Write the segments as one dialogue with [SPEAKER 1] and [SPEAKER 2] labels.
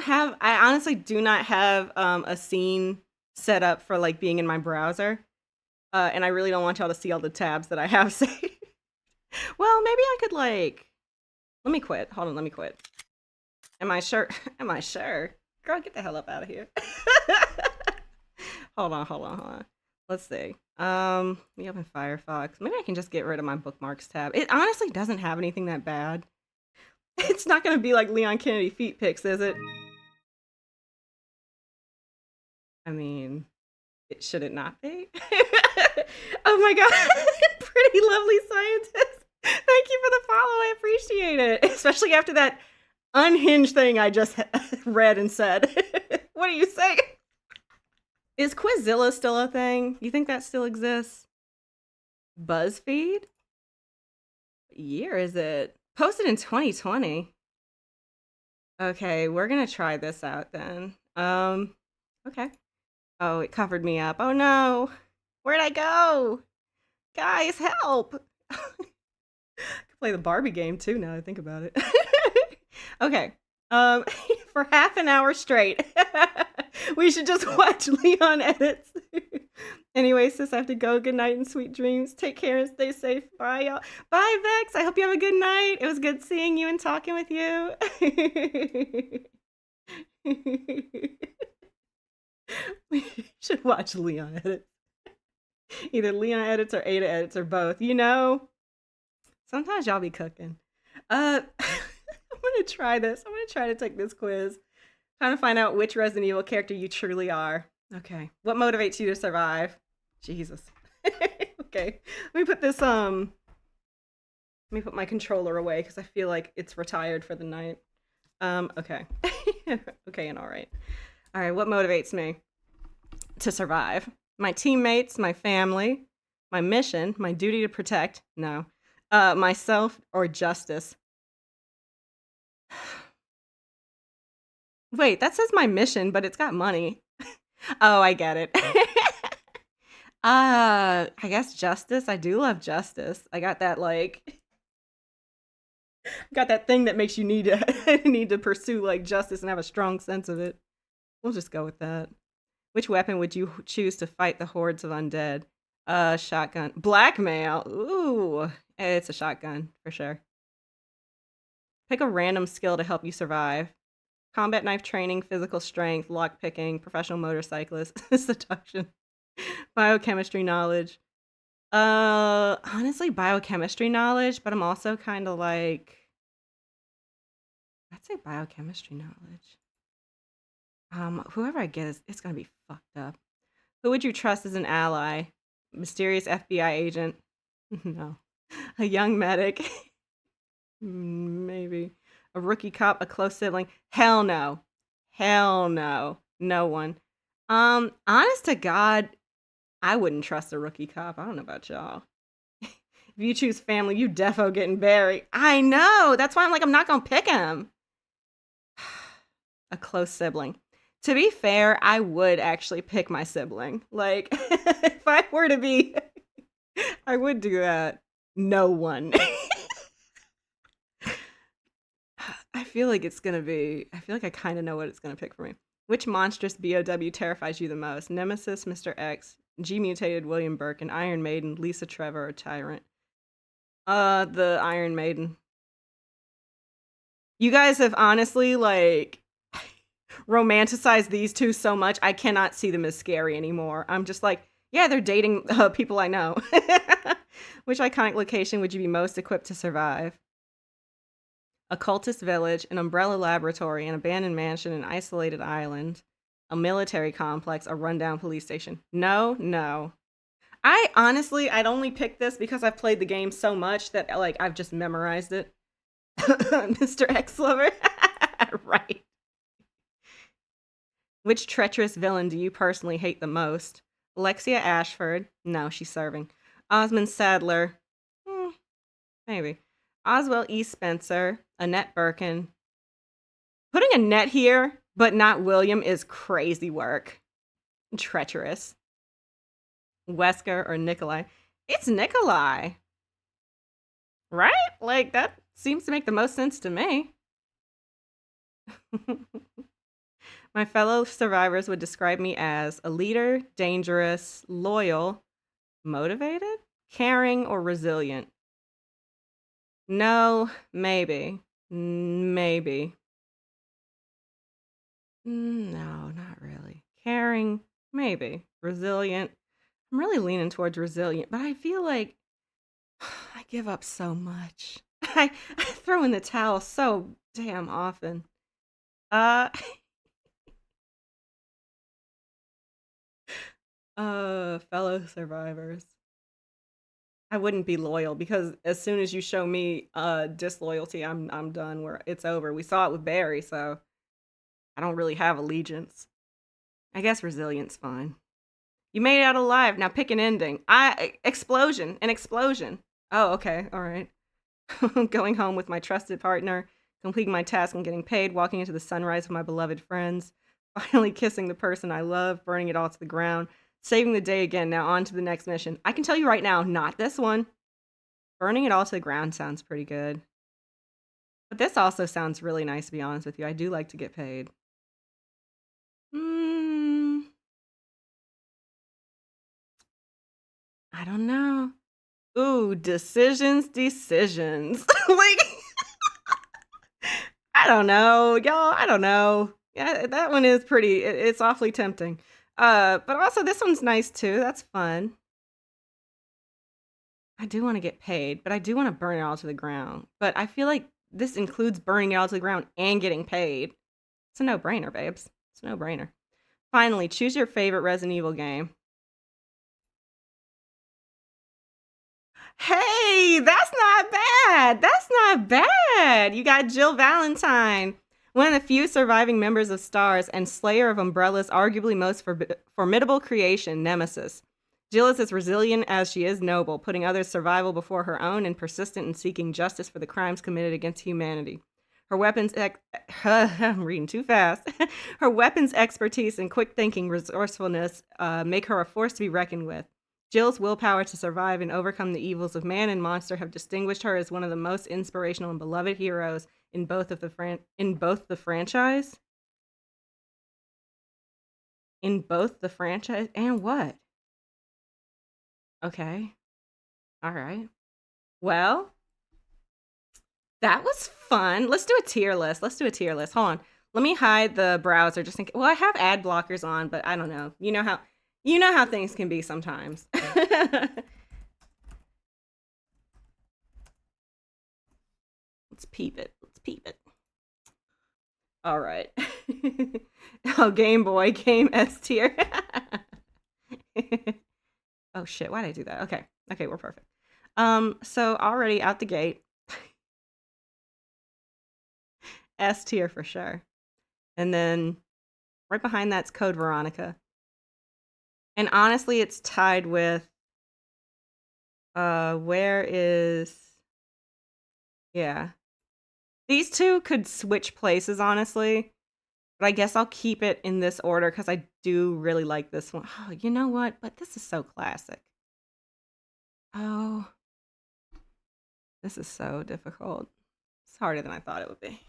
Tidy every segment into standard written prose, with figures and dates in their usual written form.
[SPEAKER 1] I honestly do not have a scene set up for like being in my browser. And I really don't want y'all to see all the tabs that I have saved. Well, maybe I could like let me quit. Hold on, let me quit. Am I sure? Am I sure? Girl, get the hell up out of here. Hold on. Let's see. We open Firefox. Maybe I can just get rid of my bookmarks tab. It honestly doesn't have anything that bad. It's not gonna be like Leon Kennedy feet pics, is it? I mean, should it not be? Oh my god, pretty lovely scientist. Thank you for the follow. I appreciate it, especially after that unhinged thing I just read and said. What do you say? Is Quizzilla still a thing? You think that still exists? BuzzFeed? What year is it? Posted in 2020. Okay, we're gonna try this out then. Okay. Oh, it covered me up. Oh no. Where'd I go? Guys, help! I could play the Barbie game too now I think about it. Okay. Um, for half an hour straight. We should just watch Leon edits. Anyway, sis, I have to go. Good night and sweet dreams. Take care and stay safe. Bye, y'all. Bye, Vex. I hope you have a good night. It was good seeing you and talking with you. We should watch Leon edits. Either Leon edits or Ada edits or both. You know, sometimes y'all be cooking. I'm gonna try this. I'm gonna try to take this quiz. Trying to find out which Resident Evil character you truly are. Okay. What motivates you to survive? Jesus. Okay. Let me put this let me put my controller away because I feel like it's retired for the night. Okay. Okay, and alright. Alright, what motivates me to survive? My teammates, my family, my mission, my duty to protect, no. Myself or justice. Wait, that says my mission, but it's got money. Oh, I get it. I guess justice. I do love justice. I got that like got that thing that makes you need to need to pursue like justice and have a strong sense of it. We'll just go with that. Which weapon would you choose to fight the hordes of undead? Shotgun. Blackmail. Ooh, it's a shotgun for sure. Pick a random skill to help you survive. Combat knife training, physical strength, lockpicking, professional motorcyclist, seduction, biochemistry knowledge. Honestly, biochemistry knowledge, but I'm also kind of like, I'd say biochemistry knowledge. Whoever I get, it's gonna be fucked up. Who would you trust as an ally? Mysterious FBI agent? No. A young medic? Maybe. A rookie cop, a close sibling? Hell no. Hell no. No one. Honest to God, I wouldn't trust a rookie cop. I don't know about y'all. If you choose family, you defo getting buried. I know. That's why I'm like, I'm not gonna pick him. A close sibling. To be fair, I would actually pick my sibling. Like, if I were to be, I would do that. No one. I feel like it's gonna be, I feel like I kind of know what it's gonna pick for me. Which monstrous BOW terrifies you the most? Nemesis, Mr. X, G-mutated William Birkin, Iron Maiden, Lisa Trevor, or Tyrant? The Iron Maiden. You guys have honestly, like, romanticized these two so much, I cannot see them as scary anymore. I'm just like, yeah, they're dating people I know. Which iconic location would you be most equipped to survive? A cultist village, an umbrella laboratory, an abandoned mansion, an isolated island, a military complex, a rundown police station. No. I honestly, I'd only pick this because I've played the game so much that like I've just memorized it. Mr. X Lover. Right. Which treacherous villain do you personally hate the most? Alexia Ashford. No, she's serving. Osmond Sadler. Maybe. Oswell E. Spencer. Annette Birkin. Putting Annette here, but not William, is crazy work. Treacherous. Wesker or Nikolai? It's Nikolai. Right? Like, that seems to make the most sense to me. My fellow survivors would describe me as a leader, dangerous, loyal, motivated, caring, or resilient. No, maybe. Maybe. No, not really. Caring, maybe. Resilient. I'm really leaning towards resilient, but I feel like I give up so much. I throw in the towel so damn often. Uh, fellow survivors. I wouldn't be loyal because as soon as you show me disloyalty, I'm done. Where it's over. We saw it with Barry, so I don't really have allegiance. I guess resilience fine. You made it out alive. Now pick an ending. An explosion. Oh, okay, all right. Going home with my trusted partner, completing my task and getting paid, walking into the sunrise with my beloved friends, finally kissing the person I love, burning it all to the ground, saving the day again. Now on to the next mission. I can tell you right now, not this one. Burning it all to the ground sounds pretty good. But this also sounds really nice, to be honest with you. I do like to get paid. Mm, I don't know. Ooh, decisions. Like, I don't know, y'all. I don't know. Yeah, that one is pretty. It's awfully tempting. But also this one's nice too. That's fun. I do want to get paid, but I do want to burn it all to the ground. But I feel like this includes burning it all to the ground and getting paid. It's a no-brainer, babes. It's a no-brainer. Finally, choose your favorite Resident Evil game. Hey, that's not bad. That's not bad. You got Jill Valentine, one of the few surviving members of STARS and slayer of Umbrella's arguably most formidable creation, Nemesis. Jill is as resilient as she is noble, putting others' survival before her own and persistent in seeking justice for the crimes committed against humanity. Her weapons, I'm reading too fast. Her weapons expertise and quick thinking resourcefulness make her a force to be reckoned with. Jill's willpower to survive and overcome the evils of man and monster have distinguished her as one of the most inspirational and beloved heroes in both the franchise. In both the franchise and what? Okay. All right. Well, that was fun. Let's do a tier list. Hold on. Let me hide the browser just in case. Well, I have ad blockers on, but I don't know. You know how things can be sometimes. Let's peep it. All right. Oh, Game Boy, game S tier. Oh shit, why did I do that? Okay, we're perfect. So already out the gate, S tier for sure. And then right behind that's Code Veronica. And honestly, it's tied with where is yeah. These two could switch places, honestly. But I guess I'll keep it in this order because I do really like this one. Oh, you know what? But this is so classic. Oh, this is so difficult. It's harder than I thought it would be.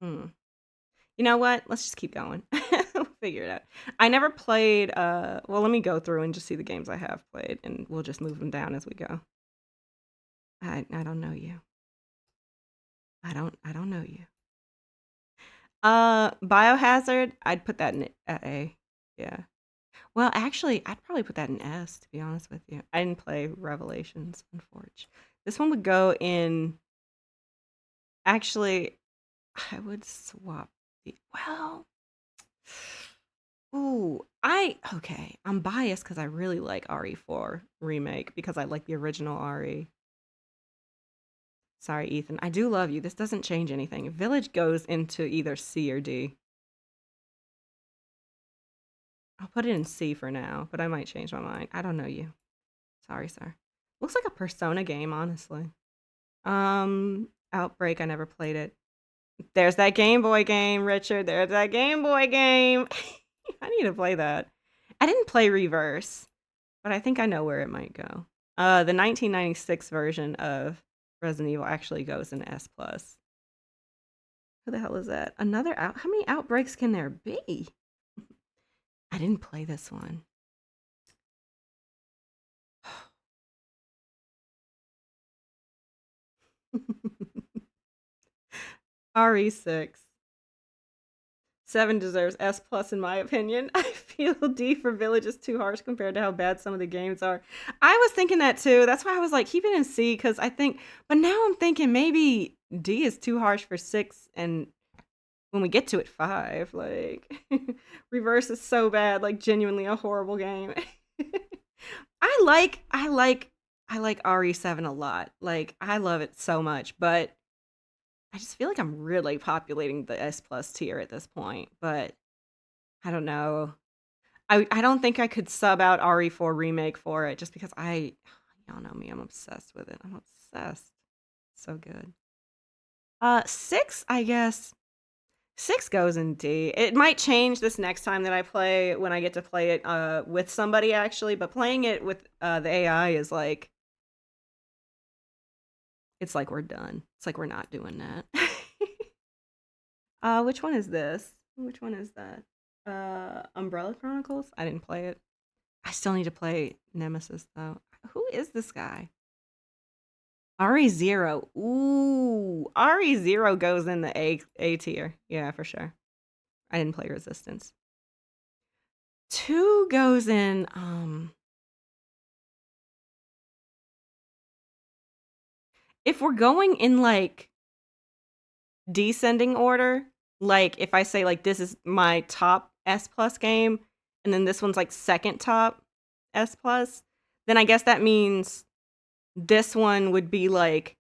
[SPEAKER 1] You know what? Let's just keep going. We'll figure it out. I never played, well, let me go through and just see the games I have played, and we'll just move them down as we go. I don't know you. I don't know you. Biohazard, I'd put that in at A. Yeah. Well, actually, I'd probably put that in S, to be honest with you. I didn't play Revelations, unfortunately. This one would go in. Actually, I would swap the. Well. Ooh, okay. I'm biased because I really like RE4 remake because I like the original RE. Sorry, Ethan. I do love you. This doesn't change anything. Village goes into either C or D. I'll put it in C for now, but I might change my mind. I don't know you. Sorry, sir. Looks like a Persona game, honestly. Outbreak, I never played it. There's that Game Boy game, Richard. There's that Game Boy game. I need to play that. I didn't play Reverse, but I think I know where it might go. The 1996 version of Resident Evil actually goes in S+. Who the hell is that? Another out? How many outbreaks can there be? I didn't play this one. RE6. 7 deserves S plus in my opinion. I feel D for Village is too harsh compared to how bad some of the games are. I was thinking that too. That's why I was like, keep it in C because I think, but now I'm thinking maybe D is too harsh for 6 and when we get to it 5, like Reverse is so bad, like genuinely a horrible game. I like RE7 a lot. Like I love it so much, but I just feel like I'm really populating the S plus tier at this point, but I don't know. I don't think I could sub out RE4 remake for it just because y'all know me, I'm obsessed with it. I'm obsessed. So good. 6, I guess. 6 goes in D. It might change this next time that I play when I get to play it with somebody actually, but playing it with the AI is like it's like we're done. It's like we're not doing that. Which one is this? Which one is that? Umbrella Chronicles? I didn't play it. I still need to play Nemesis though. Who is this guy? RE0. Ooh, RE0 goes in the A tier. Yeah, for sure. I didn't play Resistance. 2 goes in if we're going in like descending order, like if I say like this is my top S plus game and then this one's like second top S plus, then I guess that means this one would be like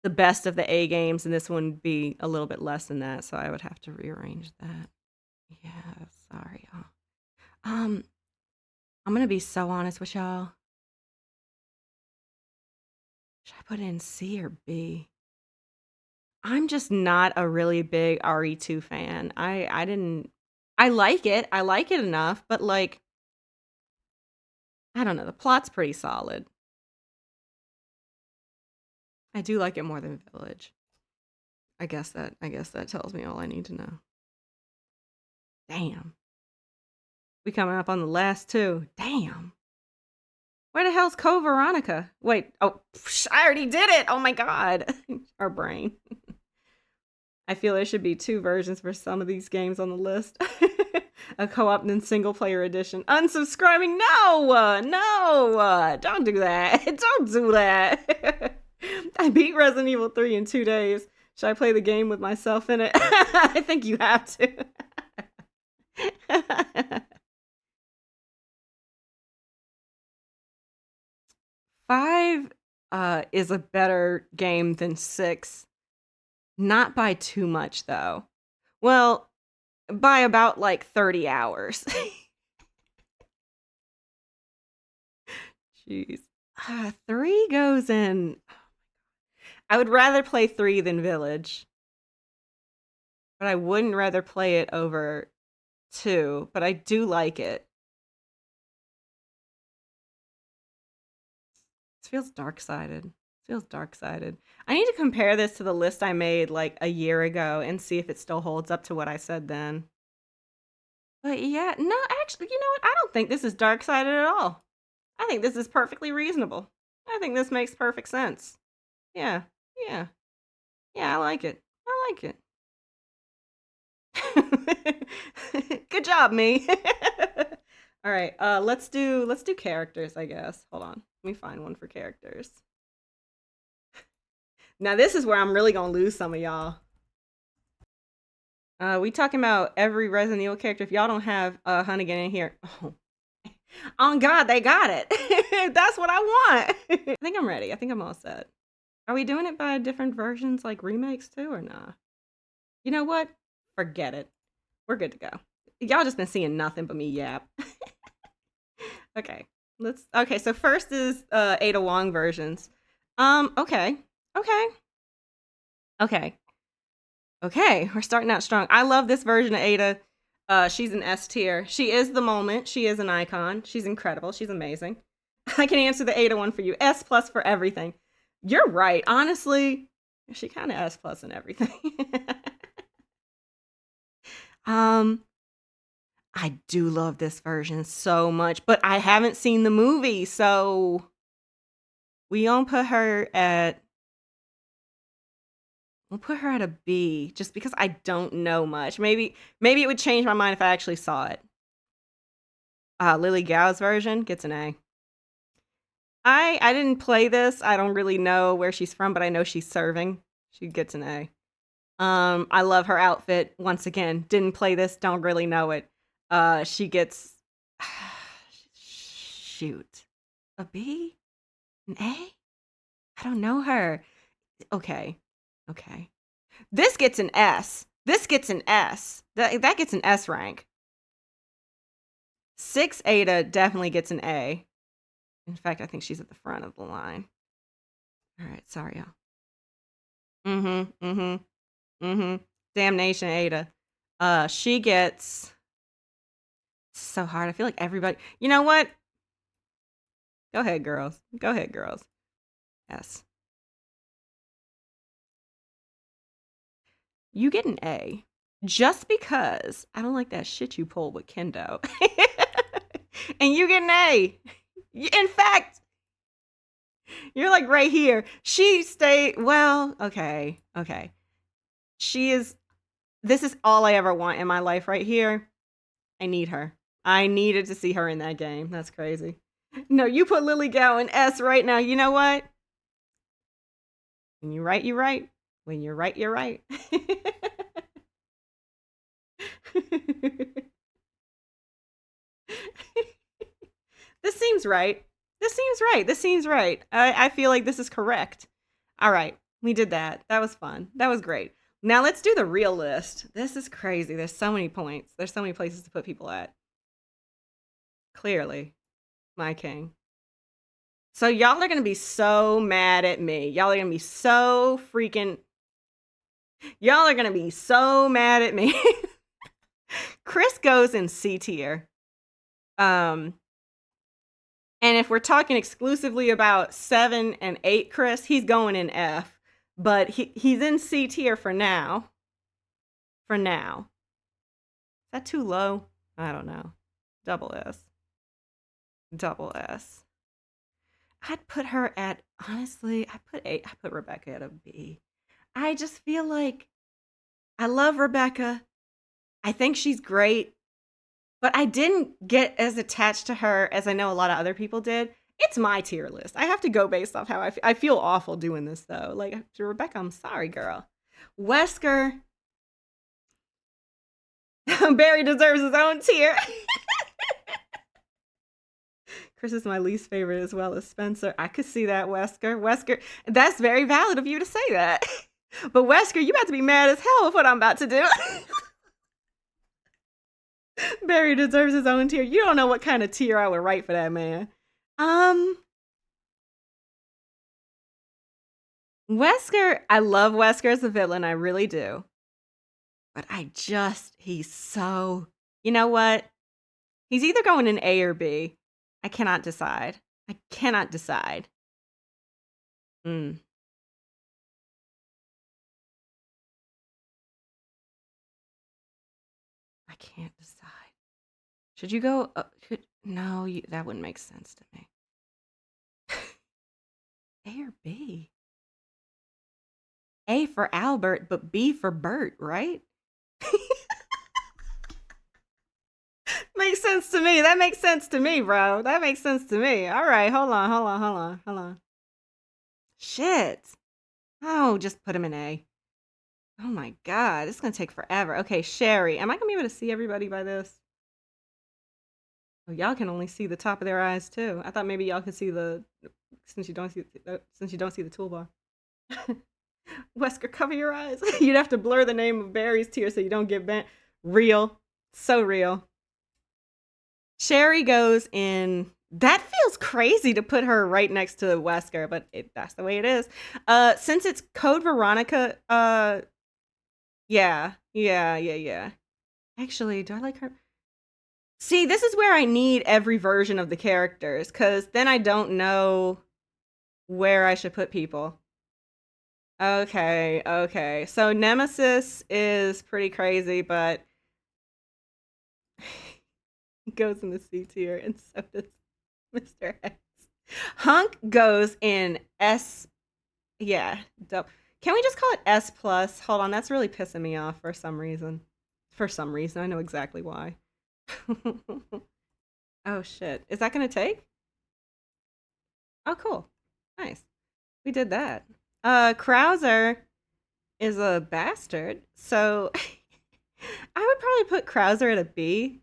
[SPEAKER 1] the best of the A games and this one would be a little bit less than that, so I would have to rearrange that. Yeah, sorry y'all. I'm gonna be so honest with y'all. Should I put it in C or B? I'm just not a really big RE2 fan. I like it. I like it enough, but like I don't know, the plot's pretty solid. I do like it more than Village. I guess that tells me all I need to know. Damn. We coming up on the last 2. Damn. Where the hell's Code Veronica? Wait, oh, I already did it. Oh my god. Our brain. I feel there should be 2 versions for some of these games on the list. A co-op and single player edition. Unsubscribing? No, don't do that. Don't do that. I beat Resident Evil 3 in 2 days. Should I play the game with myself in it? I think you have to. 5 is a better game than 6. Not by too much, though. Well, by about like 30 hours. Jeez. 3 goes in. I would rather play 3 than Village. But I wouldn't rather play it over 2. But I do like it. This feels dark-sided. Feels dark-sided. I need to compare this to the list I made like a year ago and see if it still holds up to what I said then. But yeah, no, actually, you know what? I don't think this is dark-sided at all. I think this is perfectly reasonable. I think this makes perfect sense. Yeah, yeah. Yeah, I like it. I like it. Good job, me. All right, let's do characters, I guess. Hold on. Let me find one for characters. Now this is where I'm really gonna lose some of y'all. We talking about every Resident Evil character. If y'all don't have Hunnigan in here, oh, on God, they got it. That's what I want. I think I'm ready. I think I'm all set. Are we doing it by different versions, like remakes too, or nah? You know what? Forget it. We're good to go. Y'all just been seeing nothing but me yap. Okay, okay, so first is Ada Wong versions. Okay. Okay, we're starting out strong. I love this version of Ada. She's an S tier. She is the moment. She is an icon. She's incredible. She's amazing. I can answer the Ada one for you. S plus for everything. You're right. Honestly, she kind of S plus in everything. Um, I do love this version so much, but I haven't seen the movie, so we gonna put her at we'll put her at a B just because I don't know much. Maybe it would change my mind if I actually saw it. Lily Gao's version gets an A. I didn't play this. I don't really know where she's from, but I know she's serving. She gets an A. I love her outfit. Once again, didn't play this, don't really know it. She gets shoot. A B? An A? I don't know her. Okay. Okay. This gets an S. This gets an S. That gets an S rank. 6 Ada definitely gets an A. In fact, I think she's at the front of the line. All right, sorry, y'all. Damnation Ada. She gets so hard. I feel like everybody. You know what? Go ahead, girls. Go ahead, girls. Yes. You get an A. Just because I don't like that shit you pulled with Kendo. And you get an A. In fact, you're like right here. She stayed. Well, okay. Okay. She is. This is all I ever want in my life right here. I need her. I needed to see her in that game. That's crazy. No, you put Lily Gao in S right now. You know what? When you're right, you're right. When you're right, you're right. This seems right. This seems right. This seems right. I feel like this is correct. All right. We did that. That was fun. That was great. Now let's do the real list. This is crazy. There's so many points. There's so many places to put people at. Clearly, my king. So y'all are going to be so mad at me. Y'all are going to be so freaking... Y'all are going to be so mad at me. Chris goes in C tier. And if we're talking exclusively about 7 and 8 Chris, he's going in F. But he's in C tier for now. For now. Is that too low? I don't know. Double S. Double S. I'd put her at, honestly, I put Rebecca at a B. I just feel like I love Rebecca. I think she's great. But I didn't get as attached to her as I know a lot of other people did. It's my tier list. I have to go based off how I feel awful doing this, though. Like, Rebecca, I'm sorry, girl. Wesker. Barry deserves his own tier. Chris is my least favorite as well as Spencer. I could see that, Wesker. Wesker, that's very valid of you to say that. But Wesker, you about to be mad as hell with what I'm about to do. Barry deserves his own tier. You don't know what kind of tier I would write for that man. Wesker, I love Wesker as a villain, I really do. But he's so, you know what? He's either going in A or B. I cannot decide. I cannot decide. I can't decide. Should you go? No, that wouldn't make sense to me. A or B? A for Albert, but B for Bert, right? Makes sense to me. That makes sense to me, bro. That makes sense to me. All right, hold on. Shit. Oh, just put him in A. Oh my god, this is gonna take forever. Okay, Sherry. Am I gonna be able to see everybody by this? Oh, y'all can only see the top of their eyes too. I thought maybe y'all could see since you don't see the toolbar. Wesker, cover your eyes. You'd have to blur the name of Barry's tier so you don't get bent. Real. So real. Sherry goes in. That feels crazy to put her right next to Wesker, but that's the way it is. Since it's Code Veronica, yeah. Actually, do I like her? See, this is where I need every version of the characters, because then I don't know where I should put people. Okay. So Nemesis is pretty crazy, but goes in the C tier, and so does Mr. X. Hunk goes in S. Yeah. Can we just call it S plus? Hold on, that's really pissing me off for some reason. For some reason, I know exactly why. Oh shit, is that gonna take? Oh cool, nice. We did that. Krauser is a bastard, so I would probably put Krauser at a B.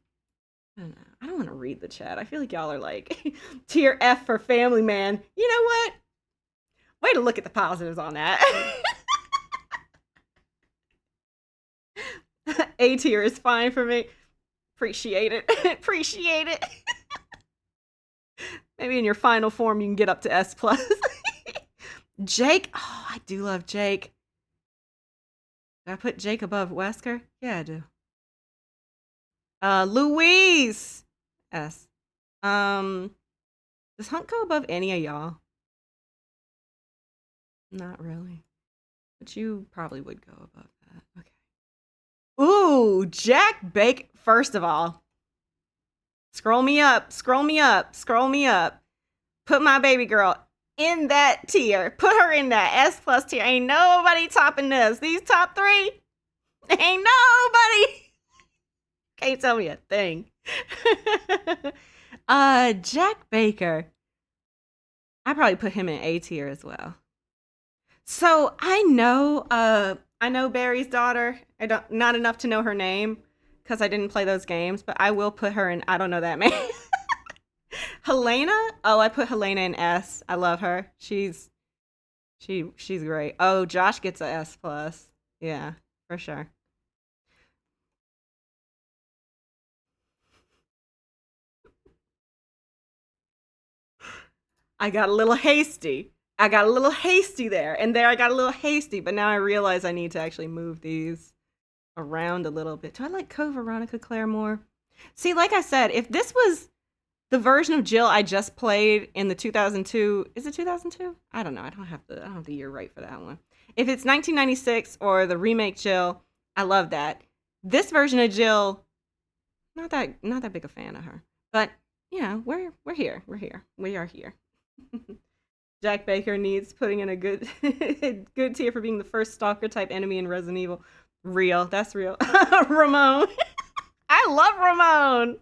[SPEAKER 1] I don't know. I don't want to read the chat. I feel like y'all are like tier F for Family Man. You know what? Way to look at the positives on that. A tier is fine for me. Appreciate it. Appreciate it. Maybe in your final form you can get up to S plus. Jake. Oh, I do love Jake. Did I put Jake above Wesker? Yeah, I do. Louise. S. Does Hunk go above any of y'all? Not really. But you probably would go above that. Okay. Ooh, Jack Bake. First of all, scroll me up, scroll me up, scroll me up. Put my baby girl in that tier. Put her in that S plus tier. Ain't nobody topping this. These top three, ain't nobody. Can't tell me a thing. Jack Baker. I probably put him in A tier as well. So I know Barry's daughter. I don't not enough to know her name because I didn't play those games, but I will put her in. I don't know that man. Helena. Oh, I put Helena in S. I love her. She's great. Oh, Josh gets a S plus. Yeah, for sure. I got a little hasty. I got a little hasty there, and there I got a little hasty, but now I realize I need to actually move these around a little bit. Do I like Co-Veronica Claire more? See, like I said, if this was the version of Jill I just played in the 2002, is it 2002? I don't know. I don't have the year right for that one. If it's 1996 or the remake Jill, I love that. This version of Jill, not that big a fan of her. But yeah, we're here. We're here. We are here. Jack Baker needs putting in a good good tier for being the first stalker type enemy in Resident Evil. Real, that's real. Ramon. I love Ramon.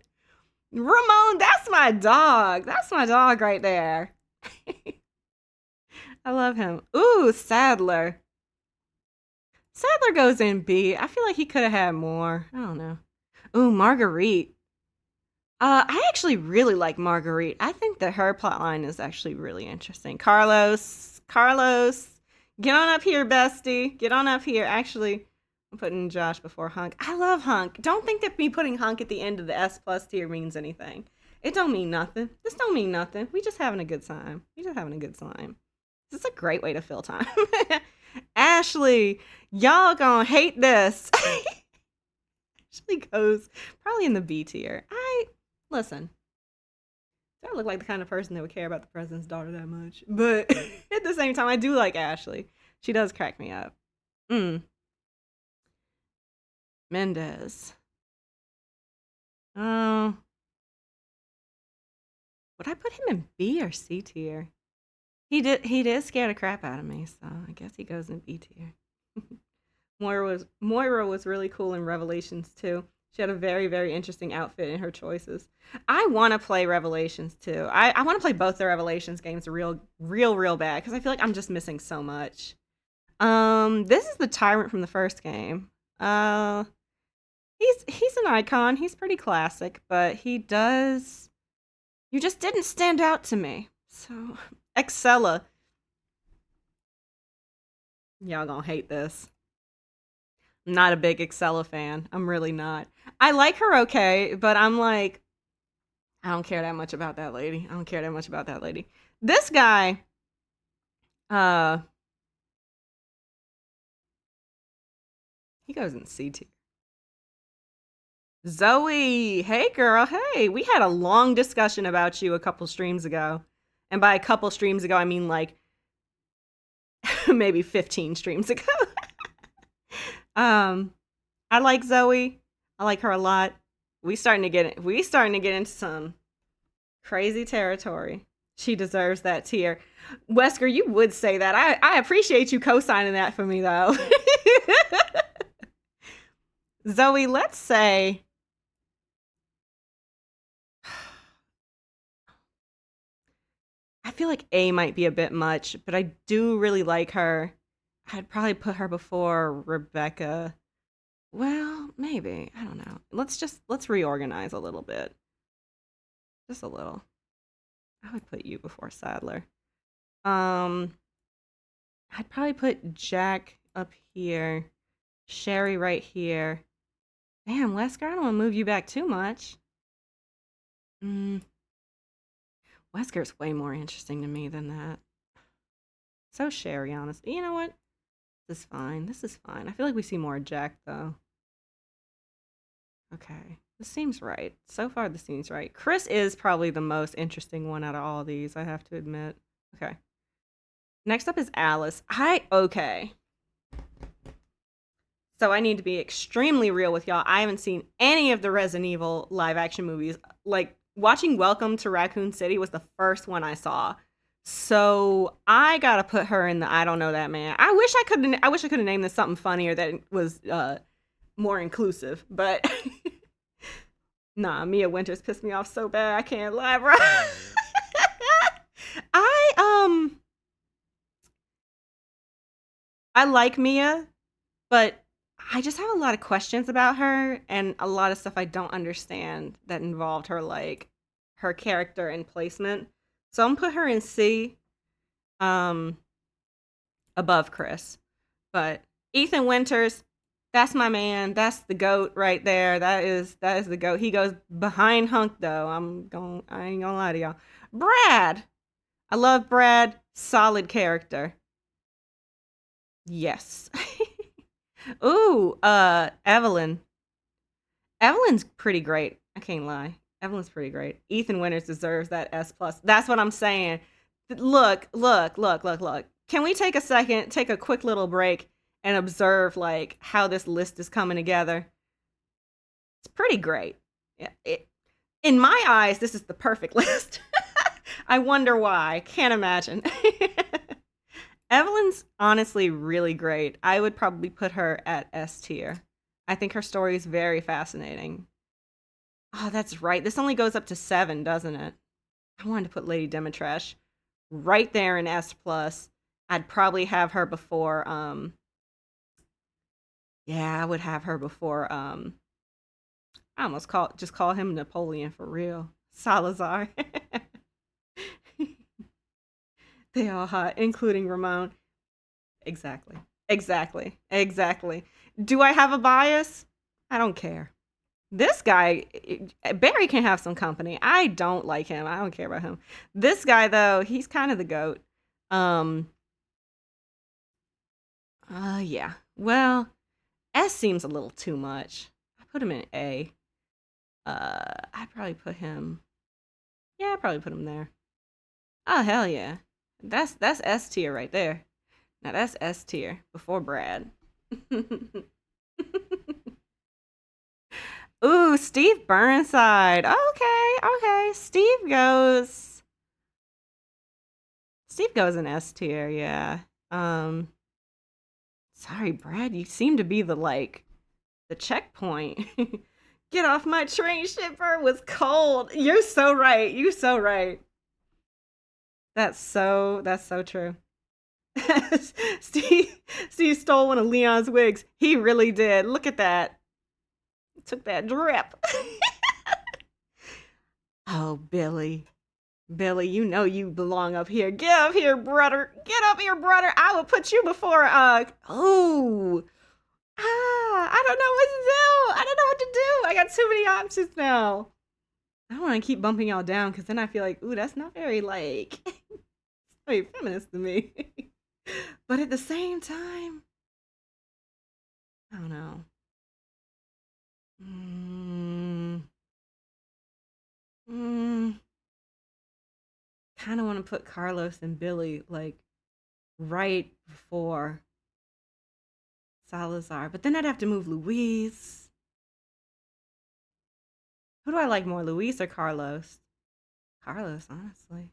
[SPEAKER 1] Ramon, that's my dog. That's my dog right there. I love him. Ooh, Sadler. Sadler goes in B. I feel like he could have had more. I don't know. Ooh, Marguerite. I actually really like Marguerite. I think that her plotline is actually really interesting. Carlos, get on up here, bestie. Get on up here. Actually, I'm putting Josh before Hunk. I love Hunk. Don't think that me putting Hunk at the end of the S plus tier means anything. It don't mean nothing. This don't mean nothing. We just having a good time. We just having a good time. This is a great way to fill time. Ashley, y'all gonna hate this. Ashley goes probably in the B tier. Listen, I don't look like the kind of person that would care about the president's daughter that much. But at the same time, I do like Ashley. She does crack me up. Mendez. Oh. Would I put him in B or C tier? He did scare the crap out of me, so I guess he goes in B tier. Moira was really cool in Revelations too. She had a very, very interesting outfit in her choices. I want to play Revelations too. I want to play both the Revelations games real bad because I feel like I'm just missing so much. This is the Tyrant from the first game. He's an icon. He's pretty classic, but you just didn't stand out to me. So, Excella. Y'all gonna hate this. I'm not a big Excella fan. I'm really not. I like her okay, but I'm like, I don't care that much about that lady. I don't care that much about that lady. This guy, he goes in C tier. Zoe, hey girl, hey. We had a long discussion about you a couple streams ago. And by a couple streams ago, I mean like maybe 15 streams ago. I like Zoe. I like her a lot. we starting to get into some crazy territory. She deserves that tier. Wesker, you would say that. I appreciate you co-signing that for me though. Zoe, let's say I feel like A might be a bit much, but I do really like her. I'd probably put her before Rebecca. Well, maybe. I don't know. Let's reorganize a little bit. Just a little. I would put you before Sadler. Um I'd probably put Jack up here, Sherry right here. Damn, Wesker, I don't want to move you back too much. Mm, Wesker's way more interesting to me than that. So Sherry, honestly. You know what? This is fine. This is fine. I feel like we see more Jack, though. Okay. This seems right. So far, this seems right. Chris is probably the most interesting one out of all these, I have to admit. Okay. Next up is Alice. Okay. So I need to be extremely real with y'all. I haven't seen any of the Resident Evil live action movies. Like, watching Welcome to Raccoon City was the first one I saw. So I gotta put her in the I don't know that man. I wish I could have named this something funnier that was more inclusive, but nah, Mia Winters pissed me off so bad I can't lie, bro. I I like Mia, but I just have a lot of questions about her and a lot of stuff I don't understand that involved her like her character and placement. So I'm gonna put her in C, um, above Chris. But Ethan Winters, that's my man. That's the goat right there. That is the goat. He goes behind Hunk though. I ain't gonna lie to y'all. Brad. I love Brad. Solid character. Yes. Ooh, Evelyn. Evelyn's pretty great. I can't lie. Evelyn's pretty great. Ethan Winters deserves that S plus. That's what I'm saying. Look. Can we take a second, take a quick little break, and observe like how this list is coming together? It's pretty great. Yeah, in my eyes, this is the perfect list. I wonder why. Can't imagine. Evelyn's honestly really great. I would probably put her at S tier. I think her story is very fascinating. Oh, that's right. This only goes up to 7, doesn't it? I wanted to put Lady Demetrash right there in S plus. I'd probably have her before yeah, I would have her before I almost call him Napoleon for real. Salazar. They all hot, including Ramon. Exactly. Exactly. Do I have a bias? I don't care. This guy, Barry can have some company. I don't like him. I don't care about him. This guy, though, he's kind of the goat. Um, yeah. Well, S seems a little too much. I put him in A. I'd probably put him. Yeah, I'd probably put him there. Oh hell yeah, that's S tier right there. Now that's S tier before Brad. Ooh, Steve Burnside. Okay. Steve goes in S tier, yeah. Um sorry, Brad, you seem to be the checkpoint. Get off my train, shipper was cold. You're so right. You so right. That's so true. Steve stole one of Leon's wigs. He really did. Look at that. Took that drip. Oh, Billy. Billy, you know you belong up here. Get up here, brother. Get up here, brother. I will put you before oh. I don't know what to do. I don't know what to do. I got too many options now. I don't want to keep bumping y'all down because then I feel like, ooh, that's not very like very feminist to me. But at the same time, I don't know. Mm, mm, kind of want to put Carlos and Billy like right before Salazar, but then I'd have to move Louise. Who do I like more, Luis or Carlos? Carlos, honestly.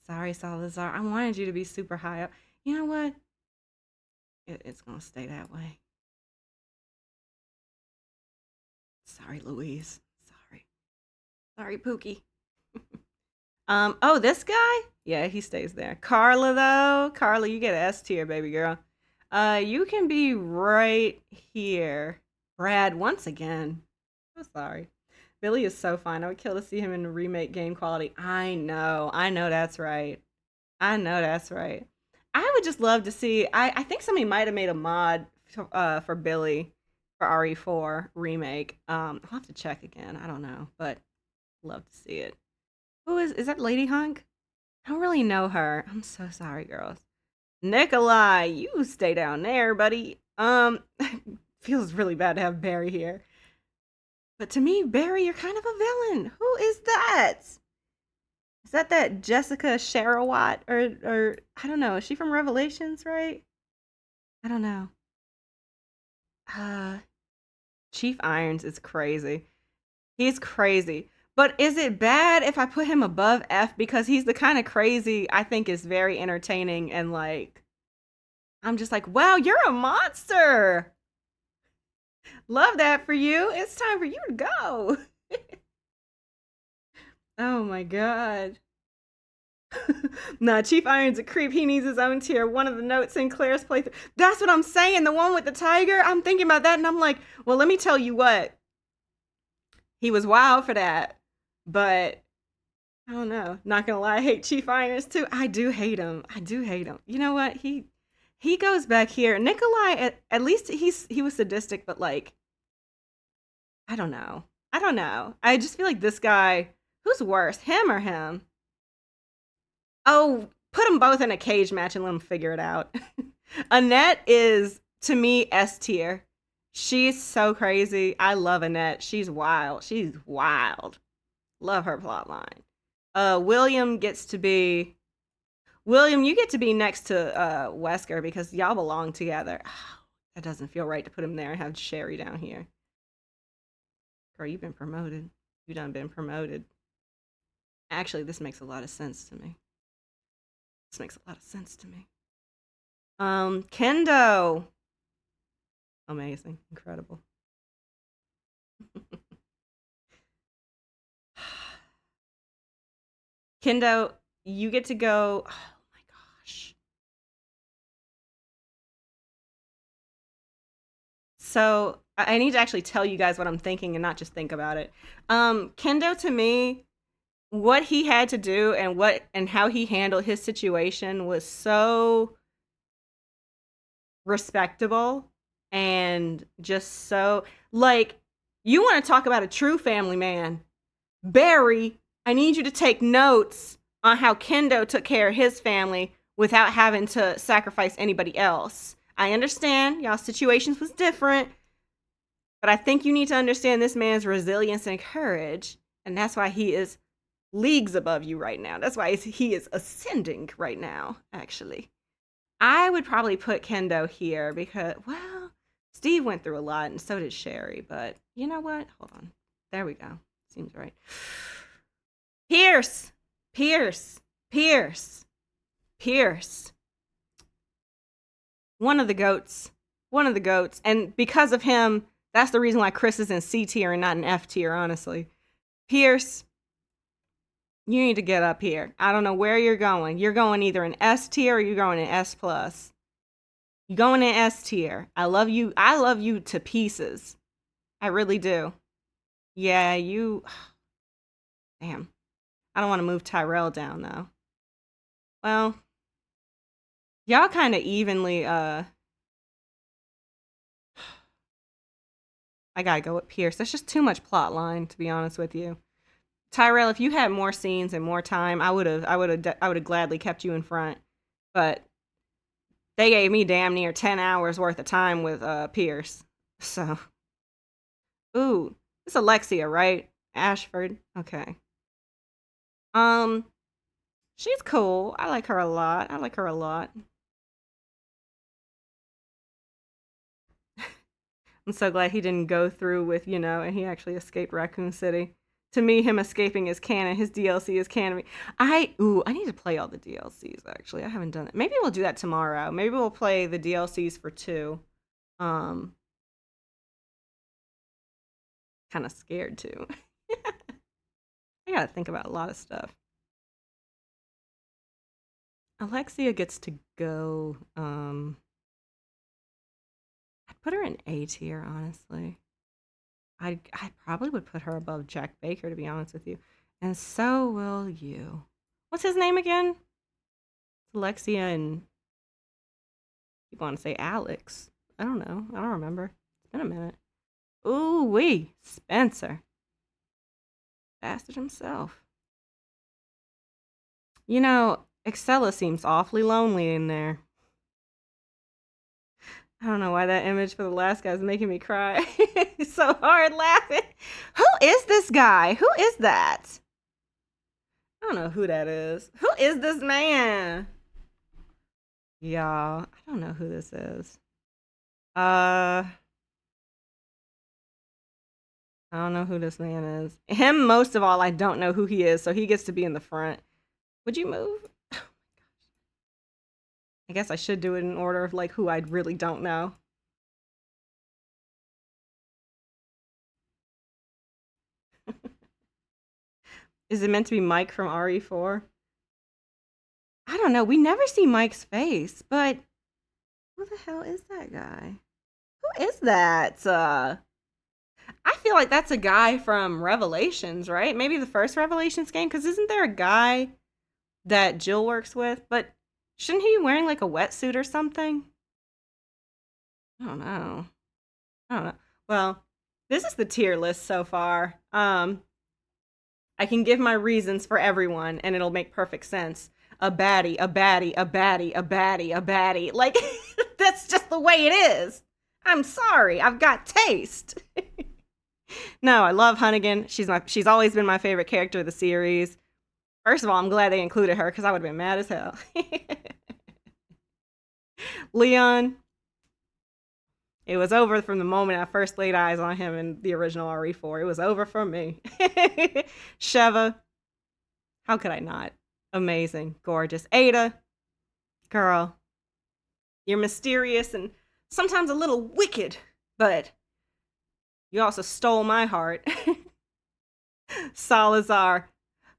[SPEAKER 1] Sorry, Salazar. I wanted you to be super high up. You know what? It's gonna stay that way. Sorry, Louise. Sorry. Sorry, Pookie. Oh, this guy? Yeah, he stays there. Carla, though. Carla, you get an S tier, baby girl. You can be right here. Brad, once again. So sorry. Billy is so fine. I would kill to see him in the remake game quality. I know. I know that's right. I know that's right. I would just love to see. I think somebody might have made a mod for Billy for RE4 remake. I'll have to check again. I don't know, but love to see it. Who is that Lady Hunk? I don't really know her. I'm so sorry, girls. Nikolai, you stay down there, buddy. Feels really bad to have Barry here. But to me, Barry, you're kind of a villain. Who is that? Is that Jessica Sharawat or I don't know. Is she from Revelations, right? I don't know. Uh Chief Irons is crazy. He's crazy. But is it bad if I put him above F because he's the kind of crazy I think is very entertaining and like I'm just like, "Wow, you're a monster." Love that for you. It's time for you to go. Oh my god. Nah, Chief Iron's a creep. He needs his own tier. One of the notes in Claire's playthrough. That's what I'm saying. The one with the tiger. I'm thinking about that and I'm like, well, let me tell you what. He was wild for that. But I don't know. Not gonna lie, I hate Chief Irons too. I do hate him. I do hate him. You know what? He goes back here. Nikolai at least he was sadistic, but like I don't know. I don't know. I just feel like this guy, who's worse, him or him? Oh, put them both in a cage match and let them figure it out. Annette is, to me, S tier. She's so crazy. I love Annette. She's wild. She's wild. Love her plot line. William gets to be... William, you get to be next to Wesker because y'all belong together. That doesn't feel right to put him there and have Sherry down here. Girl, you've been promoted. You done been promoted. Actually, this makes a lot of sense to me. This makes a lot of sense to me. Kendo. Amazing. Incredible. Kendo, you get to go. Oh my gosh. So I need to actually tell you guys what I'm thinking and not just think about it. Kendo, to me, what he had to do and how he handled his situation was so respectable and just so like you want to talk about a true family man. Barry, I need you to take notes on how Kendo took care of his family without having to sacrifice anybody else. I understand y'all's situations was different, but I think you need to understand this man's resilience and courage, and that's why he is leagues above you right now. That's why he is ascending right now, actually. I would probably put Kendo here because, well, Steve went through a lot and so did Sherry, but you know what? Hold on. There we go. Seems right. Pierce. Pierce. Pierce. Pierce. One of the goats. One of the goats. And because of him, that's the reason why Chris is in C tier and not in F tier, honestly. Pierce, you need to get up here. I don't know where you're going. You're going either in S tier or you're going in S plus. You're going in S tier. I love you. I love you to pieces. I really do. Yeah, you. Damn. I don't want to move Tyrell down though. Well, y'all kind of evenly. I gotta go with Pierce. That's just too much plot line, to be honest with you. Tyrell, if you had more scenes and more time, I would have gladly kept you in front. But they gave me damn near 10 hours worth of time with Pierce. So, ooh, it's Alexia, right? Ashford. Okay. She's cool. I like her a lot. I like her a lot. I'm so glad he didn't go through with, and he actually escaped Raccoon City. To me, him escaping is canon. His DLC is canon. I need to play all the DLCs, actually. I haven't done it. Maybe we'll do that tomorrow. Maybe we'll play the DLCs for 2. Kind of scared, too. I gotta think about a lot of stuff. Alexia gets to go, I'd put her in A tier, honestly. I probably would put her above Jack Baker, to be honest with you. And so will you. What's his name again? Alexia and... You want to say Alex. I don't know. I don't remember. It's been a minute. Ooh-wee. Spencer. Bastard himself. Excella seems awfully lonely in there. I don't know why that image for the last guy is making me cry. It's so hard laughing. Who is this guy? Who is that? I don't know who that is. Who is this man? Y'all, I don't know who this is. I don't know who this man is. Him, most of all, I don't know who he is, so he gets to be in the front. Would you move? Oh my gosh. I guess I should do it in order of like who I really don't know. Is it meant to be Mike from RE4? I don't know. We never see Mike's face, but who the hell is that guy? Who is that? I feel like that's a guy from Revelations, right? Maybe the first Revelations game, because isn't there a guy that Jill works with? But shouldn't he be wearing like a wetsuit or something? I don't know. Well, this is the tier list so far. I can give my reasons for everyone, and it'll make perfect sense. A baddie, a baddie, a baddie, a baddie, a baddie. Like, that's just the way it is. I'm sorry, I've got taste. No, I love Hunnigan. She's always been my favorite character of the series. First of all, I'm glad they included her, because I would have been mad as hell. Leon. It was over from the moment I first laid eyes on him in the original RE4. It was over for me. Sheva. How could I not? Amazing. Gorgeous. Ada. Girl. You're mysterious and sometimes a little wicked, but you also stole my heart. Salazar.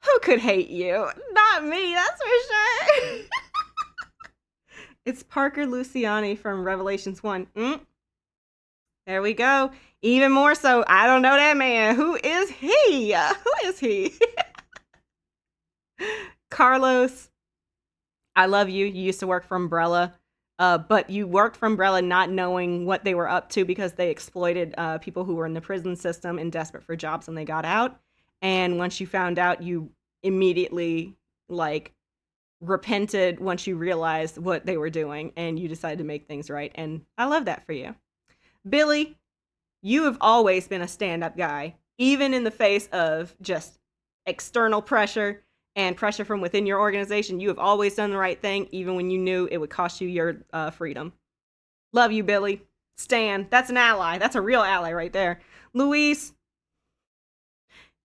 [SPEAKER 1] Who could hate you? Not me, that's for sure. It's Parker Luciani from Revelations 1. There we go. Even more so, I don't know that man. Who is he? Who is he? Carlos, I love you. You used to work for Umbrella, but you worked for Umbrella not knowing what they were up to because they exploited people who were in the prison system and desperate for jobs when they got out. And once you found out, you immediately, repented once you realized what they were doing and you decided to make things right. And I love that for you. Billy, you have always been a stand-up guy, even in the face of just external pressure and pressure from within your organization. You have always done the right thing, even when you knew it would cost you your freedom. Love you, Billy. Stan, that's an ally. That's a real ally right there. Luis,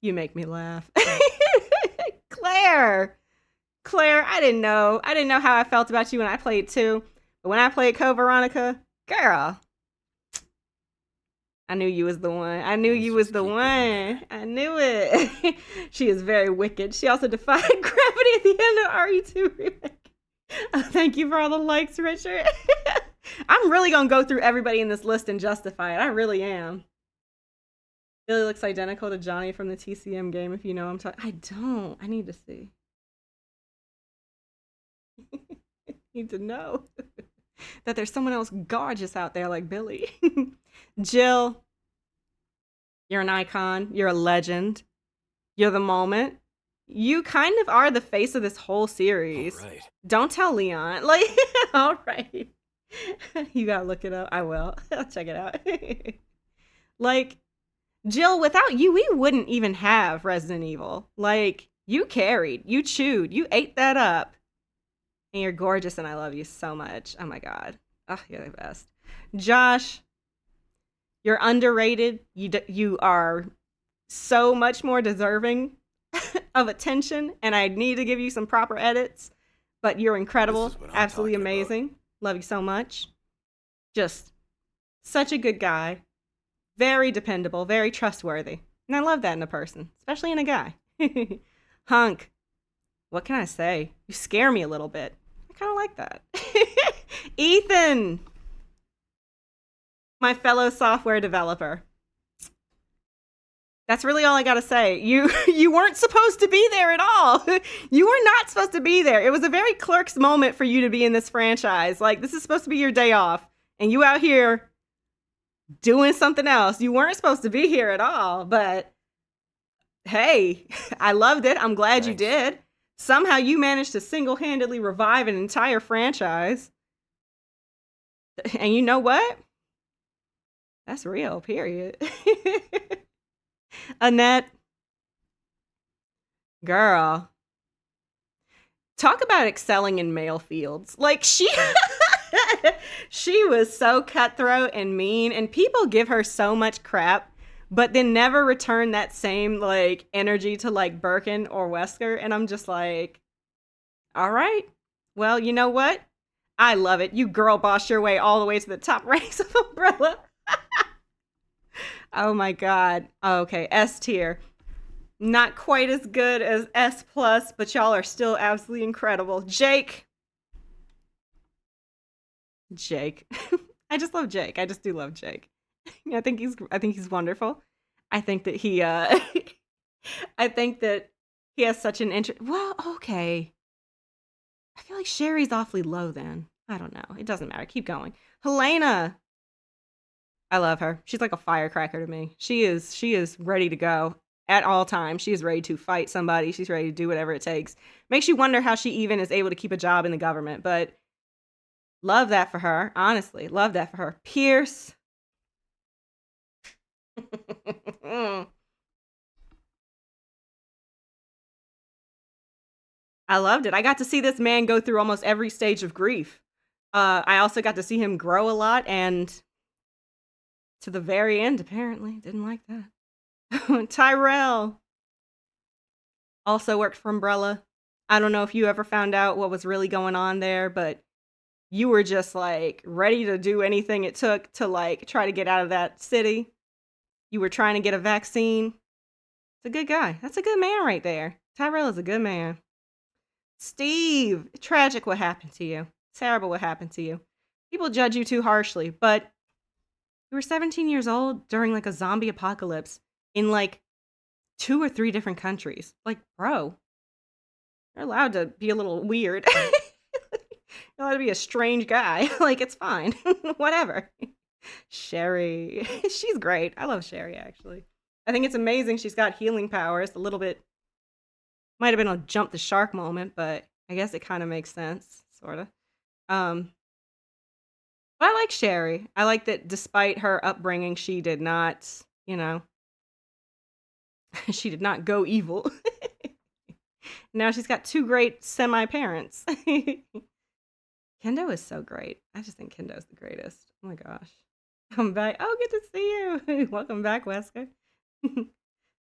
[SPEAKER 1] you make me laugh. Claire, I didn't know how I felt about you when I played 2, but when I played Code Veronica, girl, I knew you was the one. I knew it. She is very wicked. She also defied gravity at the end of RE2 remake. Thank you for all the likes, Richard. I'm really gonna go through everybody in this list and justify it. I really am. Billy looks identical to Johnny from the TCM game, if you know what I'm talking. I don't. I need to see. I need to know that there's someone else gorgeous out there like Billy. Jill, you're an icon. You're a legend. You're the moment. You kind of are the face of this whole series.
[SPEAKER 2] All right.
[SPEAKER 1] Don't tell Leon. All right. You gotta look it up. I will. I'll check it out. Jill, without you, we wouldn't even have Resident Evil. You carried. You chewed. You ate that up. And you're gorgeous and I love you so much. Oh my god. Oh, you're the best. Josh, You're underrated. You are so much more deserving of attention, and I need to give you some proper edits. But you're
[SPEAKER 2] This
[SPEAKER 1] incredible,
[SPEAKER 2] is what I'm
[SPEAKER 1] absolutely
[SPEAKER 2] talking about.
[SPEAKER 1] amazing. Love you so much. Just such a good guy. Very dependable, very trustworthy. And I love that in a person, especially in a guy. Hunk, what can I say? You scare me a little bit. I kind of like that. Ethan, my fellow software developer. That's really all I gotta say. You weren't supposed to be there at all. You were not supposed to be there. It was a very Clerks moment for you to be in this franchise. Like, this is supposed to be your day off, and you out here doing something else. You weren't supposed to be here at all, but hey, I loved it. I'm glad you
[SPEAKER 2] Thanks.
[SPEAKER 1] did. Somehow you managed to single-handedly revive an entire franchise. And you know what? That's real, period. Annette, girl, talk about excelling in male fields. Like, she was so cutthroat and mean, and people give her so much crap, but then never return that same like energy to like Birkin or Wesker. And I'm just like, all right, well, you know what? I love it. You girl boss your way all the way to the top ranks of Umbrella. Oh my god. Okay, S tier. Not quite as good as S plus, but y'all are still absolutely incredible. Jake. Jake. I just love Jake. I just do love Jake. I think he's wonderful. I think that he I think that he has such an interest. Well, okay. I feel like Sherry's awfully low then. I don't know. It doesn't matter. Keep going. Helena. I love her. She's like a firecracker to me. She is ready to go at all times. She is ready to fight somebody. She's ready to do whatever it takes. Makes you wonder how she even is able to keep a job in the government, but love that for her. Honestly, love that for her. Pierce. I loved it. I got to see this man go through almost every stage of grief. I also got to see him grow a lot, and to the very end, apparently, didn't like that. Tyrell also worked for Umbrella. I don't know if you ever found out what was really going on there, but you were just like ready to do anything it took to like try to get out of that city. You were trying to get a vaccine. It's a good guy. That's a good man right there. Tyrell is a good man. Steve, tragic what happened to you. Terrible what happened to you. People judge you too harshly, but you were 17 years old during like a zombie apocalypse in like 2 or 3 different countries. Like, bro, you're allowed to be a little weird. You're allowed to be a strange guy. Like, it's fine. Whatever. Sherry. She's great. I love Sherry, actually. I think it's amazing she's got healing powers. A little bit, might have been a jump the shark moment, but I guess it kind of makes sense, sort of. Um, but I like Sherry. I like that despite her upbringing, she did not, you know, she did not go evil. Now she's got 2 great semi-parents. Kendo is so great. I just think Kendo's the greatest. Oh my gosh. Come back. Oh, good to see you. Welcome back, Wesker.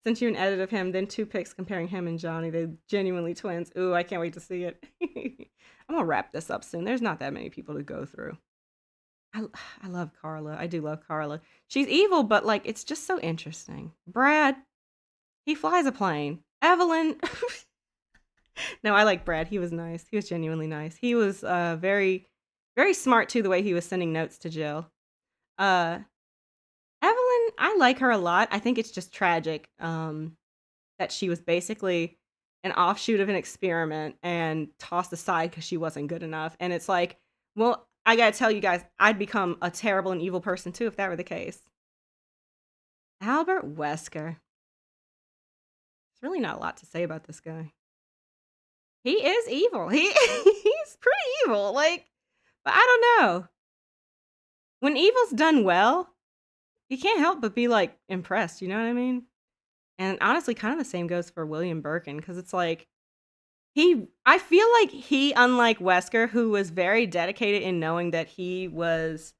[SPEAKER 1] Sent you an edit of him, then 2 pics comparing him and Johnny. They're genuinely twins. Ooh, I can't wait to see it. I'm gonna wrap this up soon. There's not that many people to go through. I love Carla. I do love Carla. She's evil, but like it's just so interesting. Brad, he flies a plane. Evelyn. No, I like Brad. He was nice. He was genuinely nice. He was very, very smart too. The way he was sending notes to Jill. Uh, Evelyn, I like her a lot. I think it's just tragic that she was basically an offshoot of an experiment and tossed aside because she wasn't good enough. And it's like, well, I gotta tell you guys, I'd become a terrible and evil person too if that were the case. Albert Wesker. There's really not a lot to say about this guy. He is evil. He's pretty evil. Like, but I don't know. When evil's done well, you can't help but be like impressed. You know what I mean? And honestly, kind of the same goes for William Birkin because it's like I feel like he, unlike Wesker, who was very dedicated in knowing that he was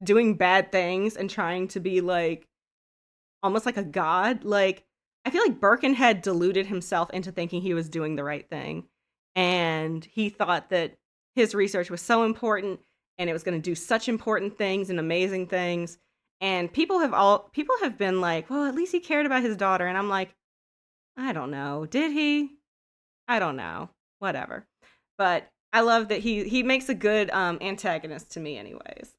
[SPEAKER 1] doing bad things and trying to be like almost like a god. Like I feel like Birkenhead deluded himself into thinking he was doing the right thing, and he thought that his research was so important and it was going to do such important things and amazing things. And people have been like, well, at least he cared about his daughter, and I'm like, I don't know, did he? I don't know, whatever. But I love that he makes a good antagonist to me, anyways.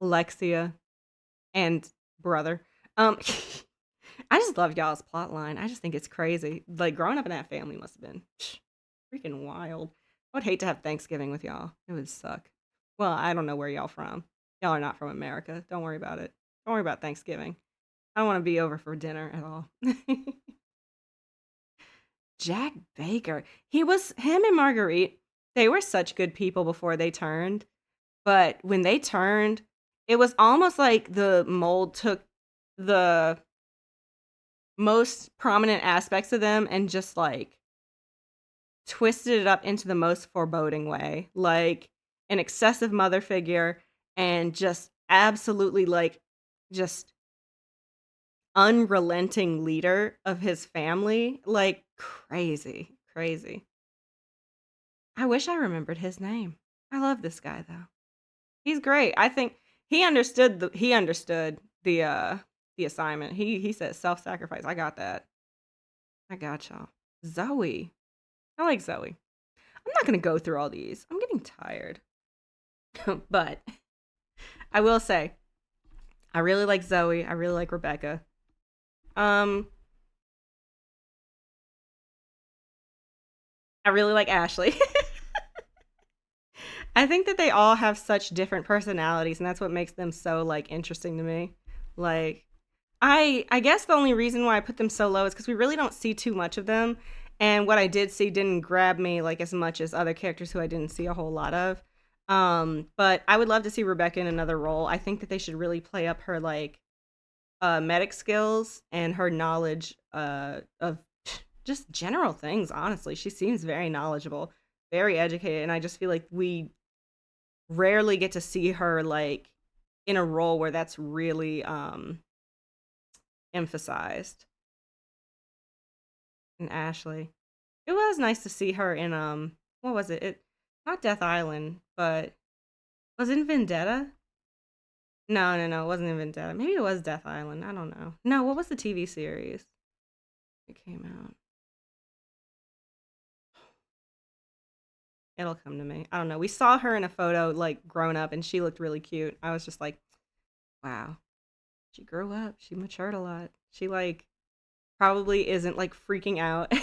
[SPEAKER 1] Lexia and brother. I just love y'all's plot line. I just think it's crazy. Like growing up in that family must have been freaking wild. I would hate to have Thanksgiving with y'all. It would suck. Well, I don't know where y'all from. Y'all are not from America. Don't worry about it. Don't worry about Thanksgiving. I don't want to be over for dinner at all. Jack Baker. Him and Marguerite, they were such good people before they turned. But when they turned, it was almost like the mold took the most prominent aspects of them and just like twisted it up into the most foreboding way. Like an excessive mother figure and just absolutely like just unrelenting leader of his family. Like crazy, crazy. I wish I remembered his name. I love this guy though. He's great. I think he understood the assignment. He said self-sacrifice. I got that. I got y'all. Zoe. I like Zoe. I'm not gonna go through all these. I'm getting tired. But I will say, I really like Zoe. I really like Rebecca. Um, I really like Ashley. I think that they all have such different personalities, and that's what makes them so like interesting to me. Like, I guess the only reason why I put them so low is because we really don't see too much of them, and what I did see didn't grab me like as much as other characters who I didn't see a whole lot of. But I would love to see Rebecca in another role. I think that they should really play up her like medic skills and her knowledge of just general things. Honestly, she seems very knowledgeable, very educated, and I just feel like we rarely get to see her like in a role where that's really emphasized. And Ashley, it was nice to see her in what was it? It not Death Island, but was it in Vendetta? No, no, no, it wasn't in Vendetta. Maybe it was Death Island. I don't know. No, what was the TV series? It came out. It'll come to me. I don't know. We saw her in a photo like grown up and she looked really cute. I was just like, wow. She grew up. She matured a lot. She like probably isn't like freaking out.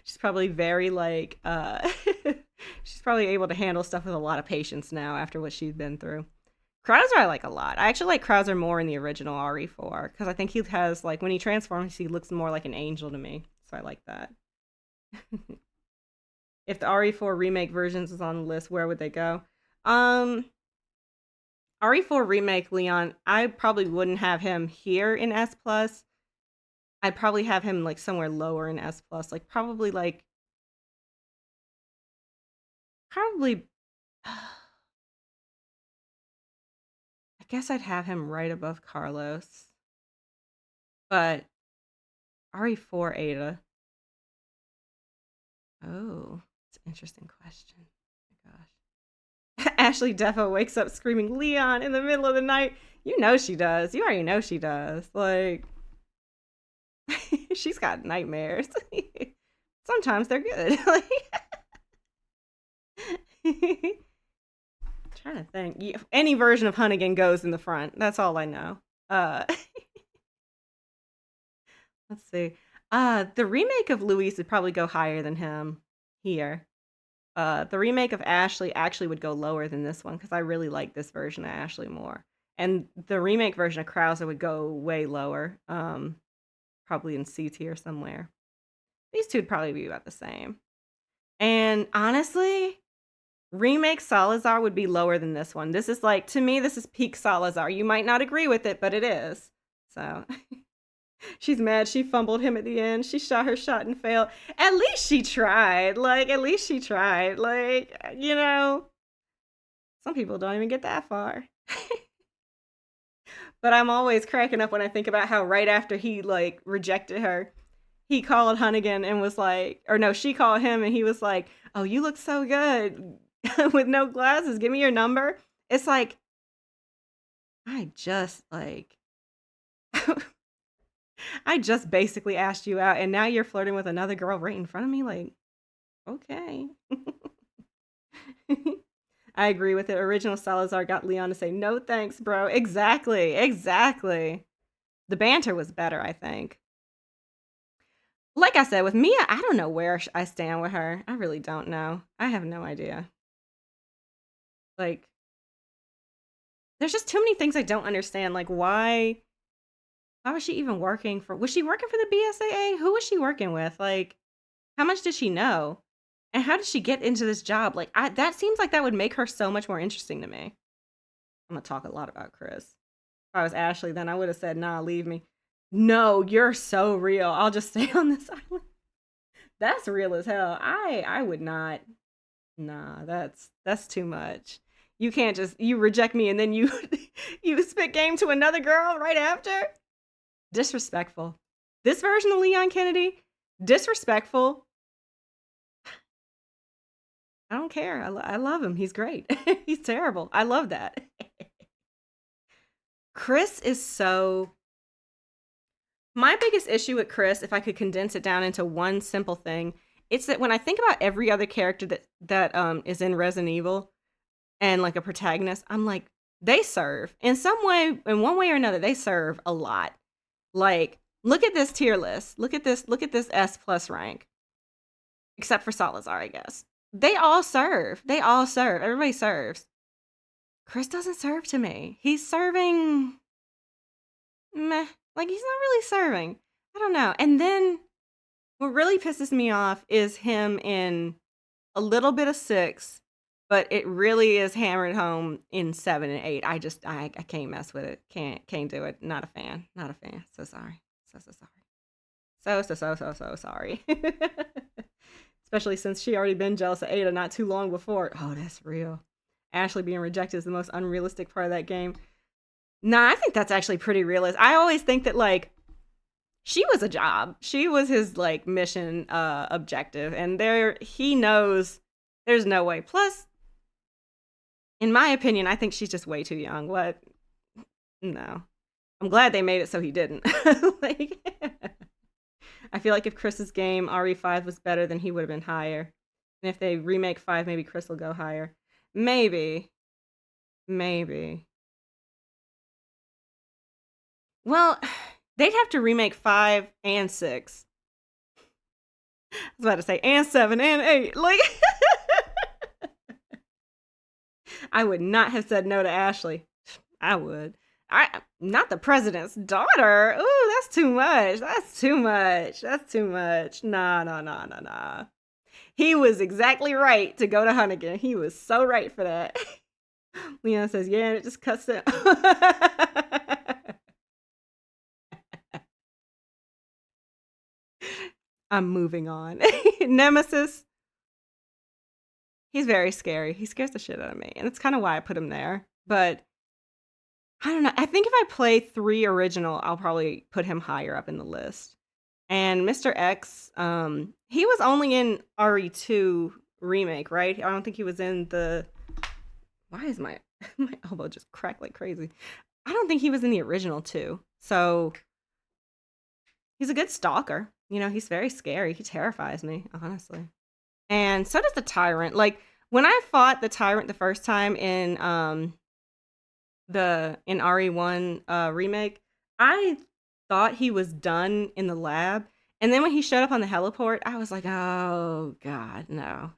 [SPEAKER 1] She's probably very like she's probably able to handle stuff with a lot of patience now after what she's been through. Krauser I like a lot. I actually like Krauser more in the original RE4 because I think he has like when he transforms he looks more like an angel to me. So I like that. If the RE4 remake versions was on the list, where would they go? Um RE4 remake Leon, I probably wouldn't have him here in S plus. I'd probably have him like somewhere lower in S plus, like probably I guess I'd have him right above Carlos. But RE4 Ada. Oh, it's an interesting question. Oh my gosh. Ashley Defo wakes up screaming Leon in the middle of the night. You know she does. You already know she does. Like she's got nightmares. Sometimes they're good. Trying to think. Any version of Hunnigan goes in the front. That's all I know. Let's see. The remake of Luis would probably go higher than him here. The remake of Ashley actually would go lower than this one because I really like this version of Ashley more. And the remake version of Krauser would go way lower. Probably in C tier somewhere. These two would probably be about the same. And honestly, remake Salazar would be lower than this one. This is like, to me, this is peak Salazar. You might not agree with it, but it is. So She's mad she fumbled him at the end. She shot her shot and failed. At least she tried. Like, at least she tried. Like, some people don't even get that far. But I'm always cracking up when I think about how right after he like rejected her, he called Hunnigan and was like, or no, she called him and he was like, "Oh, you look so good with no glasses. Give me your number." It's like I just like I just basically asked you out and now you're flirting with another girl right in front of me like, "Okay." I agree with it. Original Salazar got Leon to say, "No thanks, bro." Exactly. Exactly. The banter was better, I think. Like I said, with Mia, I don't know where I stand with her. I really don't know. I have no idea. Like, there's just too many things I don't understand. Like, why was she even working for was she working for the BSAA? Who was she working with? Like, how much did she know? And how did she get into this job? Like, that seems like that would make her so much more interesting to me. I'm gonna talk a lot about Chris. If I was Ashley, then I would have said, "Nah, leave me." No, you're so real. I'll just stay on this island. That's real as hell. I would not. Nah, that's too much. You can't just you reject me and then you you spit game to another girl right after? Disrespectful. This version of Leon Kennedy, disrespectful. I don't care. I love him. He's great. He's terrible. I love that. Chris is so my biggest issue with Chris, if I could condense it down into one simple thing, it's that when I think about every other character that is in Resident Evil and like a protagonist, I'm like, they serve in some way, in one way or another, they serve a lot. Like, look at this tier list. Look at this S plus rank. Except for Salazar, I guess. They all serve. They all serve. Everybody serves. Chris doesn't serve to me. He's serving meh. Like he's not really serving. I don't know. And then what really pisses me off is him in a little bit of 6, but it really is hammered home in 7 and 8. I can't mess with it. Can't do it. Not a fan. Not a fan. So sorry. So sorry. So sorry. Especially since she already been jealous of Ada not too long before. Oh, that's real. Ashley being rejected is the most unrealistic part of that game. Nah, I think that's actually pretty realistic. I always think that like she was a job. She was his like mission objective and he knows there's no way. Plus, in my opinion, I think she's just way too young. What? No. I'm glad they made it so he didn't. Like I feel like if Chris's game RE5 was better, then he would have been higher. And if they remake 5, maybe Chris will go higher. Maybe. Maybe. Well, they'd have to remake 5 and 6. I was about to say, and 7 and 8. Like, I would not have said no to Ashley. I would. Not the president's daughter. Ooh, that's too much. That's too much. That's too much. Nah. He was exactly right to go to Hunnigan. He was so right for that. Leon says, yeah, and it just cuts it. I'm moving on. Nemesis. He's very scary. He scares the shit out of me. And it's kind of why I put him there. But I don't know. I think if I play 3 original, I'll probably put him higher up in the list. And Mr. X, he was only in RE2 remake, right? I don't think he was in the. Why is my elbow just cracked like crazy? I don't think he was in the original too. So he's a good stalker. He's very scary. He terrifies me, honestly. And so does the Tyrant. Like when I fought the Tyrant the first time in RE1 remake, I thought he was done in the lab. And then when he showed up on the heliport, I was like, oh God, no.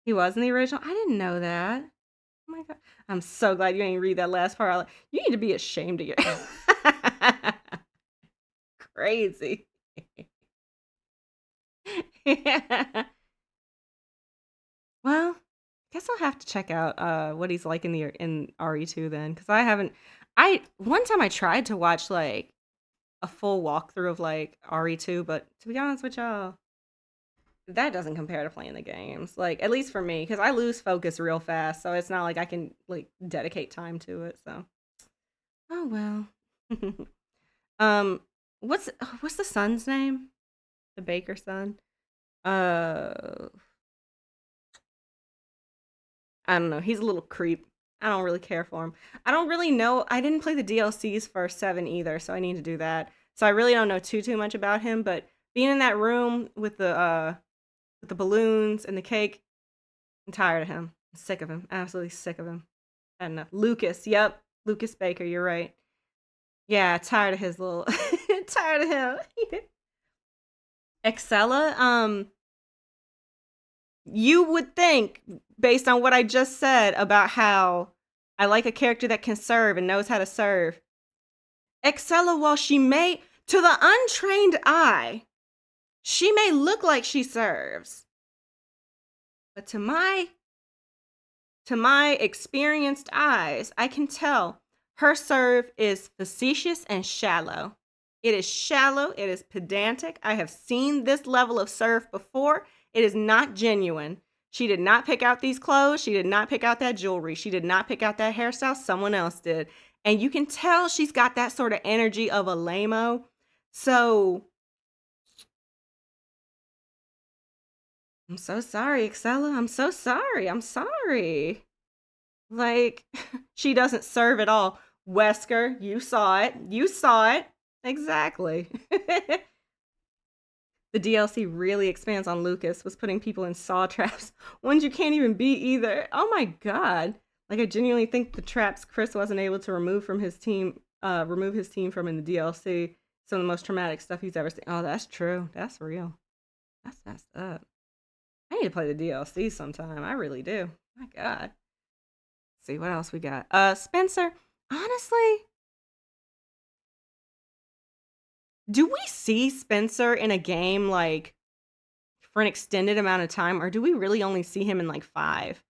[SPEAKER 1] He was in the original? I didn't know that. Oh my God. I'm so glad you didn't read that last part. You need to be ashamed of your crazy. Well, Guess I'll have to check out what he's like in RE2 then, because I haven't. I one time I tried to watch like a full walkthrough of like RE2, but to be honest with y'all, that doesn't compare to playing the games. Like at least for me, because I lose focus real fast, so it's not like I can like dedicate time to it. So oh well. um, what's the son's name? The Baker son. Uh, I don't know. He's a little creep. I don't really care for him. I don't really know. I didn't play the DLCs for 7 either, so I need to do that. So I really don't know too much about him, but being in that room with the balloons and the cake, I'm tired of him. I'm sick of him. Absolutely sick of him. Had enough. Lucas, yep. Lucas Baker, you're right. Yeah, tired of his little tired of him. Excella, you would think, based on what I just said about how I like a character that can serve and knows how to serve. Excella, while she may, to the untrained eye, she may look like she serves. But to my experienced eyes, I can tell her serve is facetious and shallow. It is shallow, it is pedantic. I have seen this level of serve before. It is not genuine. She did not pick out these clothes. She did not pick out that jewelry. She did not pick out that hairstyle. Someone else did. And you can tell she's got that sort of energy of a lame-o. So I'm so sorry, Excella. I'm so sorry. I'm sorry. Like, she doesn't serve at all. Wesker, you saw it. You saw it. Exactly. The DLC really expands on Lucas, was putting people in saw traps, ones you can't even beat either. Oh my god. Like, I genuinely think the traps Chris wasn't able to remove his team from in the DLC. Some of the most traumatic stuff he's ever seen. Oh, that's true. That's real. That's messed up. I need to play the DLC sometime. I really do. My god. Let's see what else we got. Spencer, honestly, do we see Spencer in a game like for an extended amount of time, or do we really only see him in like 5?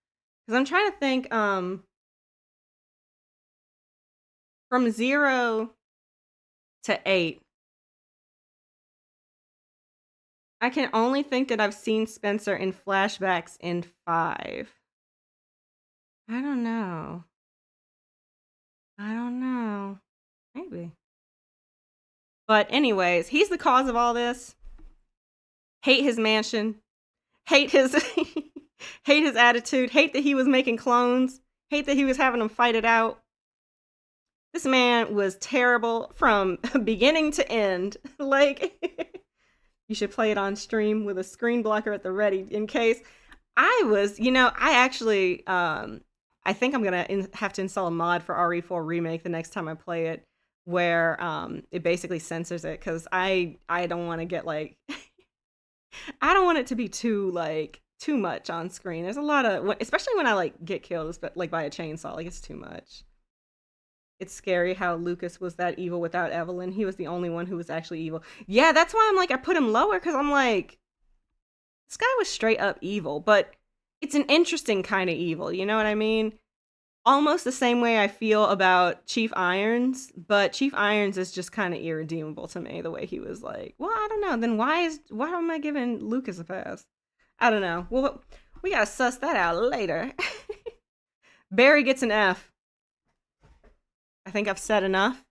[SPEAKER 1] Because I'm trying to think, from 0 to 8, I can only think that I've seen Spencer in flashbacks in 5. I don't know. I don't know. Maybe. But anyways, he's the cause of all this. Hate his mansion. Hate his hate his attitude. Hate that he was making clones. Hate that he was having them fight it out. This man was terrible from beginning to end. Like, you should play it on stream with a screen blocker at the ready in case. I actually, I think I'm gonna have to install a mod for RE4 Remake the next time I play it, where it basically censors it, because I don't want to get like, I don't want it to be too much on screen. There's a lot of, especially when I like get killed, like by a chainsaw, like it's too much. It's scary how Lucas was that evil without Evelyn. He was the only one who was actually evil. Yeah, that's why I'm like, I put him lower, because I'm like, this guy was straight up evil, but it's an interesting kind of evil, you know what I mean? Almost the same way I feel about Chief Irons, but Chief Irons is just kind of irredeemable to me, the way he was like, well, I don't know, then why am I giving Lucas a pass? I don't know. Well, we gotta suss that out later. Barry gets an F. I think I've said enough.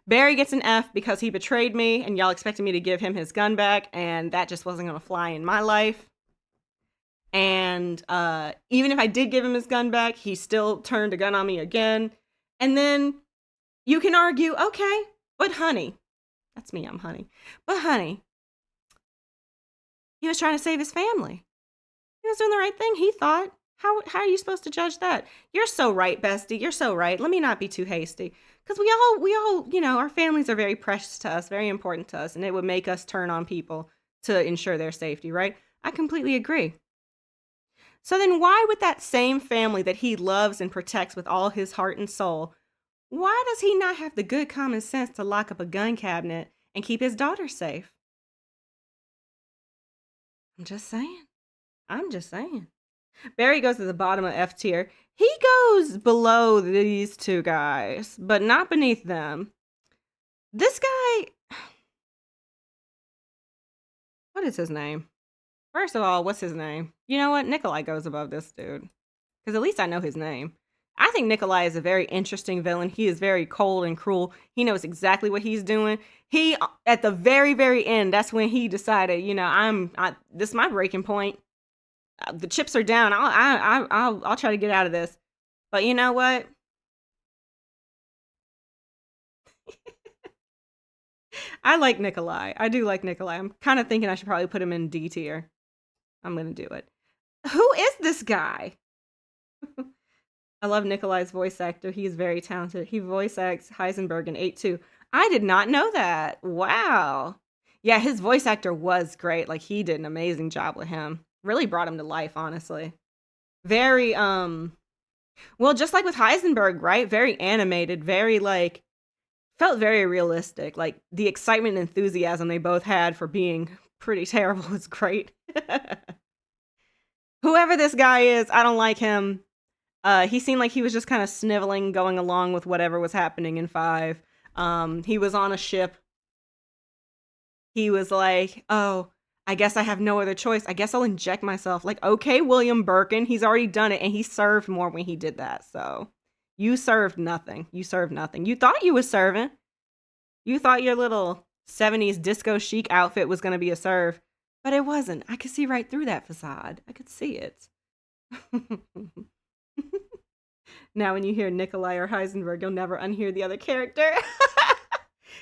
[SPEAKER 1] Barry gets an F because he betrayed me, and y'all expected me to give him his gun back, and that just wasn't gonna fly in my life. And even if I did give him his gun back, he still turned a gun on me again. And then you can argue, okay, but honey, that's me, I'm honey. But honey, he was trying to save his family. He was doing the right thing, he thought. How are you supposed to judge that? You're so right, bestie. You're so right. Let me not be too hasty. Because we all, our families are very precious to us, very important to us, and it would make us turn on people to ensure their safety, right? I completely agree. So then why would that same family that he loves and protects with all his heart and soul, why does he not have the good common sense to lock up a gun cabinet and keep his daughter safe? I'm just saying. I'm just saying. Barry goes to the bottom of F tier. He goes below these two guys, but not beneath them. This guy, what is his name? First of all, what's his name? You know what? Nikolai goes above this dude. Because at least I know his name. I think Nikolai is a very interesting villain. He is very cold and cruel. He knows exactly what he's doing. He, at the very, very end, that's when he decided, you know, this is my breaking point. The chips are down. I'll try to get out of this. But you know what? I like Nikolai. I do like Nikolai. I'm kind of thinking I should probably put him in D tier. I'm gonna do it. Who is this guy? I love Nikolai's voice actor. He's very talented. He voice acts Heisenberg in 8-2. I did not know that. Wow. Yeah, his voice actor was great. Like, he did an amazing job with him. Really brought him to life, honestly. Very, well, just like with Heisenberg, right? Very animated, very, like, felt very realistic. Like, the excitement and enthusiasm they both had for being pretty terrible was great. Whoever this guy is, I don't like him. He seemed like he was just kind of sniveling, going along with whatever was happening in 5. He was on a ship. He was like, oh, I guess I have no other choice. I guess I'll inject myself. Like, okay, William Birkin, he's already done it, and he served more when he did that. So, you served nothing. You served nothing. You thought you was serving. You thought your little 70s disco chic outfit was going to be a serve, but it wasn't. I could see right through that facade. I could see it. Now, when you hear Nikolai or Heisenberg, you'll never unhear the other character.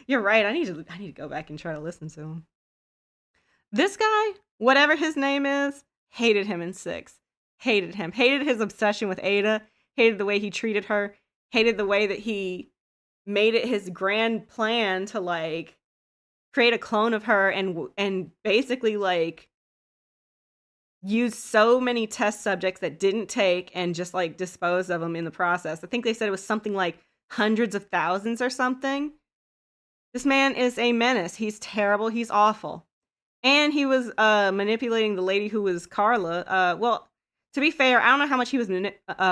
[SPEAKER 1] You're right. I need to go back and try to listen to him. This guy, whatever his name is, hated him in 6. Hated him. Hated his obsession with Ada. Hated the way he treated her. Hated the way that he made it his grand plan to, like, create a clone of her and basically, like, use so many test subjects that didn't take and just, like, dispose of them in the process. I think they said it was something like hundreds of thousands or something. This man is a menace. He's terrible. He's awful. And he was manipulating the lady who was Carla. Well, to be fair, I don't know how much he was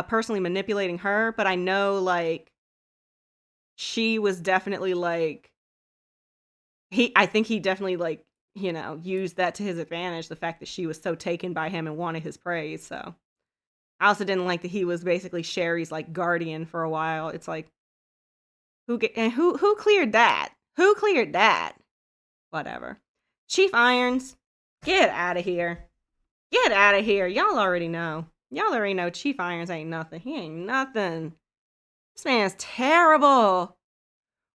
[SPEAKER 1] personally manipulating her, but I know, like, she was definitely, like, I think he definitely, like, you know, used that to his advantage, the fact that she was so taken by him and wanted his praise. So I also didn't like that he was basically Sherry's, like, guardian for a while. It's like, who cleared that? Who cleared that? Whatever. Chief Irons, get out of here. Get out of here. Y'all already know. Y'all already know Chief Irons ain't nothing. He ain't nothing. This man's terrible.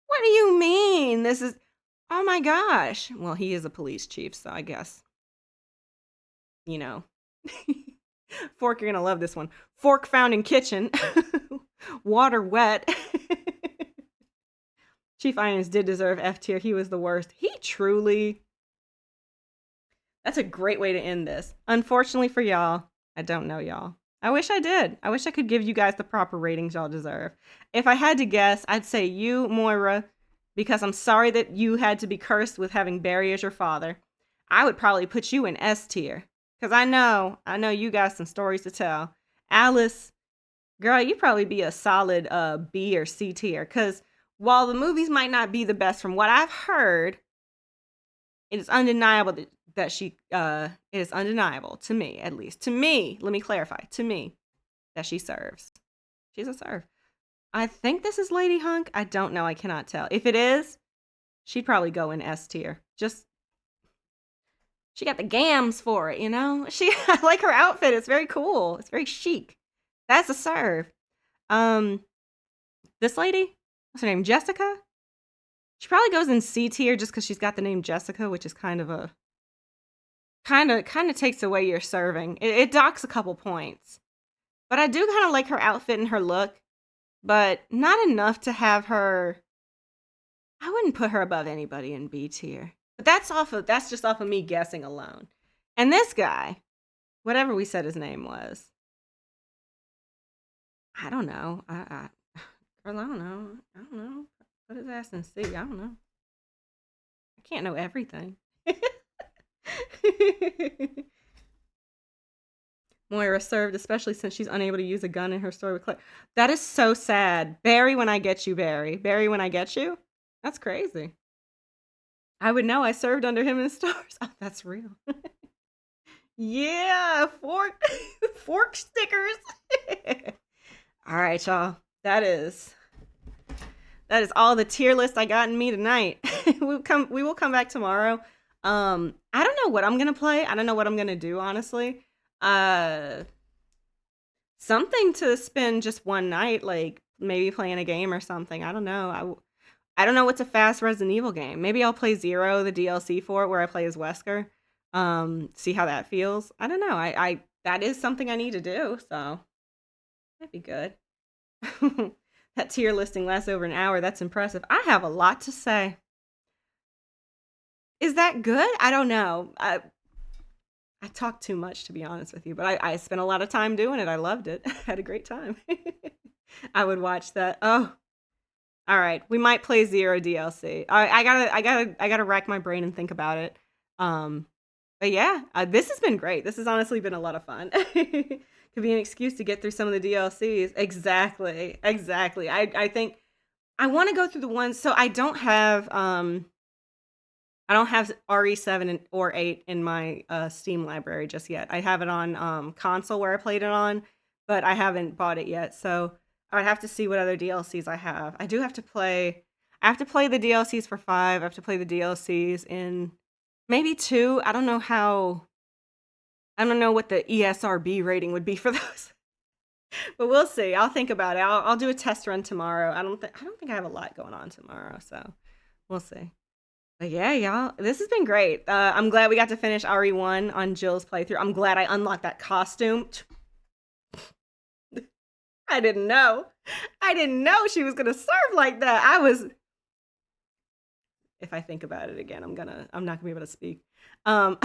[SPEAKER 1] What do you mean? This is... Oh my gosh. Well, he is a police chief, so I guess, you know. Fork, you're gonna love this one. Fork found in kitchen. Water wet. Chief Irons did deserve F tier. He was the worst. He truly... That's a great way to end this. Unfortunately for y'all, I don't know y'all. I wish I did. I wish I could give you guys the proper ratings y'all deserve. If I had to guess, I'd say you, Moira, because I'm sorry that you had to be cursed with having Barry as your father. I would probably put you in S tier. Because I know you got some stories to tell. Alice, girl, you'd probably be a solid B or C tier. Because while the movies might not be the best from what I've heard, it is undeniable that she, it is undeniable, to me at least. To me, let me clarify, to me, that she serves. She's a serve. I think this is Lady Hunk. I don't know. I cannot tell. If it is, she'd probably go in S tier. Just, she got the gams for it, you know? I like her outfit. It's very cool. It's very chic. That's a serve. This lady, what's her name? Jessica? She probably goes in C tier just because she's got the name Jessica, which is kind of takes away your serving. It docks a couple points. But I do kind of like her outfit and her look. But not enough to have her... I wouldn't put her above anybody in B tier. But that's just off of me guessing alone. And this guy, whatever we said his name was, I don't know. Girl, I don't know. I don't know. Put his ass in C. I don't know. I can't know everything. Moira served, especially since she's unable to use a gun in her story with Claire. That is so sad. Barry, when I get you, Barry. Barry, when I get you? That's crazy. I would know. I served under him in stars. Oh, that's real. Yeah, fork stickers. All right, y'all. That is all the tier list I got in me tonight. We will come back tomorrow. I don't know what I'm gonna play. I don't know what I'm gonna do, honestly. Something to spend just one night, like maybe playing a game or something. I don't know. I don't know what's a fast Resident Evil game. Maybe I'll play Zero, the DLC for it, where I play as Wesker. See how that feels. I don't know. I that is something I need to do, so that'd be good. That tier listing lasts over an hour. That's impressive. I have a lot to say. Is that good? I don't know. I talk too much, to be honest with you, but I spent a lot of time doing it. I loved it. I had a great time. I would watch that. Oh, all right. We might play Zero DLC. I gotta rack my brain and think about it. But yeah, this has been great. This has honestly been a lot of fun. Could be an excuse to get through some of the DLCs. Exactly. I think I want to go through the ones. So I don't have RE7 or 8 in my Steam library just yet. I have it on console where I played it on, but I haven't bought it yet. So I would have to see what other DLCs I have. I have to play the DLCs for 5. I have to play the DLCs in maybe 2. I don't know what the ESRB rating would be for those. But we'll see. I'll think about it. I'll do a test run tomorrow. I don't think I have a lot going on tomorrow, so we'll see. But yeah, y'all, this has been great. I'm glad we got to finish RE1 on Jill's playthrough. I'm glad I unlocked that costume. I didn't know she was gonna serve like that. If I think about it again, I'm not gonna be able to speak. And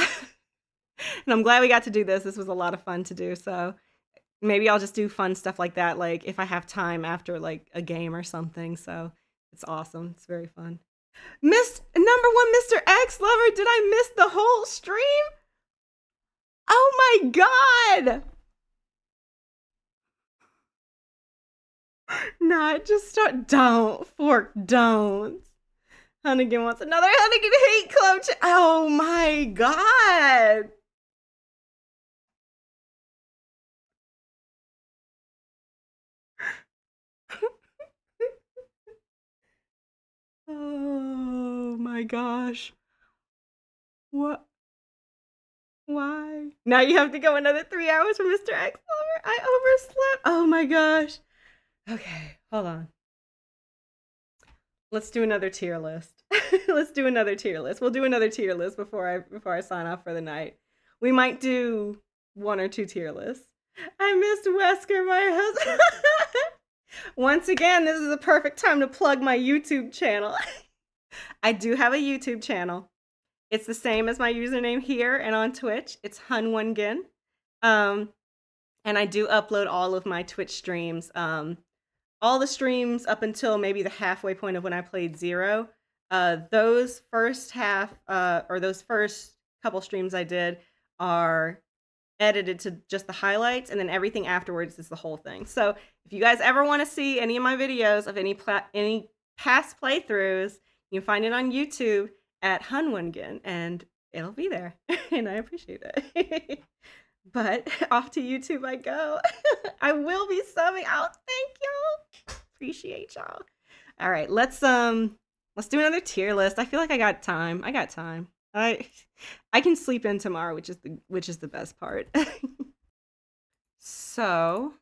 [SPEAKER 1] I'm glad we got to do this. This was a lot of fun to do. So maybe I'll just do fun stuff like that, like if I have time after like a game or something. So it's awesome. It's very fun. Miss number 1 Mr. X lover, did I miss the whole stream? Oh my god! Nah, just start. Don't. Hunnigan wants another Hunnigan hate club. Oh my god! Oh my gosh. What? Why? Now you have to go another 3 hours for Mr. X lover? I overslept. Oh my gosh. Okay, hold on. Let's do another tier list. We'll do another tier list before I sign off for the night. We might do 1 or 2 tier lists. I missed Wesker, my husband. Once again, this is a perfect time to plug my YouTube channel. I do have a YouTube channel. It's the same as my username here and on Twitch. It's Hun1gin. And I do upload all of my Twitch streams. All the streams up until maybe the halfway point of when I played Zero. Those first couple streams I did are edited to just the highlights, and then everything afterwards is the whole thing. So if you guys ever want to see any of my videos of any past playthroughs, you can find it on YouTube at Hun1gin, and it'll be there. And I appreciate it. But off to YouTube I go. I will be subbing. Oh, thank y'all. Appreciate y'all. All right, let's do another tier list. I feel like I got time. I can sleep in tomorrow, which is the best part. So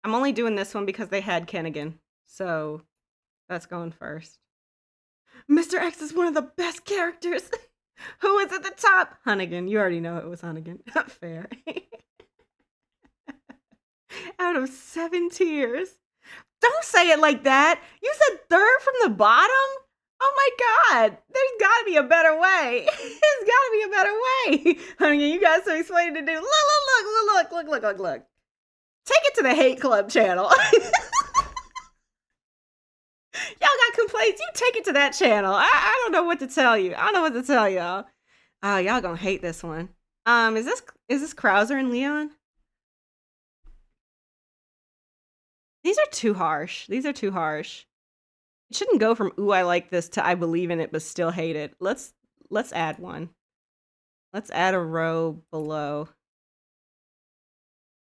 [SPEAKER 1] I'm only doing this one because they had Kennigan. So that's going first. Mr. X is one of the best characters. Who is at the top? Hunnigan. You already know it was Hunnigan. Not fair. Out of 7 tiers. Don't say it like that. You said 3rd from the bottom? Oh my god. There's gotta be a better way. There's gotta be a better way. Hunnigan, you got some explaining to do. Look. Take it to the Hate Club channel. Y'all got complaints, you take it to that channel. I don't know what to tell you. Y'all. Oh, y'all gonna hate this one. Is this Krauser and Leon? These are too harsh. These are too harsh. It shouldn't go from "Ooh, I like this" to "I believe in it but still hate it." Let's add one. Let's add a row below.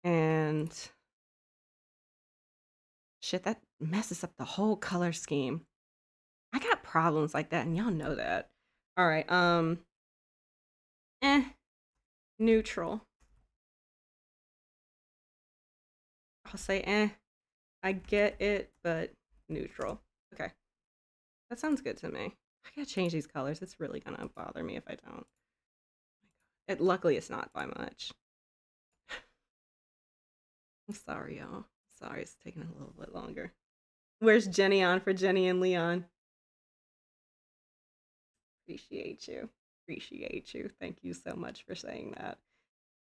[SPEAKER 1] And shit, that messes up the whole color scheme. I got problems like that, and y'all know that. All right, neutral. I'll say I get it, but neutral. Okay. That sounds good to me. I gotta change these colors. It's really gonna bother me if I don't. Luckily, it's not by much. I'm sorry, y'all. Sorry, it's taking a little bit longer. Where's Jenny on for Jenny and Leon? Appreciate you. Appreciate you. Thank you so much for saying that.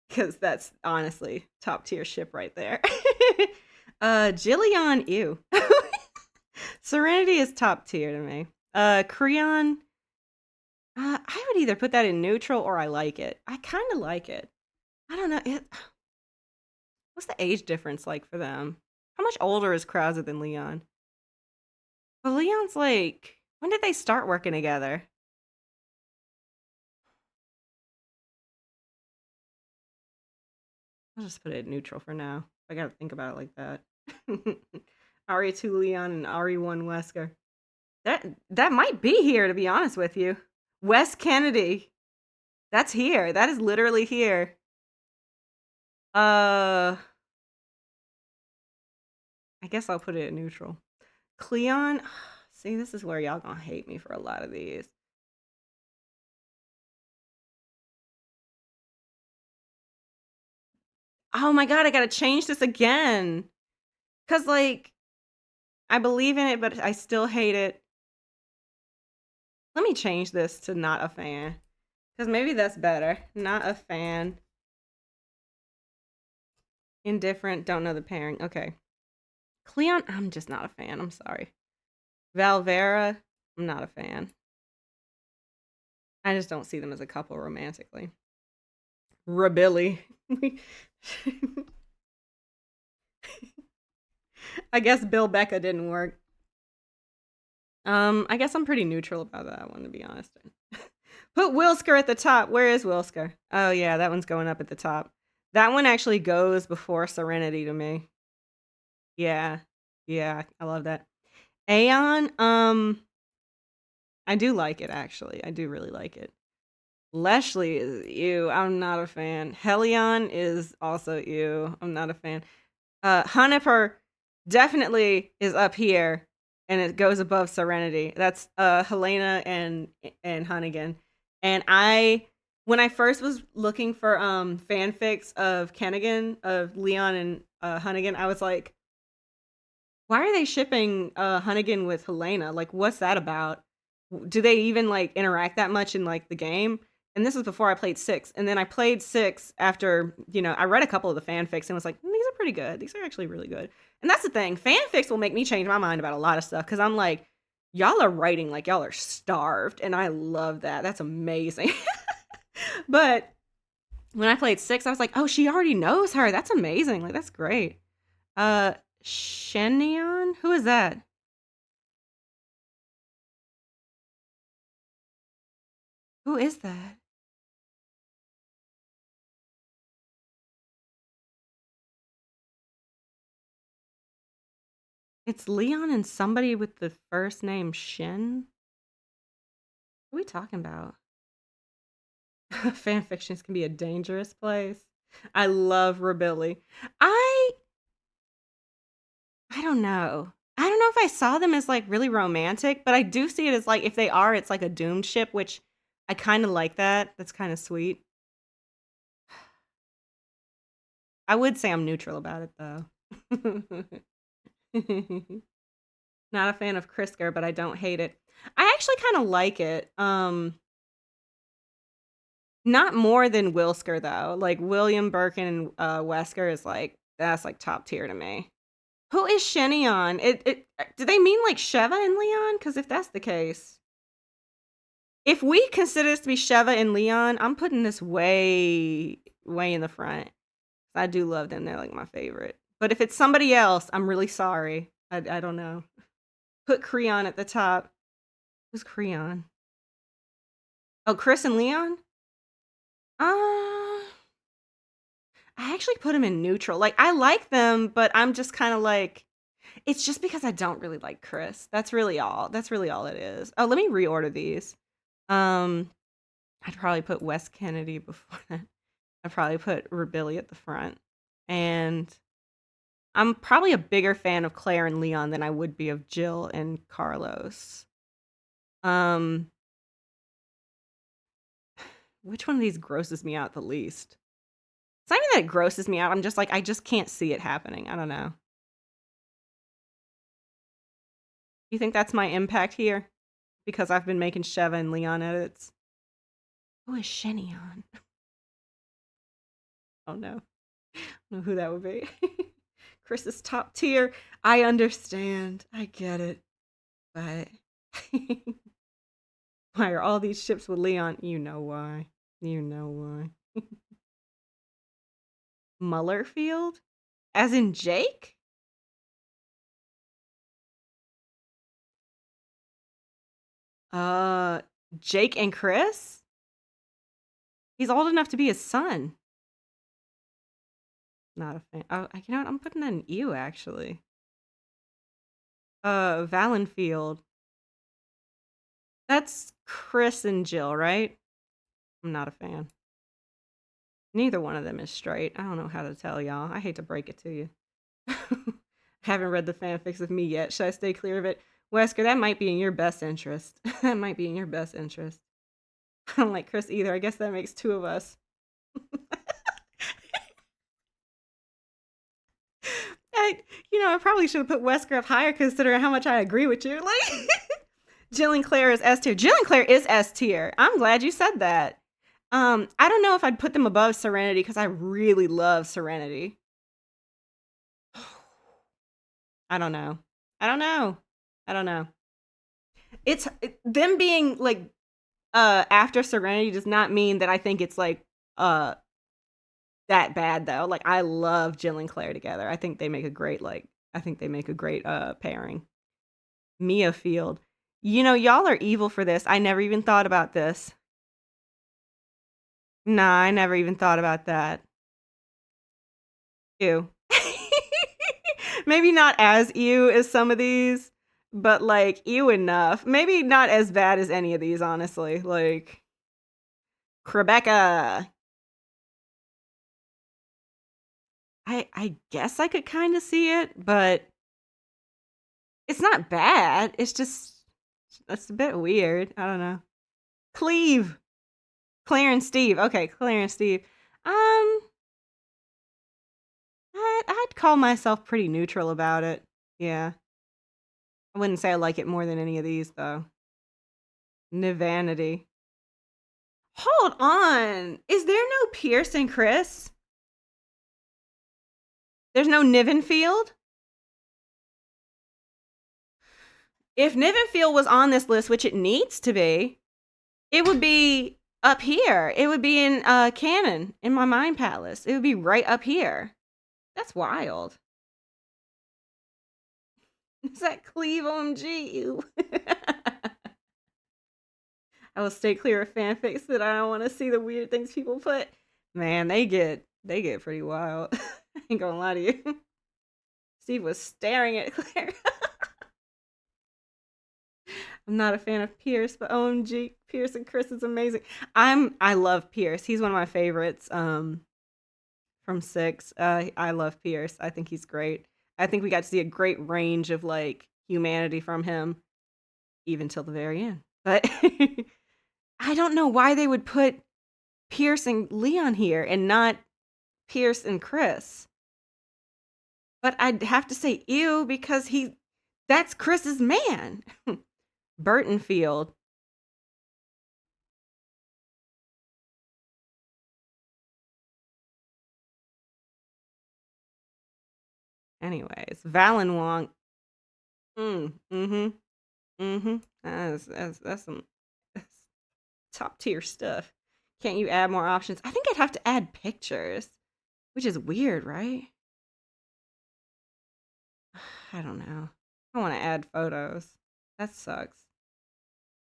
[SPEAKER 1] Because that's honestly top tier ship right there. Jillian, ew. Serenity is top tier to me. Creon, I would either put that in neutral or I like it. I kind of like it. I don't know. What's the age difference like for them? How much older is Krauser than Leon? But Leon's like, when did they start working together? I'll just put it neutral for now. I gotta think about it like that. RE2 Leon and RE1 Wesker. That might be here, to be honest with you. Wes Kennedy. That's here. That is literally here. I guess I'll put it in neutral. Cleon. See, this is where y'all gonna hate me for a lot of these. Oh my god, I gotta change this again. Cause like, I believe in it, but I still hate it. Let me change this to not a fan. Cause maybe that's better. Not a fan. Indifferent, don't know the pairing. Okay. Cleon, I'm just not a fan. I'm sorry. Valvera, I'm not a fan. I just don't see them as a couple romantically. Rabilly. I guess Bill Becca didn't work. I guess I'm pretty neutral about that one, to be honest. Put Wilsker at the top. Where is Wilsker? Oh yeah, that one's going up at the top. That one actually goes before Serenity to me. Yeah. Yeah, I love that. Aeon, I do like it actually. I do really like it. Leslie is ew. I'm not a fan. Helion is also ew. I'm not a fan. Hunniper definitely is up here and it goes above Serenity. That's Helena and Hunnigan. And when I first was looking for fanfics of Kennigan, of Leon and Hunnigan, I was like, why are they shipping Hunnigan with Helena? Like, what's that about? Do they even like interact that much in like the game? And this was before I played 6. And then I played 6 after, I read a couple of the fanfics and was like, these are pretty good. These are actually really good. And that's the thing. Fanfics will make me change my mind about a lot of stuff because I'm like, y'all are writing like y'all are starved. And I love that. That's amazing. But when I played 6, I was like, oh, she already knows her. That's amazing. Like, that's great. Shenion? Who is that? Who is that? It's Leon and somebody with the first name Shen? What are we talking about? Fanfictions can be a dangerous place. I love Rabilly. I don't know. I don't know if I saw them as like really romantic, but I do see it as like if they are, it's like a doomed ship, which I kind of like that. That's kind of sweet. I would say I'm neutral about it though. Not a fan of Krisker, but I don't hate it. I actually kind of like it. Not more than Wilsker though. Like William Birkin and Wesker is like that's like top tier to me. Who is Shenion? Do they mean like Sheva and Leon? Because if that's the case, If we consider this to be Sheva and Leon, I'm putting this way, way in the front. I do love them. They're like my favorite. But if it's somebody else, I'm really sorry. I don't know. Put Creon at the top. Who's Creon? Oh, Chris and Leon? I actually put them in neutral. Like I like them, but I'm just kind of like it's just because I don't really like Chris. That's really all. That's really all it is. Oh, let me reorder these. Um, I'd probably put Wes Kennedy before that. I'd probably put Rebelli at the front. And I'm probably a bigger fan of Claire and Leon than I would be of Jill and Carlos. Um, which one of these grosses me out the least? It's not even that it grosses me out. I'm just like, I just can't see it happening. I don't know. You think that's my impact here? Because I've been making Sheva and Leon edits. Who is Sheneon? Oh no. I don't know who that would be. Chris is top tier. I understand. I get it. But why are all these ships with Leon? You know why. You know why. Mullerfield? As in Jake? Uh, Jake and Chris? He's old enough to be his son. Not a fan. Oh, you know what? I'm putting that in you, actually. Valenfield. That's Chris and Jill, right? I'm not a fan. Neither one of them is straight. I don't know how to tell y'all. I hate to break it to you. Haven't read the fanfics of me yet. Should I stay clear of it? Wesker, that might be in your best interest. That might be in your best interest. I don't like Chris either. I guess that makes two of us. I probably should have put Wesker up higher considering how much I agree with you. Like, Jill and Claire is S tier. Jill and Claire is S tier. I'm glad you said that. I don't know if I'd put them above Serenity because I really love Serenity. I don't know. I don't know. I don't know. Them being like after Serenity does not mean that I think it's like that bad though. Like I love Jill and Claire together. I think they make a great pairing. Mia Field. Y'all are evil for this. I never even thought about this. Nah, I never even thought about that. Ew. Maybe not as ew as some of these, but like ew enough. Maybe not as bad as any of these, honestly. Like Rebecca. I guess I could kind of see it, but it's not bad. It's just that's a bit weird. I don't know. Cleve. Claire and Steve. Okay, Claire and Steve. I'd call myself pretty neutral about it. Yeah. I wouldn't say I like it more than any of these though. Nivanity. Hold on. Is there no Pierce and Chris? There's no Nivenfield? If Nivenfield was on this list, which it needs to be, it would be up here. It would be in canon in my mind palace. It would be right up here. That's wild. Is that Cleve OMG? I will stay clear of fanfics that I don't want to see the weird things people put. Man, they get pretty wild. I ain't gonna lie to you. Steve was staring at Claire. I'm not a fan of Pierce, but OMG, Pierce and Chris is amazing. I love Pierce. He's one of my favorites. From 6. I love Pierce. I think he's great. I think we got to see a great range of like humanity from him, even till the very end. But I don't know why they would put Pierce and Leon here and not Pierce and Chris. But I'd have to say ew because that's Chris's man. Burtonfield. Anyways, Valen Wong. Mm-hmm. Mm-hmm. That's some top tier stuff. Can't you add more options? I think I'd have to add pictures, which is weird, right? I don't know. I want to add photos. That sucks.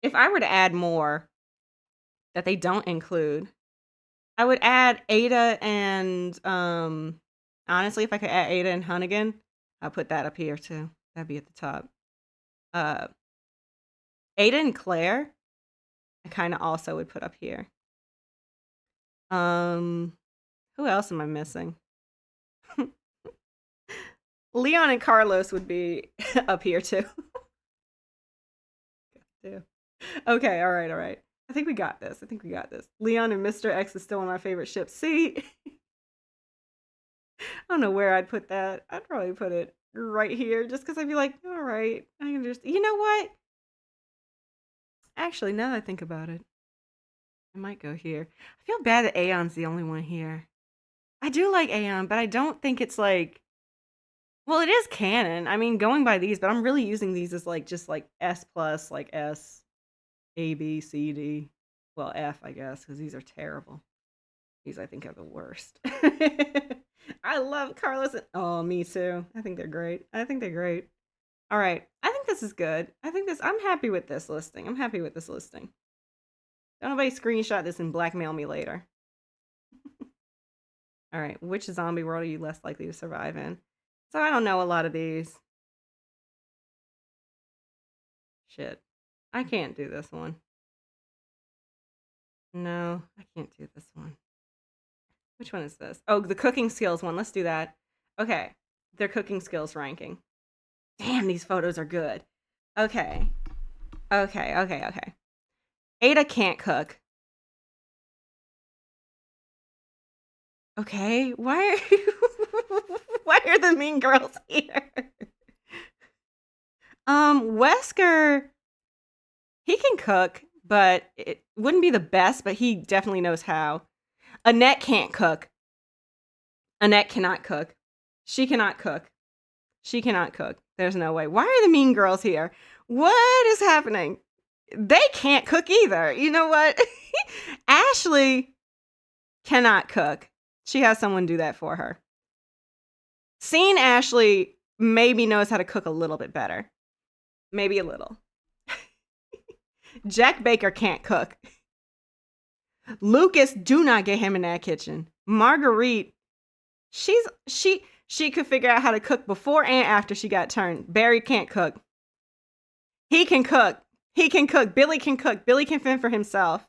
[SPEAKER 1] If I were to add more that they don't include, I would add Ada and honestly, if I could add Ada and Hunnigan, I'll put that up here too. That'd be at the top. Uh Ada and Claire, I kind of also would put up here. Who else am I missing? Leon and Carlos would be up here too. Okay, all right. I think we got this. Leon and Mr. X is still one of my favorite ships. See? I don't know where I'd put that. I'd probably put it right here just because I'd be like, all right, I can just, you know what? Actually, now that I think about it, I might go here. I feel bad that Aeon's the only one here. I do like Aeon, but I don't think it's like, well, it is canon. I mean, going by these, but I'm really using these as like just like S plus, like S, A, B, C, D. Well, F, I guess, because these are terrible. These, I think, are the worst. I love Carlos. Oh, me too. I think they're great. All right. I think this is good. I'm happy with this listing. Don't nobody screenshot this and blackmail me later. All right. Which zombie world are you less likely to survive in? So I don't know a lot of these. Shit. I can't do this one. No, I can't do this one. Which one is this? Oh, the cooking skills one. Let's do that. Okay. Their cooking skills ranking. Damn, these photos are good. Okay. Ada can't cook. Okay. Why are the mean girls here? Wesker, he can cook, but it wouldn't be the best, but he definitely knows how. Annette can't cook. Annette cannot cook. She cannot cook. There's no way. Why are the mean girls here? What is happening? They can't cook either. You know what? Ashley cannot cook. She has someone do that for her. Seeing Ashley maybe knows how to cook a little bit better. Maybe a little. Jack Baker can't cook. Lucas, do not get him in that kitchen. Marguerite, she could figure out how to cook before and after she got turned. Barry can't cook. He can cook. Billy can cook. Billy can fend for himself.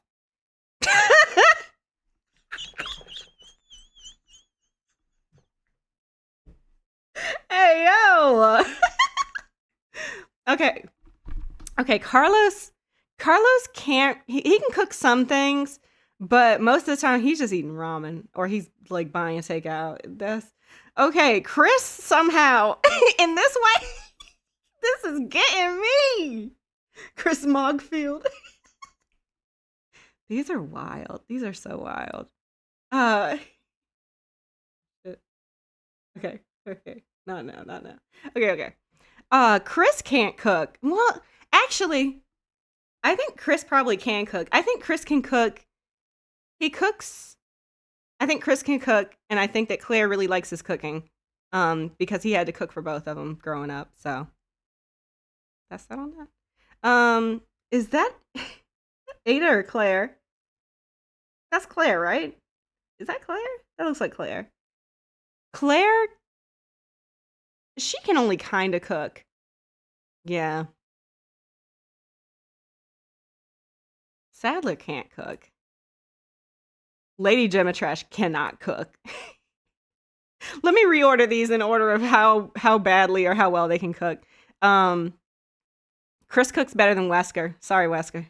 [SPEAKER 1] Hey, yo. Okay, Carlos can't, he can cook some things, but most of the time he's just eating ramen or he's like buying takeout. That's okay. Chris somehow in this way, this is getting me. Chris Mogfield. These are wild. These are so wild. Okay. Not now. Okay. Chris can't cook. Well, actually, I think Chris probably can cook. I think Chris can cook. He cooks. I think Chris can cook, and I think that Claire really likes his cooking, because he had to cook for both of them growing up. So that's that on that. Is that Ada or Claire? That's Claire, right? Is that Claire? That looks like Claire. Claire, she can only kind of cook. Yeah. Sadler can't cook. Lady Gematrash cannot cook. Let me reorder these in order of how badly or how well they can cook. Chris cooks better than Wesker. Sorry, Wesker.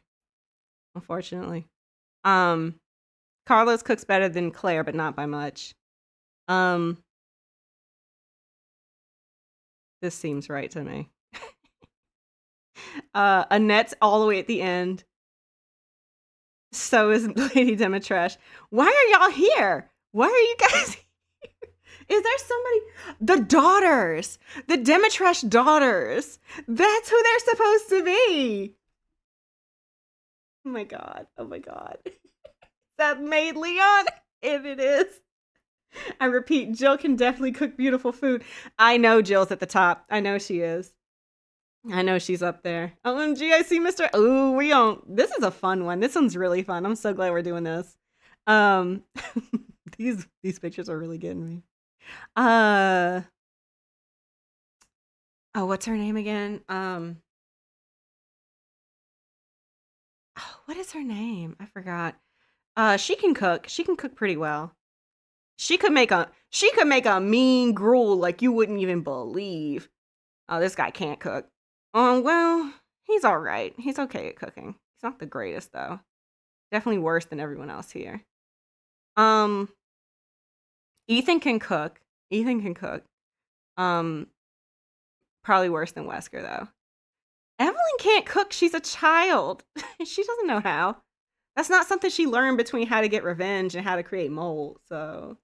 [SPEAKER 1] Unfortunately. Carlos cooks better than Claire, but not by much. This seems right to me. Annette's all the way at the end. So is Lady Gematrash. Why are y'all here? Why are you guys here? Is there somebody? The daughters. The Gematrash daughters. That's who they're supposed to be. Oh my god. Oh my god. That made Leon? And it is. I repeat, Jill can definitely cook beautiful food. I know Jill's at the top. I know she is. I know she's up there. OMG, I see Mr. Ooh, we on. This is a fun one. This one's really fun. I'm so glad we're doing this. Um, these pictures are really getting me. Oh, what's her name again? Oh, what is her name? I forgot. She can cook. She can cook pretty well. She could make a mean gruel like you wouldn't even believe. Oh, this guy can't cook. Well, he's all right. He's okay at cooking. He's not the greatest though. Definitely worse than everyone else here. Um, Ethan can cook. Ethan can cook. Um, Probably worse than Wesker though. Evelyn can't cook. She's a child. She doesn't know how. That's not something she learned between How to Get Revenge and How to Create Mold. So,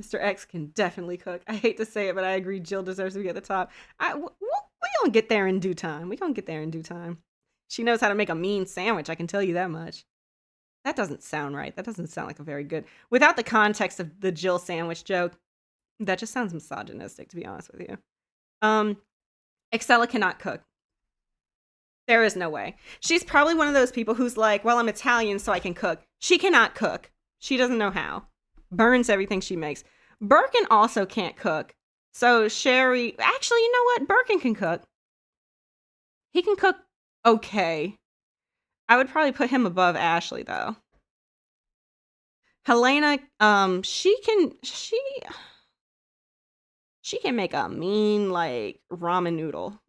[SPEAKER 1] Mr. X can definitely cook. I hate to say it, but I agree. Jill deserves to be at the top. We gonna get there in due time. We gonna get there in due time. She knows how to make a mean sandwich. I can tell you that much. That doesn't sound right. That doesn't sound like a very good. Without the context of the Jill sandwich joke, that just sounds misogynistic. To be honest with you. Excella cannot cook. There is no way. She's probably one of those people who's like, well, I'm Italian, so I can cook. She cannot cook. She doesn't know how. Burns everything she makes. Birkin also can't cook. So Sherry, actually, you know what? Birkin can cook. He can cook okay. I would probably put him above Ashley though. Helena, she can make a mean like ramen noodle.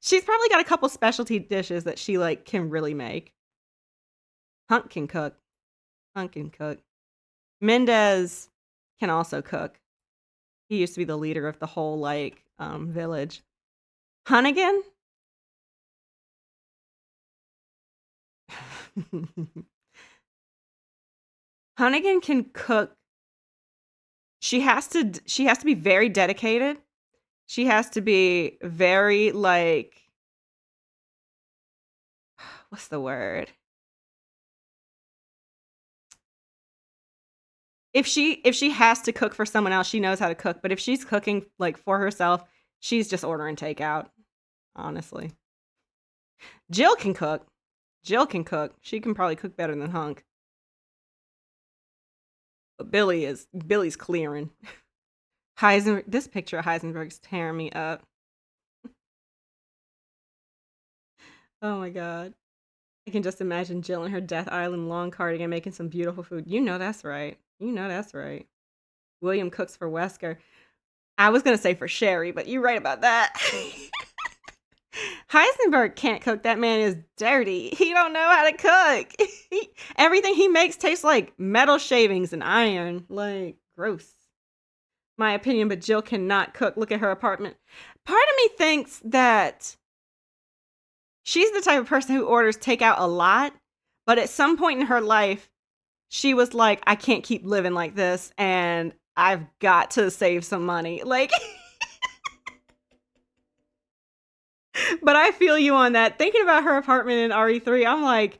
[SPEAKER 1] She's probably got a couple specialty dishes that she like can really make. Hunk can cook. Hunk can cook. Mendez can also cook. He used to be the leader of the whole like village. Hunnigan? Hunnigan can cook. She has to be very dedicated. She has to be very like what's the word? If she has to cook for someone else, she knows how to cook. But if she's cooking like for herself, she's just ordering takeout. Honestly. Jill can cook. Jill can cook. She can probably cook better than Hunk. But Billy's clearing. Heisenberg, this picture of Heisenberg's tearing me up. Oh my god. I can just imagine Jill in her Death Island long cardigan making some beautiful food. You know that's right. You know that's right. William cooks for Wesker. I was gonna say for Sherry, but you're right about that. Heisenberg can't cook. That man is dirty. He don't know how to cook. Everything he makes tastes like metal shavings and iron. Like, gross. My opinion, but Jill cannot cook. Look at her apartment. Part of me thinks that she's the type of person who orders takeout a lot, but at some point in her life, she was like, I can't keep living like this, and I've got to save some money. Like, but I feel you on that. Thinking about her apartment in RE3, I'm like,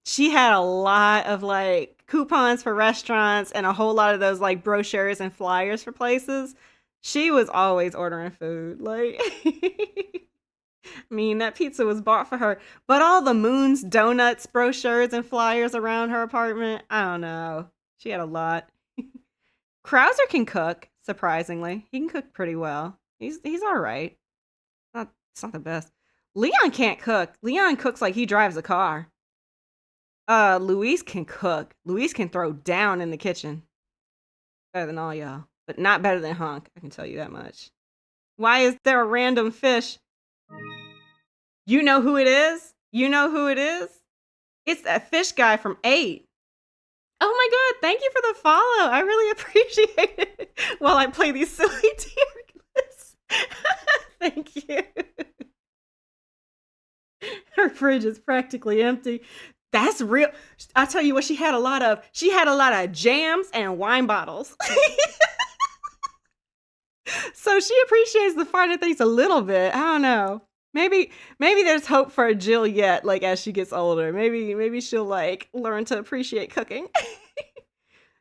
[SPEAKER 1] she had a lot of like coupons for restaurants and a whole lot of those like brochures and flyers for places. She was always ordering food. Like, I mean, that pizza was bought for her. But all the Moon's Donuts brochures and flyers around her apartment, I don't know. She had a lot. Krauser can cook, surprisingly. He can cook pretty well. He's all right. It's not the best. Leon can't cook. Leon cooks like he drives a car. Luis can cook. Luis can throw down in the kitchen. Better than all y'all. But not better than Hunk, I can tell you that much. Why is there a random fish? You know who it is? You know who it is? It's that fish guy from 8. Oh my god, thank you for the follow. I really appreciate it. While I play these silly tier lists. Thank you. Her fridge is practically empty. That's real. I'll tell you what she had a lot of. She had a lot of jams and wine bottles. So she appreciates the finer things a little bit. I don't know. Maybe there's hope for Jill yet, like as she gets older. Maybe she'll like learn to appreciate cooking.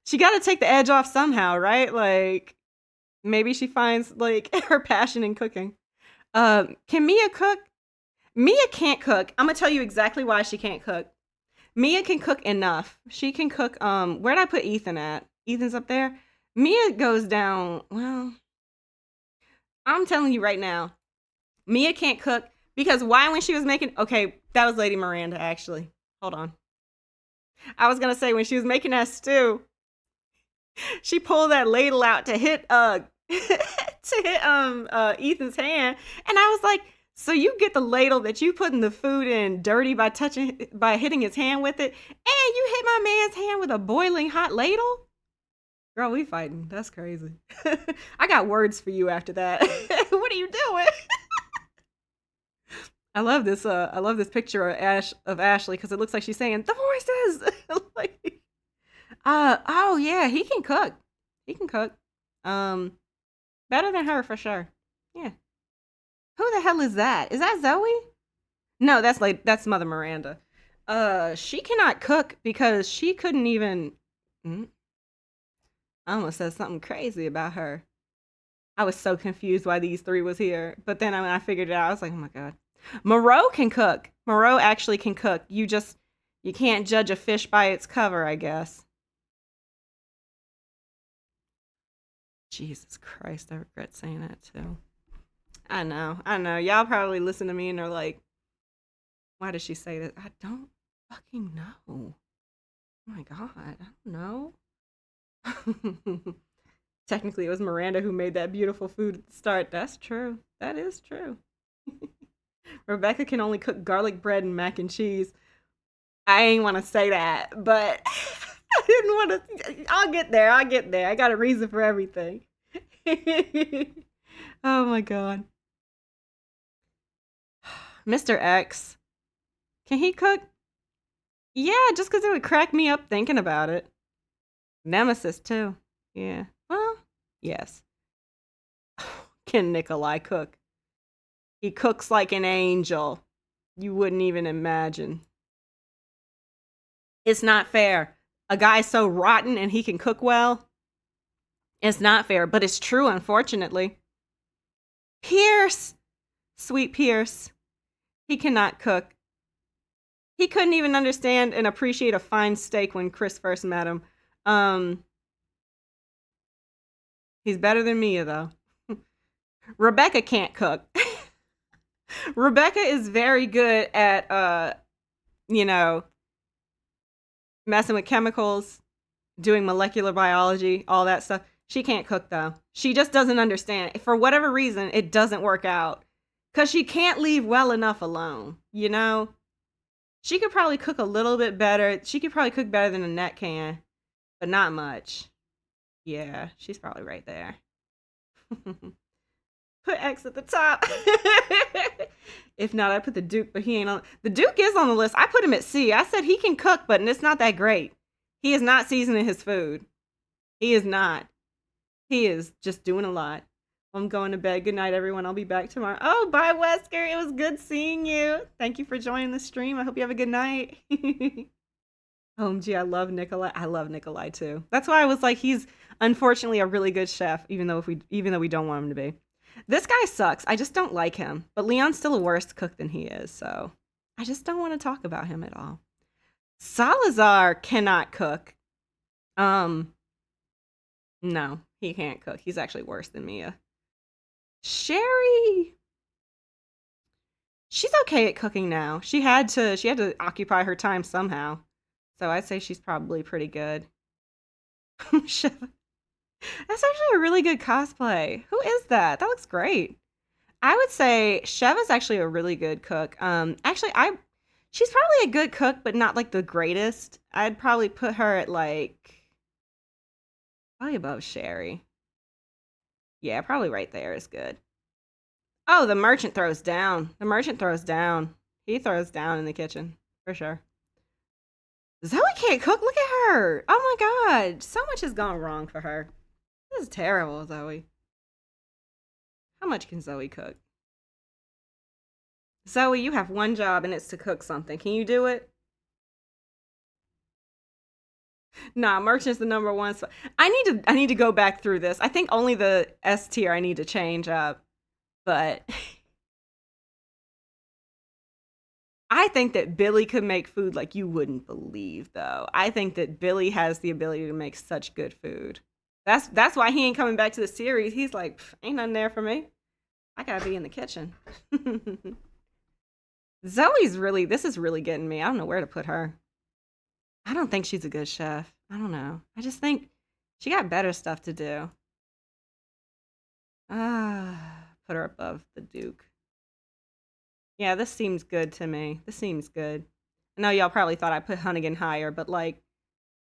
[SPEAKER 1] She got to take the edge off somehow, right? Like maybe she finds like her passion in cooking. Can Mia cook? Mia can't cook. I'm gonna tell you exactly why she can't cook. Mia can cook enough. She can cook. Where'd I put Ethan at? Ethan's up there. Mia goes down. Well, I'm telling you right now, Mia can't cook because why when she was making okay, that was Lady Miranda actually. Hold on. I was gonna say when she was making that stew, she pulled that ladle out to hit to hit Ethan's hand, and I was like, so you get the ladle that you putting the food in dirty by hitting his hand with it, and you hit my man's hand with a boiling hot ladle? Girl, we fighting. That's crazy. I got words for you after that. What are you doing? I love this. I love this picture of Ashley because it looks like she's saying the voices. Like, oh yeah, he can cook. He can cook. Um, better than her for sure. Yeah. Who the hell is that? Is that Zoe? No, that's Mother Miranda. She cannot cook because she couldn't even. Mm, I almost said something crazy about her. I was so confused why these three was here, but then when I figured it out, I was like, oh my god. Moreau can cook. Moreau actually can cook. You can't judge a fish by its cover, I guess. Jesus Christ, I regret saying that too. I know. Y'all probably listen to me and are like, why did she say that? I don't fucking know. Oh my god, I don't know. Technically, it was Miranda who made that beautiful food at the start. That's true. That is true. Rebecca can only cook garlic bread and mac and cheese. I ain't want to say that, but I didn't want to. I'll get there. I'll get there. I got a reason for everything. Oh my god. Mr. X. Can he cook? Yeah, just because it would crack me up thinking about it. Nemesis, too. Yeah. Well, yes. Can Nikolai cook? He cooks like an angel. You wouldn't even imagine. It's not fair. A guy so rotten and he can cook well. It's not fair, but it's true, unfortunately. Pierce! Sweet Pierce. He cannot cook. He couldn't even understand and appreciate a fine steak when Chris first met him. He's better than Mia, though. Rebecca can't cook. Rebecca is very good at, you know, messing with chemicals, doing molecular biology, all that stuff. She can't cook, though. She just doesn't understand. For whatever reason, it doesn't work out. Because she can't leave well enough alone, you know? She could probably cook a little bit better. She could probably cook better than Annette can, but not much. Yeah, she's probably right there. Put X at the top. If not, I put the Duke, but he ain't on. The Duke is on the list. I put him at C. I said he can cook, but it's not that great. He is not seasoning his food. He is not. He is just doing a lot. I'm going to bed. Good night, everyone. I'll be back tomorrow. Oh, bye, Wesker. It was good seeing you. Thank you for joining the stream. I hope you have a good night. OMG, I love Nikolai. I love Nikolai too. That's why I was like, he's unfortunately a really good chef, even though we don't want him to be. This guy sucks. I just don't like him. But Leon's still a worse cook than he is, so I just don't want to talk about him at all. Salazar cannot cook. No, he can't cook. He's actually worse than Mia. Sherry. She's okay at cooking now. She had to occupy her time somehow. So I'd say she's probably pretty good. That's actually a really good cosplay. Who is that? That looks great. I would say Sheva's actually a really good cook. Actually, she's probably a good cook, but not like the greatest. I'd probably put her at like probably above Sherry. Yeah, probably right there is good. Oh, the merchant throws down. The merchant throws down. He throws down in the kitchen for sure. Zoe can't cook. Look at her. Oh my god, so much has gone wrong for her. This is terrible, Zoe. How much can Zoe cook? Zoe, you have one job and it's to cook something. Can you do it? Nah, merchant's the number one. I need to go back through this. I think only the S tier I need to change up. But I think that Billy could make food like you wouldn't believe, though. I think that Billy has the ability to make such good food. That's why he ain't coming back to the series. He's like, ain't nothing there for me. I gotta be in the kitchen. This is really getting me. I don't know where to put her. I don't think she's a good chef. I don't know. I just think she got better stuff to do. Put her above the Duke. Yeah, this seems good to me. This seems good. I know y'all probably thought I put Hunnigan higher, but like,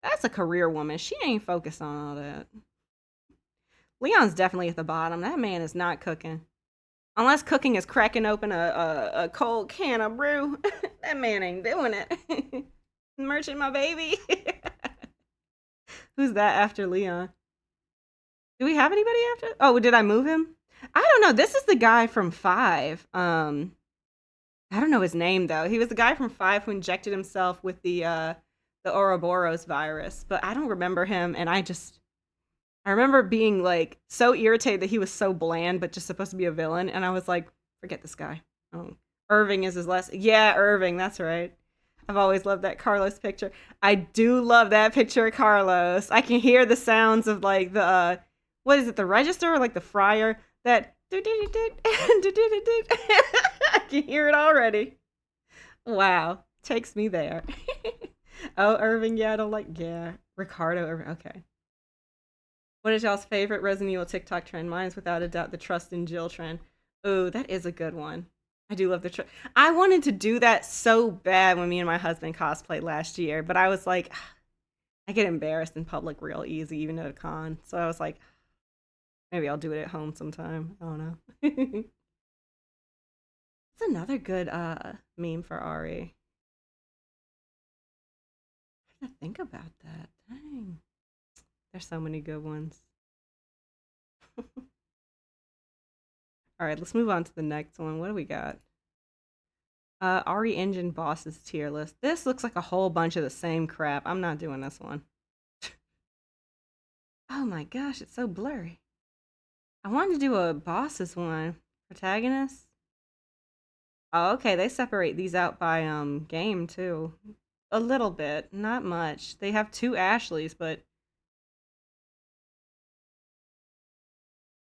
[SPEAKER 1] that's a career woman. She ain't focused on all that. Leon's definitely at the bottom. That man is not cooking. Unless cooking is cracking open a cold can of brew. That man ain't doing it. Merchant, my baby. Who's that after Leon? Do we have anybody after? Oh, did I move him? I don't know. This is the guy from 5. I don't know his name though. He was the guy from 5 who injected himself with the Ouroboros virus, but I don't remember him. And I remember being like so irritated that he was so bland, but just supposed to be a villain. And I was like, forget this guy. Oh, Irving is his last. Yeah, Irving. That's right. I've always loved that Carlos picture. I do love that picture of Carlos. I can hear the sounds of like the what is it, the register or like the fryer? That I can hear it already. Wow, takes me there. Oh, Irving, yeah, I don't like Ricardo Irving. Okay. What is y'all's favorite Resident Evil TikTok trend? Mine's without a doubt the Trust in Jill trend. Oh, that is a good one. I do love the trust. I wanted to do that so bad when me and my husband cosplayed last year, but I was like, I get embarrassed in public real easy, even at a con. So I was like, maybe I'll do it at home sometime. I don't know. It's another good meme for Ari. I have to think about that. Dang. There's so many good ones. All right, let's move on to the next one. What do we got? Ari Engine Bosses tier list. This looks like a whole bunch of the same crap. I'm not doing this one. Oh my gosh, it's so blurry. I wanted to do a bosses one. Protagonists? Oh, okay, they separate these out by game too. A little bit, not much. They have 2 Ashleys, but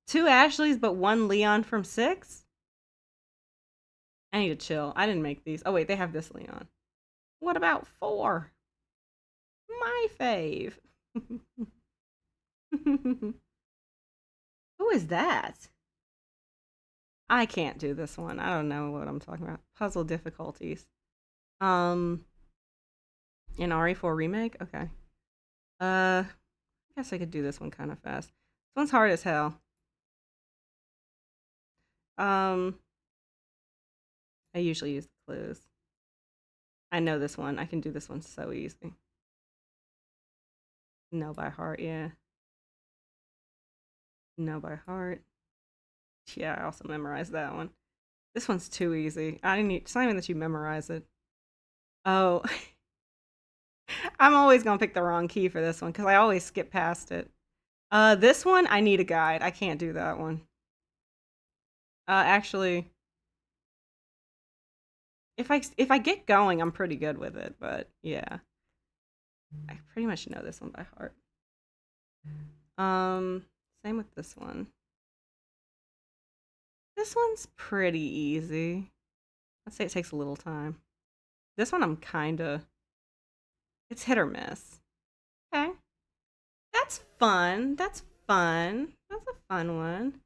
[SPEAKER 1] 2 Ashleys, but 1 Leon from 6? I need to chill. I didn't make these. Oh, wait, they have this Leon. What about 4? My fave. Who is that? I can't do this one. I don't know what I'm talking about. Puzzle difficulties. In RE4 remake? Okay. I guess I could do this one kind of fast. This one's hard as hell. I usually use the clues. I know this one. I can do this one so easy. Know by heart, yeah. Know by heart. Yeah, I also memorized that one. This one's too easy. It's not even that you memorize it. Oh. I'm always gonna pick the wrong key for this one because I always skip past it. This one, I need a guide. I can't do that one. Actually, if I get going, I'm pretty good with it, but yeah. I pretty much know this one by heart. Same with this one. This one's pretty easy. Let's say it takes a little time. This one I'm it's hit or miss. Okay. That's fun. That's fun. That's a fun one.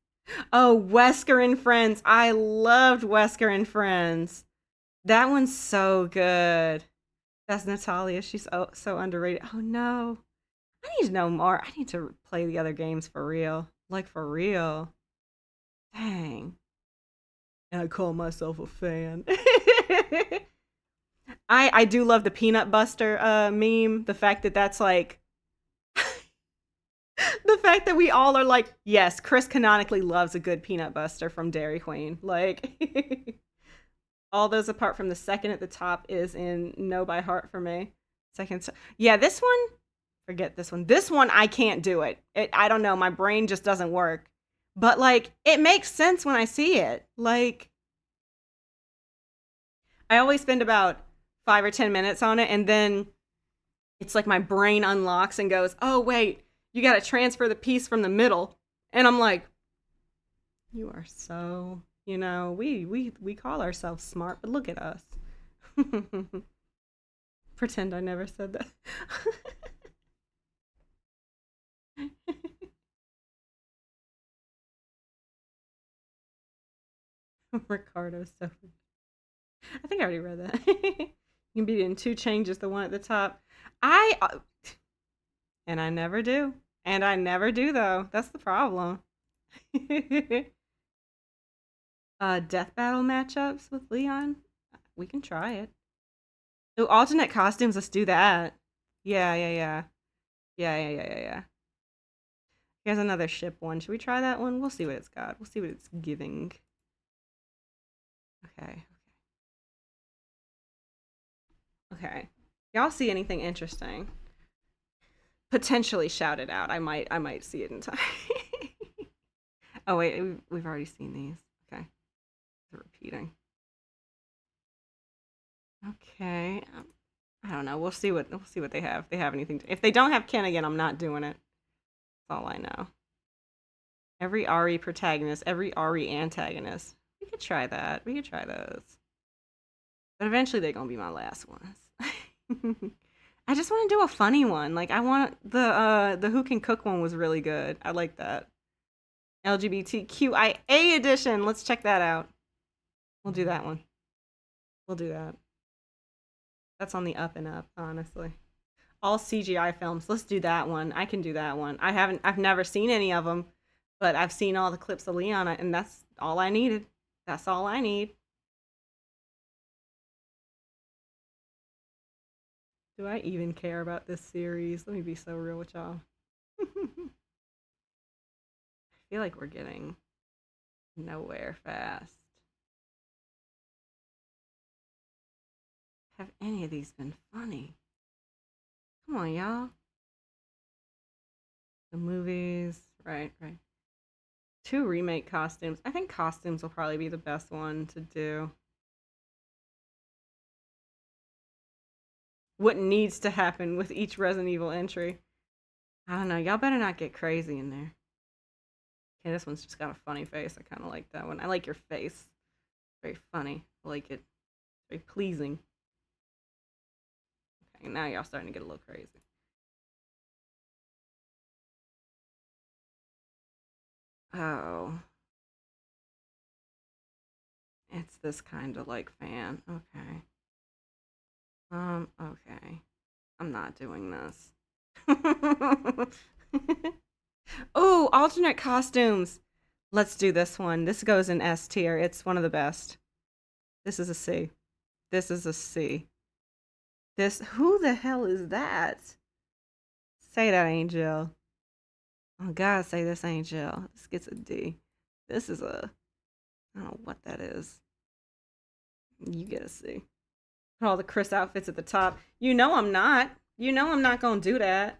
[SPEAKER 1] Oh, Wesker and Friends. I loved Wesker and Friends. That one's so good. That's Natalia. She's so underrated. Oh no. I need to know more. I need to play the other games for real. Like for real. Dang. And I call myself a fan. I do love the Peanut Buster meme. The fact that that's like The fact that we all are like, yes, Chris canonically loves a good peanut buster from Dairy Queen. Like, all those apart from the second at the top is in No by Heart for me. Yeah, this one, forget this one. This one, I can't do it. I don't know. My brain just doesn't work. But, like, it makes sense when I see it. Like, I always spend about 5 or 10 minutes on it, and then it's like my brain unlocks and goes, oh, wait, you got to transfer the piece from the middle. And I'm like, you are so, we call ourselves smart, but look at us. Pretend I never said that. Ricardo so. I think I already read that. You can be in 2 changes, the one at the top. And I never do. And I never do, though. That's the problem. Death battle matchups with Leon? We can try it. Oh, alternate costumes, let's do that. Yeah. Here's another ship one. Should we try that one? We'll see what it's got. We'll see what it's giving. Okay. Y'all see anything interesting? Potentially shout it out. I might see it in time. Oh wait, we've already seen these. Okay. They're repeating. Okay. I don't know. We'll see what they have. If they have anything. If they don't have Ken again, I'm not doing it. That's all I know. Every Ari protagonist, every Ari antagonist. We could try that. We could try those. But eventually they're gonna be my last ones. I just want to do a funny one. Like, I want the Who Can Cook one was really good. I like that. LGBTQIA edition. Let's check that out. We'll do that one. We'll do that. That's on the up and up, honestly. All CGI films. Let's do that one. I can do that one. I've never seen any of them, but I've seen all the clips of Leon, and that's all I needed. That's all I need. Do I even care about this series? Let me be so real with y'all. I feel like we're getting nowhere fast. Have any of these been funny? Come on, y'all. The movies. Right. 2 remake costumes. I think costumes will probably be the best one to do. What needs to happen with each Resident Evil entry? I don't know. Y'all better not get crazy in there. Okay, this one's just got a funny face. I kind of like that one. I like your face. Very funny. I like it. Very pleasing. Okay, now y'all starting to get a little crazy. Oh. It's this kind of like fan. Okay. Okay. I'm not doing this. Oh, alternate costumes. Let's do this one. This goes in S tier. It's one of the best. This is a C. This is a C. Who the hell is that? Say that, Angel. Oh, God, say this, Angel. This gets a D. This is I don't know what that is. You get a C. Put all the Chris outfits at the top. You know I'm not. You know I'm not going to do that.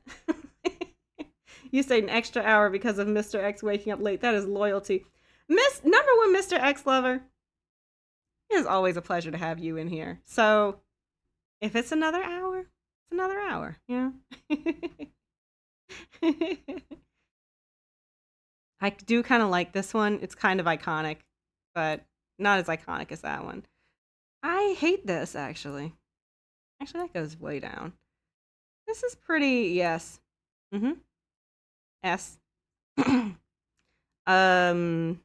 [SPEAKER 1] You stayed an extra hour because of Mr. X waking up late. That is loyalty. Number 1 Mr. X lover. It is always a pleasure to have you in here. So, if it's another hour, it's another hour, you know? I do kind of like this one. It's kind of iconic, but not as iconic as that one. I hate this, actually. Actually, that goes way down. This is pretty, yes. S. I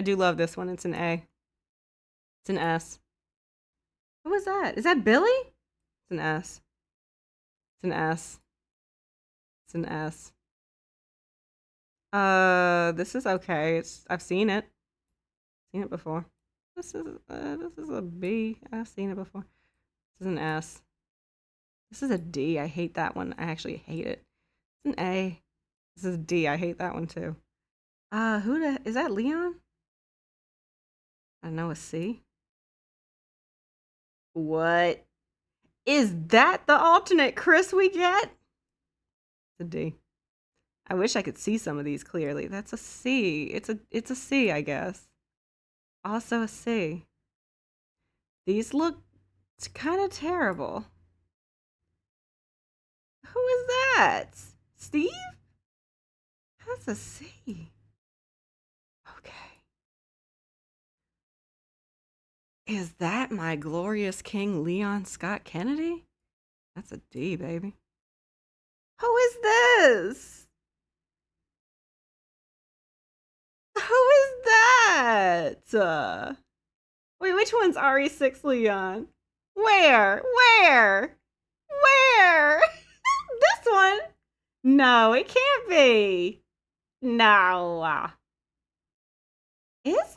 [SPEAKER 1] do love this one. It's an A. It's an S. What was that? Is that Billy? It's an S. It's an S. It's an S. This is okay. I've seen it. Seen it before. This is a B. I've seen it before. This is an S. This is a D. I hate that one. I actually hate it. It's an A. This is D. I hate that one too. Is that Leon? I know a C. What? Is that the alternate Chris we get? It's a D. I wish I could see some of these clearly. That's a C. It's a C, I guess. Also a C. These look kind of terrible. Who is that? Steve? That's a C. Okay. Is that my glorious king, Leon Scott Kennedy? That's a D, baby. Who is this? Who is that? Wait, which one's RE6 Leon? Where? This one? No, it can't be. No. Is it?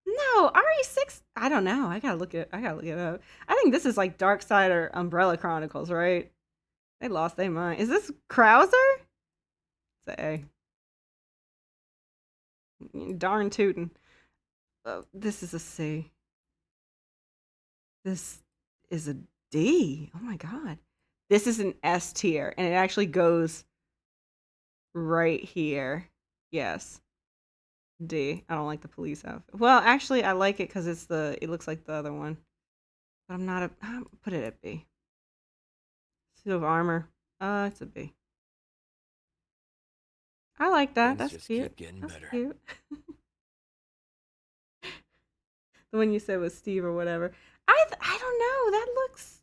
[SPEAKER 1] No, RE6. I don't know. I gotta look it up. I think this is like Dark Side or Umbrella Chronicles, right? They lost their mind. Is this Krauser? It's a A. Darn tootin'. This is a C. This is a D. Oh my god. This is an S tier, and it actually goes right here. Yes. D. I don't like the police outfit. Well, actually, I like it because it looks like the other one. But I'll put it at B. Suit of armor. It's a B. I like that.
[SPEAKER 2] Things
[SPEAKER 1] That's
[SPEAKER 2] just
[SPEAKER 1] cute.
[SPEAKER 2] keep getting
[SPEAKER 1] That's
[SPEAKER 2] better.
[SPEAKER 1] cute. The one you said was Steve or whatever. I don't know. That looks.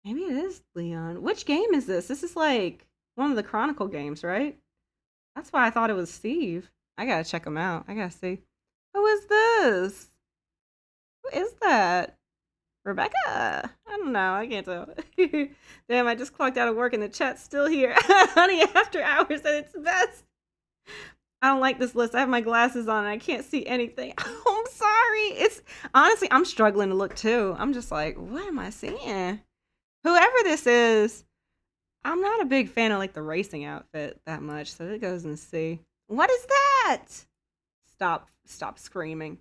[SPEAKER 1] Maybe it is Leon. Which game is this? This is like one of the Chronicle games, right? That's why I thought it was Steve. I gotta check him out. I gotta see. Who is this? Who is that? Rebecca? I don't know. I can't tell. Damn, I just clocked out of work and the chat's still here. Honey, after hours at its best. I don't like this list. I have my glasses on and I can't see anything. Oh, I'm sorry. It's honestly, I'm struggling to look too. I'm just like, what am I seeing? Whoever this is, I'm not a big fan of like the racing outfit that much, so it goes in C. What is that? Stop screaming.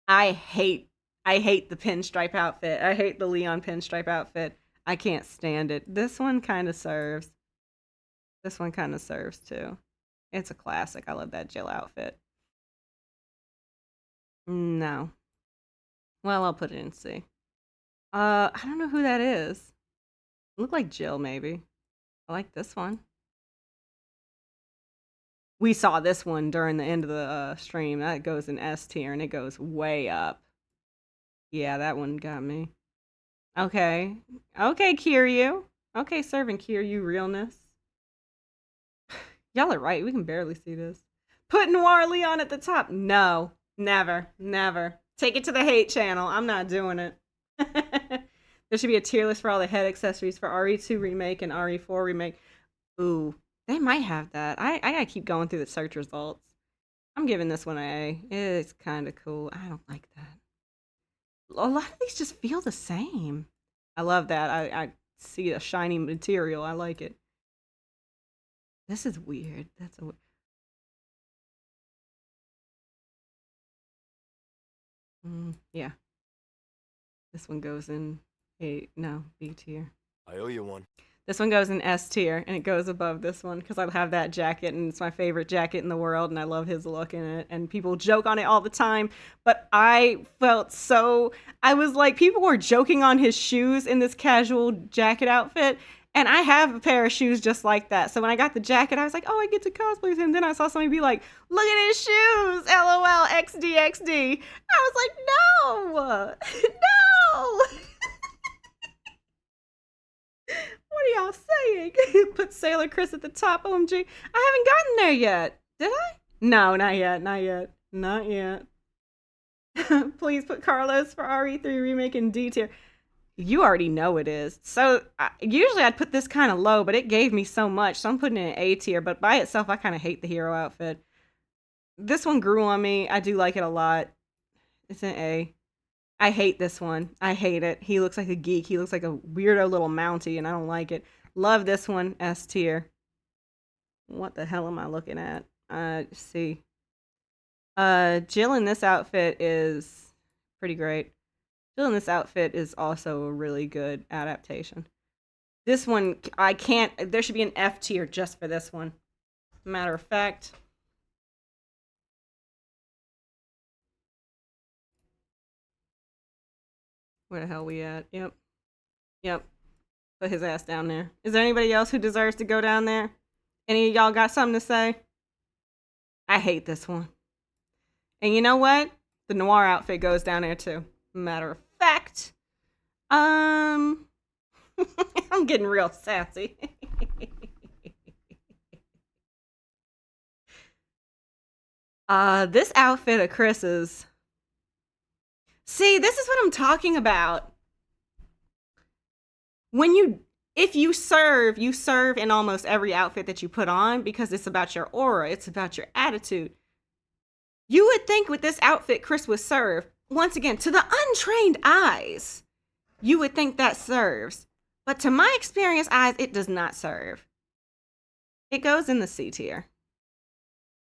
[SPEAKER 1] I hate the pinstripe outfit. I hate the Leon pinstripe outfit. I can't stand it. This one kind of serves. This one kind of serves too. It's a classic. I love that Jill outfit. No. Well, I'll put it in C. I don't know who that is. Look like Jill, maybe. I like this one. We saw this one during the end of the stream. That goes in S tier, and it goes way up. Yeah, that one got me. Okay. Okay, Kiryu. Okay, serving Kiryu realness. Y'all are right. We can barely see this. Put Noir Leon at the top. No. Never. Take it to the hate channel. I'm not doing it. There should be a tier list for all the head accessories for RE2 Remake and RE4 Remake. Ooh, they might have that. I gotta keep going through the search results. I'm giving this one an A. It's kind of cool. I don't like that. A lot of these just feel the same. I love that. I see a shiny material. I like it. This is weird. That's a. Yeah. This one goes in B tier.
[SPEAKER 2] I owe you one.
[SPEAKER 1] This one goes in S tier, and it goes above this one because I have that jacket, and it's my favorite jacket in the world, and I love his look in it, and people joke on it all the time, but I was like, people were joking on his shoes in this casual jacket outfit, and I have a pair of shoes just like that, so when I got the jacket, I was like, oh, I get to cosplay with him. Then I saw somebody be like, look at his shoes, LOL, XDXD. I was like, no! What are y'all saying? Put Sailor Chris at the top, OMG. I haven't gotten there yet. Did I? No, not yet. Please put Carlos for RE3 Remake in D tier. You already know it is. So, usually I'd put this kind of low, but it gave me so much, so I'm putting it in A tier, but by itself, I kind of hate the hero outfit. This one grew on me. I do like it a lot. It's an A. I hate this one. I hate it. He looks like a geek. He looks like a weirdo little Mountie, and I don't like it. Love this one. S tier. What the hell am I looking at? See. Jill in this outfit is pretty great. Jill in this outfit is also a really good adaptation. This one, I can't, there should be an F tier just for this one. Matter of fact. Where the hell we at? Yep. Yep. Put his ass down there. Is there anybody else who deserves to go down there? Any of y'all got something to say? I hate this one. And you know what? The noir outfit goes down there too. Matter of fact. I'm getting real sassy. This outfit of Chris's. See, this is what I'm talking about. If you serve in almost every outfit that you put on because it's about your aura, it's about your attitude. You would think with this outfit, Chris would serve. Once again, to the untrained eyes, you would think that serves. But to my experienced eyes, it does not serve. It goes in the C tier.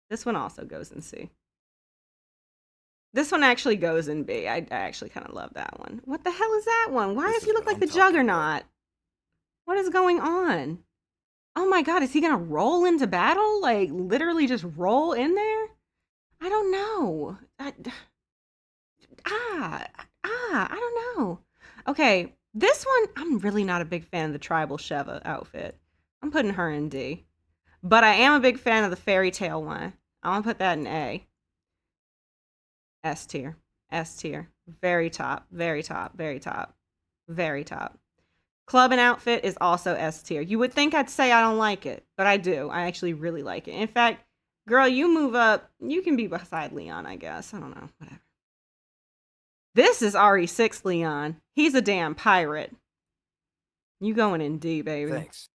[SPEAKER 1] This one also goes in C. This one actually goes in B. I actually kind of love that one. What the hell is that one? Why does he look like the Juggernaut? What is going on? Oh my god, is he gonna roll into battle? Like, literally just roll in there? I don't know. I don't know. Okay, this one, I'm really not a big fan of the Tribal Sheva outfit. I'm putting her in D. But I am a big fan of the Fairy Tale one. I'm gonna put that in A. S tier. S tier. Very top. Very top. Very top. Very top. Club and outfit is also S tier. You would think I'd say I don't like it, but I do. I actually really like it. In fact, girl, you move up. You can be beside Leon, I guess. I don't know. Whatever. This is RE6 Leon. He's a damn pirate. You going in D, baby.
[SPEAKER 2] Thanks.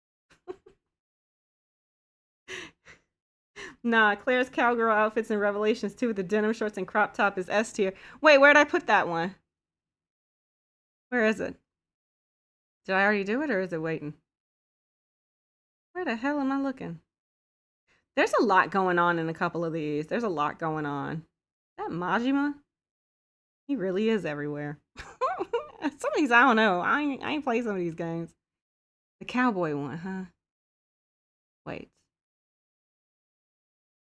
[SPEAKER 1] Nah, Claire's cowgirl outfits in Revelations 2 with the denim shorts and crop top is S tier. Wait, where'd I put that one? Where is it? Did I already do it or is it waiting? Where the hell am I looking? There's a lot going on in a couple of these. There's a lot going on. That Majima? He really is everywhere. Some of these, I don't know. I ain't played some of these games. The cowboy one, huh? Wait.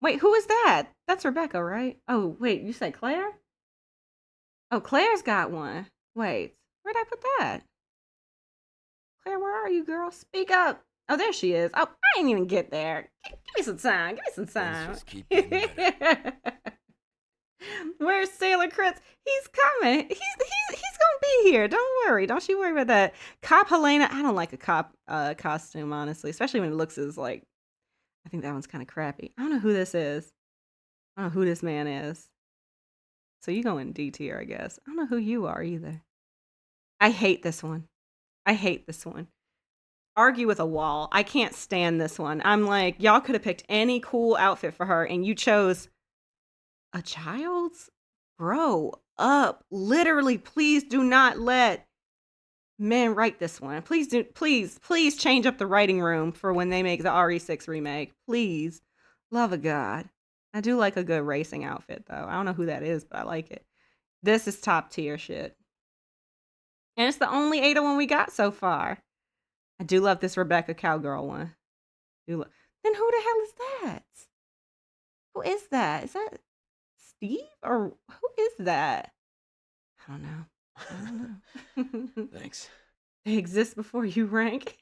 [SPEAKER 1] Wait, who is that? That's Rebecca, right? Oh, wait, you said Claire? Oh, Claire's got one. Wait, where'd I put that? Claire, where are you, girl? Speak up. Oh, there she is. Oh, I didn't even get there. Give me some time. Give me some time.
[SPEAKER 2] Just keep getting better.
[SPEAKER 1] Where's Sailor Chris? He's coming. He's gonna be here. Don't worry. Don't you worry about that. Cop Helena. I don't like a cop costume, honestly, especially when it looks as like. I think that one's kind of crappy. I don't know who this is. I don't know who this man is. So you go in D tier, I guess. I don't know who you are either. I hate this one. I hate this one. Argue with a wall. I can't stand this one. I'm like, y'all could have picked any cool outfit for her, and you chose a child's? Grow up. Literally, please do not let men write this one. Please change up the writing room for when they make the RE6 remake. Please. Love of God. I do like a good racing outfit, though. I don't know who that is, but I like it. This is top tier shit. And it's the only Ada one we got so far. I do love this Rebecca Cowgirl one. Then who the hell is that? Who is that? Is that Steve? Or who is that? I don't know.
[SPEAKER 2] Thanks.
[SPEAKER 1] They exist before you rank.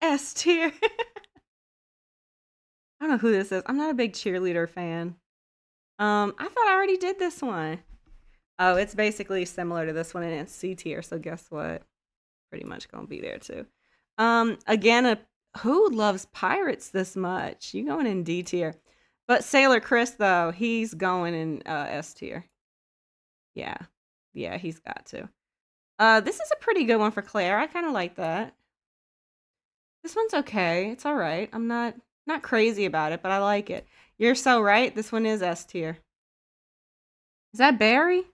[SPEAKER 1] S tier. I don't know who this is. I'm not a big cheerleader fan. I thought I already did this one. Oh, it's basically similar to this one and it's C tier, so guess what? Pretty much gonna be there too. Again, who loves pirates this much? You going in D tier. But Sailor Chris, though, he's going in S tier. Yeah. Yeah, he's got to. This is a pretty good one for Claire. I kind of like that. This one's okay. It's all right. I'm not crazy about it, but I like it. You're so right. This one is S tier. Is that Barry?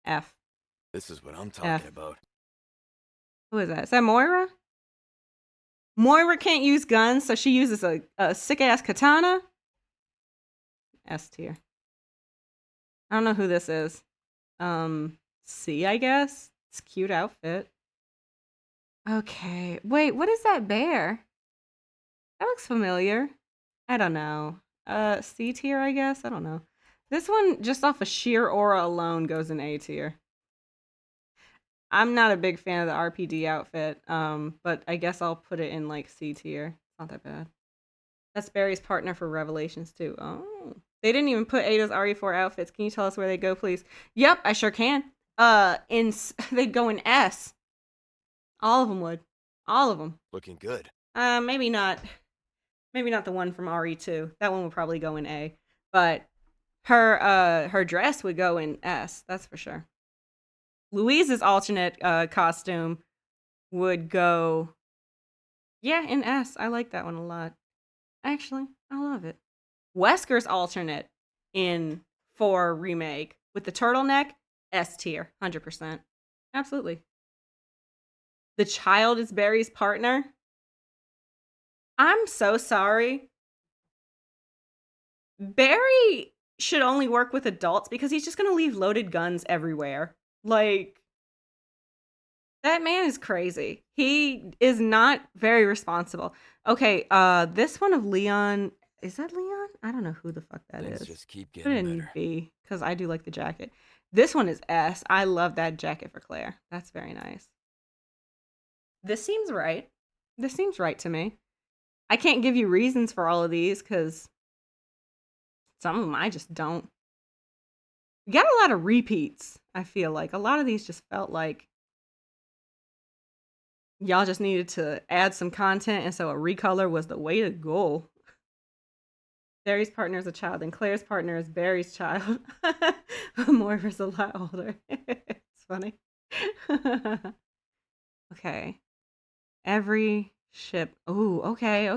[SPEAKER 1] F.
[SPEAKER 2] This is what I'm talking about.
[SPEAKER 1] Who is that? Is that Moira? Moira can't use guns, so she uses a sick-ass katana. S tier. I don't know who this is. C, I guess. It's a cute outfit. Okay. Wait, what is that bear? That looks familiar. I don't know. C tier, I guess? I don't know. This one, just off of sheer aura alone, goes in A tier. I'm not a big fan of the RPD outfit, but I guess I'll put it in, like, C tier. It's not that bad. That's Barry's partner for Revelations too. Oh. They didn't even put Ada's RE4 outfits. Can you tell us where they go, please? Yep, I sure can. They'd go in S. All of them would. All of them.
[SPEAKER 2] Looking good.
[SPEAKER 1] Maybe not the one from RE2. That one would probably go in A. But her dress would go in S, that's for sure. Louise's alternate costume would go, yeah, in S. I like that one a lot. Actually, I love it. Wesker's alternate in 4 remake with the turtleneck, S tier, 100%. Absolutely. The child is Barry's partner. I'm so sorry. Barry should only work with adults because he's just gonna leave loaded guns everywhere. Like, that man is crazy. He is not very responsible. Okay, this one of Leon, is that Leon? I don't know who the fuck that
[SPEAKER 2] Things
[SPEAKER 1] is.
[SPEAKER 2] just keep
[SPEAKER 1] Put it
[SPEAKER 2] getting
[SPEAKER 1] in
[SPEAKER 2] better.
[SPEAKER 1] B, because I do like the jacket. This one is S. I love that jacket for Claire. That's very nice. This seems right. This seems right to me. I can't give you reasons for all of these, because some of them I just don't. We got a lot of repeats, I feel like. A lot of these just felt like y'all just needed to add some content, and so a recolor was the way to go. Barry's partner is a child, and Claire's partner is Barry's child. Moira's a lot older. It's funny. Okay. Every ship. Ooh, okay.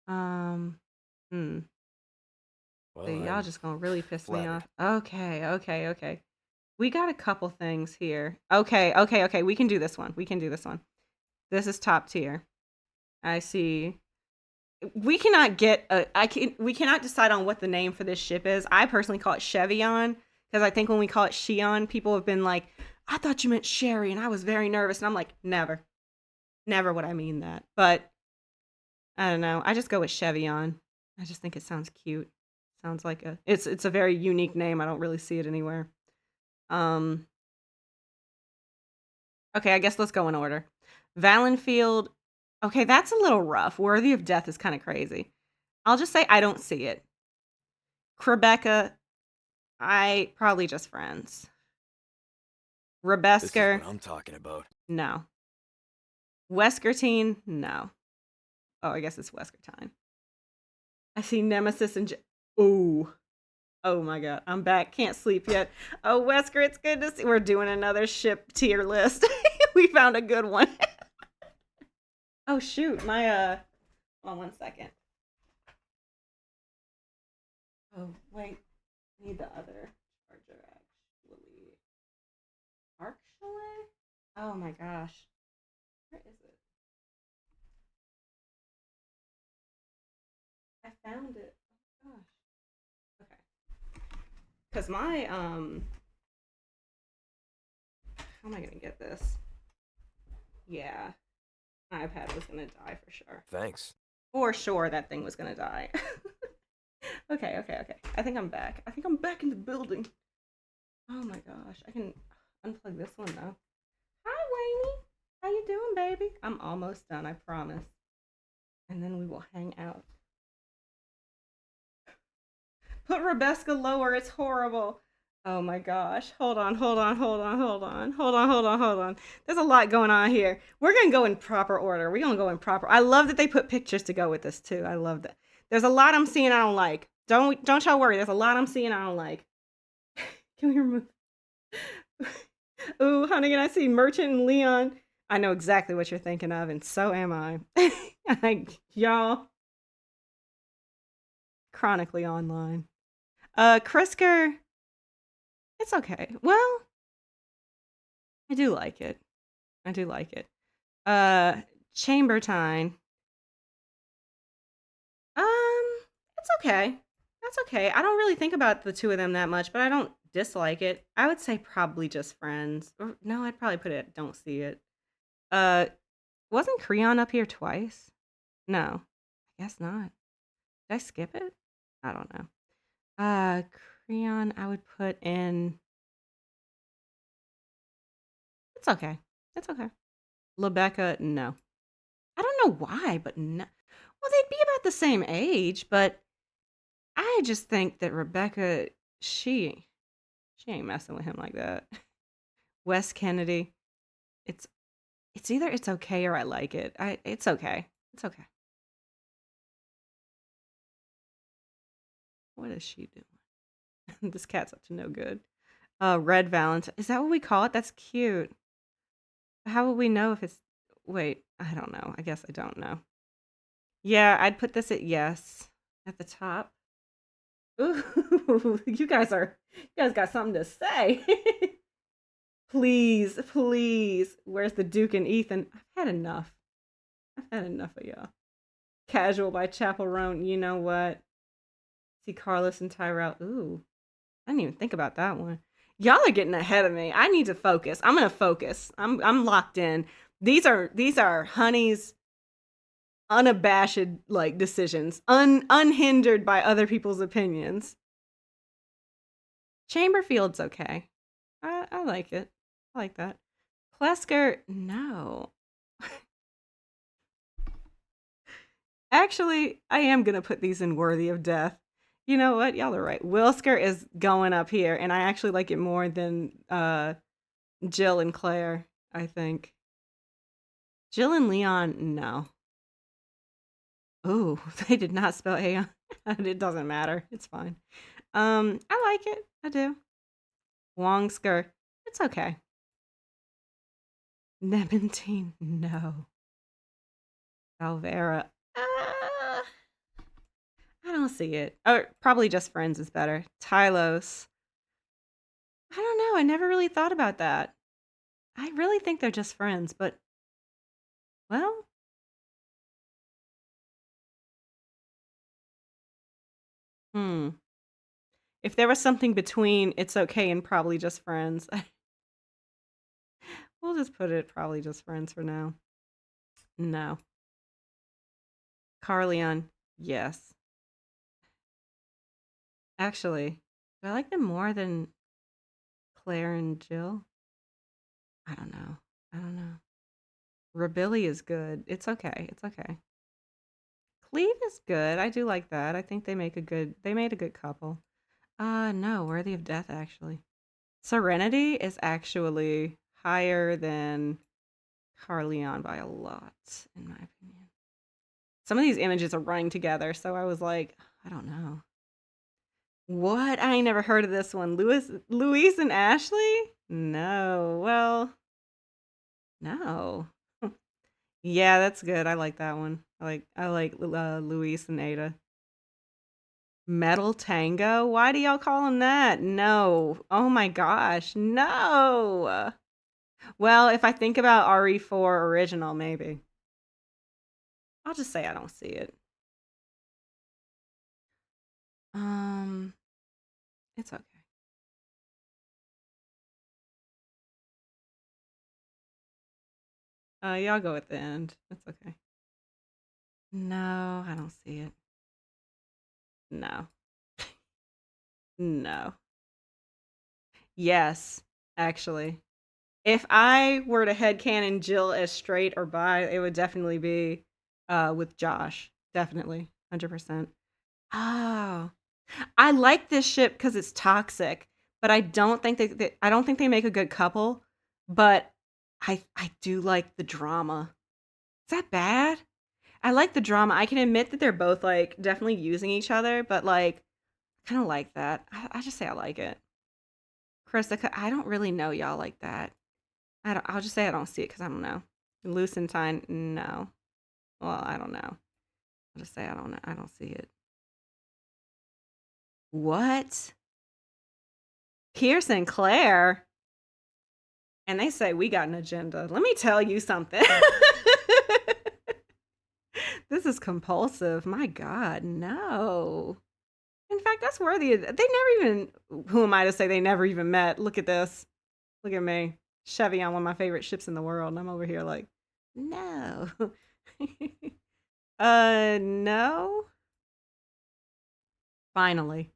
[SPEAKER 1] Hmm.
[SPEAKER 2] Well,
[SPEAKER 1] So y'all
[SPEAKER 2] I'm
[SPEAKER 1] just gonna really piss me
[SPEAKER 2] flattered.
[SPEAKER 1] off. Okay. We got a couple things here. Okay. We can do this one. This is top tier. I see. We cannot we cannot decide on what the name for this ship is. I personally call it Chevion because I think when we call it Shion, people have been like, I thought you meant Sherry, and I was very nervous. And I'm like, never would I mean that. But I don't know. I just go with Chevion. I just think it sounds cute. Sounds like it's a very unique name. I don't really see it anywhere. Okay, I guess let's go in order. Valenfield. Okay, that's a little rough. Worthy of Death is kind of crazy. I'll just say I don't see it. Rebecca, I probably just friends.
[SPEAKER 2] This is
[SPEAKER 1] Rebesker,
[SPEAKER 2] what I'm talking about.
[SPEAKER 1] no. Weskertine, no. Oh, I guess it's Weskertine. I see Nemesis and ooh. Oh my god, I'm back. Can't sleep yet. Oh, Wesker, it's good to see. We're doing another ship tier list. We found a good one. Oh shoot, my hold on 1 second. Oh wait, I need the other charger actually. Oh my gosh, where is it? I found it. Oh gosh. Okay. Cause my how am I gonna get this? Yeah, my iPad was gonna die for sure.
[SPEAKER 2] Thanks.
[SPEAKER 1] For sure, that thing was gonna die. Okay. I think I'm back. I think I'm back in the building. Oh my gosh, I can unplug this one though. Hi, Wayne. How you doing, baby? I'm almost done, I promise. And then we will hang out. Put Rebeska lower. It's horrible. Oh my gosh. Hold on. There's a lot going on here. We're going to go in proper order. I love that they put pictures to go with this too. I love that. There's a lot I'm seeing I don't like. Don't y'all worry. There's a lot I'm seeing I don't like. Can we remove? Ooh, honey, and I see Merchant and Leon. I know exactly what you're thinking of, and so am I. Y'all. Chronically online. Krisker. It's okay. Well, I do like it. Chambertine. It's okay. That's okay. I don't really think about the two of them that much, but I don't dislike it. I would say probably just friends. Or no, I'd probably put it don't see it. Uh, wasn't Creon up here twice? No, I guess not. Did I skip it? I don't know. Uh, Creon, I would put in. It's okay. It's okay. Lebecca, no. I don't know why, but no. Well, they'd be about the same age, but I just think that Rebecca, she ain't messing with him like that. Wes Kennedy, it's it's either it's okay or I like it. It's okay. It's okay. What is she doing? This cat's up to no good. Red Valentine. Is that what we call it? That's cute. How would we know if it's wait, I don't know. I guess I don't know. Yeah, I'd put this at yes at the top. Ooh, you guys got something to say. Please, please. Where's the Duke and Ethan? I've had enough. I've had enough of y'all. Casual by Chapel Roan. You know what? See Carlos and Tyrell. Ooh, I didn't even think about that one. Y'all are getting ahead of me. I need to focus. I'm gonna focus. I'm locked in. These are Honey's unabashed like decisions, unhindered by other people's opinions. Chamberfield's okay. I like it. I like that. Klesker, no. Actually, I am gonna put these in worthy of death. You know what? Y'all are right. Wilsker is going up here, and I actually like it more than Jill and Claire, I think. Jill and Leon, no. Ooh, they did not spell Aeon. It doesn't matter. It's fine. I like it. I do. Wongsker, it's okay. Nebentine, no. Valvera, I don't see it. Or probably just friends is better. Tylos, I don't know. I never really thought about that. I really think they're just friends, but well, hmm. If there was something between it's okay and probably just friends, we'll just put it probably just friends for now. No. Carleon, yes. Actually, do I like them more than Claire and Jill? I don't know. I don't know. Rabilly is good. It's okay. It's okay. Cleve is good. I do like that. I think they made a good couple. No, Worthy of Death actually. Serenity is actually higher than Carleon by a lot, in my opinion. Some of these images are running together, so I was like, I don't know. What? I ain't never heard of this one. Louise and Ashley? No. Well, no. Yeah, that's good. I like that one. I like Luis and Ada. Metal Tango? Why do y'all call him that? No. Oh my gosh. No. Well, if I think about RE4 original, maybe. I'll just say I don't see it. Um, it's okay. Y'all go at the end. It's okay. No, I don't see it. No. No. Yes, actually. If I were to headcanon Jill as straight or bi, it would definitely be with Josh. Definitely. 100%. Oh. I like this ship because it's toxic, but I don't think I don't think they make a good couple, but I do like the drama. Is that bad? I like the drama. I can admit that they're both like definitely using each other, but like I kind of like that. I just say I like it. Krista, I don't really know y'all like that. I'll just say I don't see it because I don't know. Lucentine, no. Well, I don't know. I'll just say I don't know. I don't see it. What? Pierce and Claire? And they say we got an agenda. Let me tell you something. is compulsive. My God, no. In fact, that's worthy of they never even who am I to say they never even met? Look at this. Look at me. Chevy on one of my favorite ships in the world, and I'm over here like, "No." No? Finally,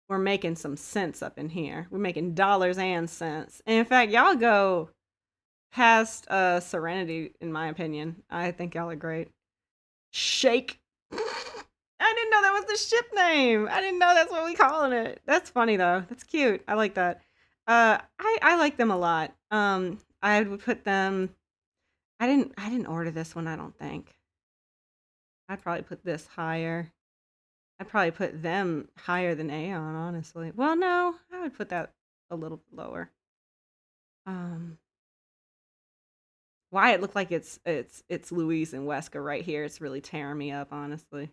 [SPEAKER 1] we're making some sense up in here. We're making dollars and cents. And in fact, y'all go past, Serenity, in my opinion. I think y'all are great. Shake. I didn't know that was the ship name. I didn't know that's what we calling it. That's funny though. That's cute. I like that. I like them a lot. I would put them. I didn't order this one. I don't think. I'd probably put this higher. I'd probably put them higher than Aeon, honestly. Well, no, I would put that a little lower. Um, why it looked like it's Louise and Wesker right here. It's really tearing me up, honestly.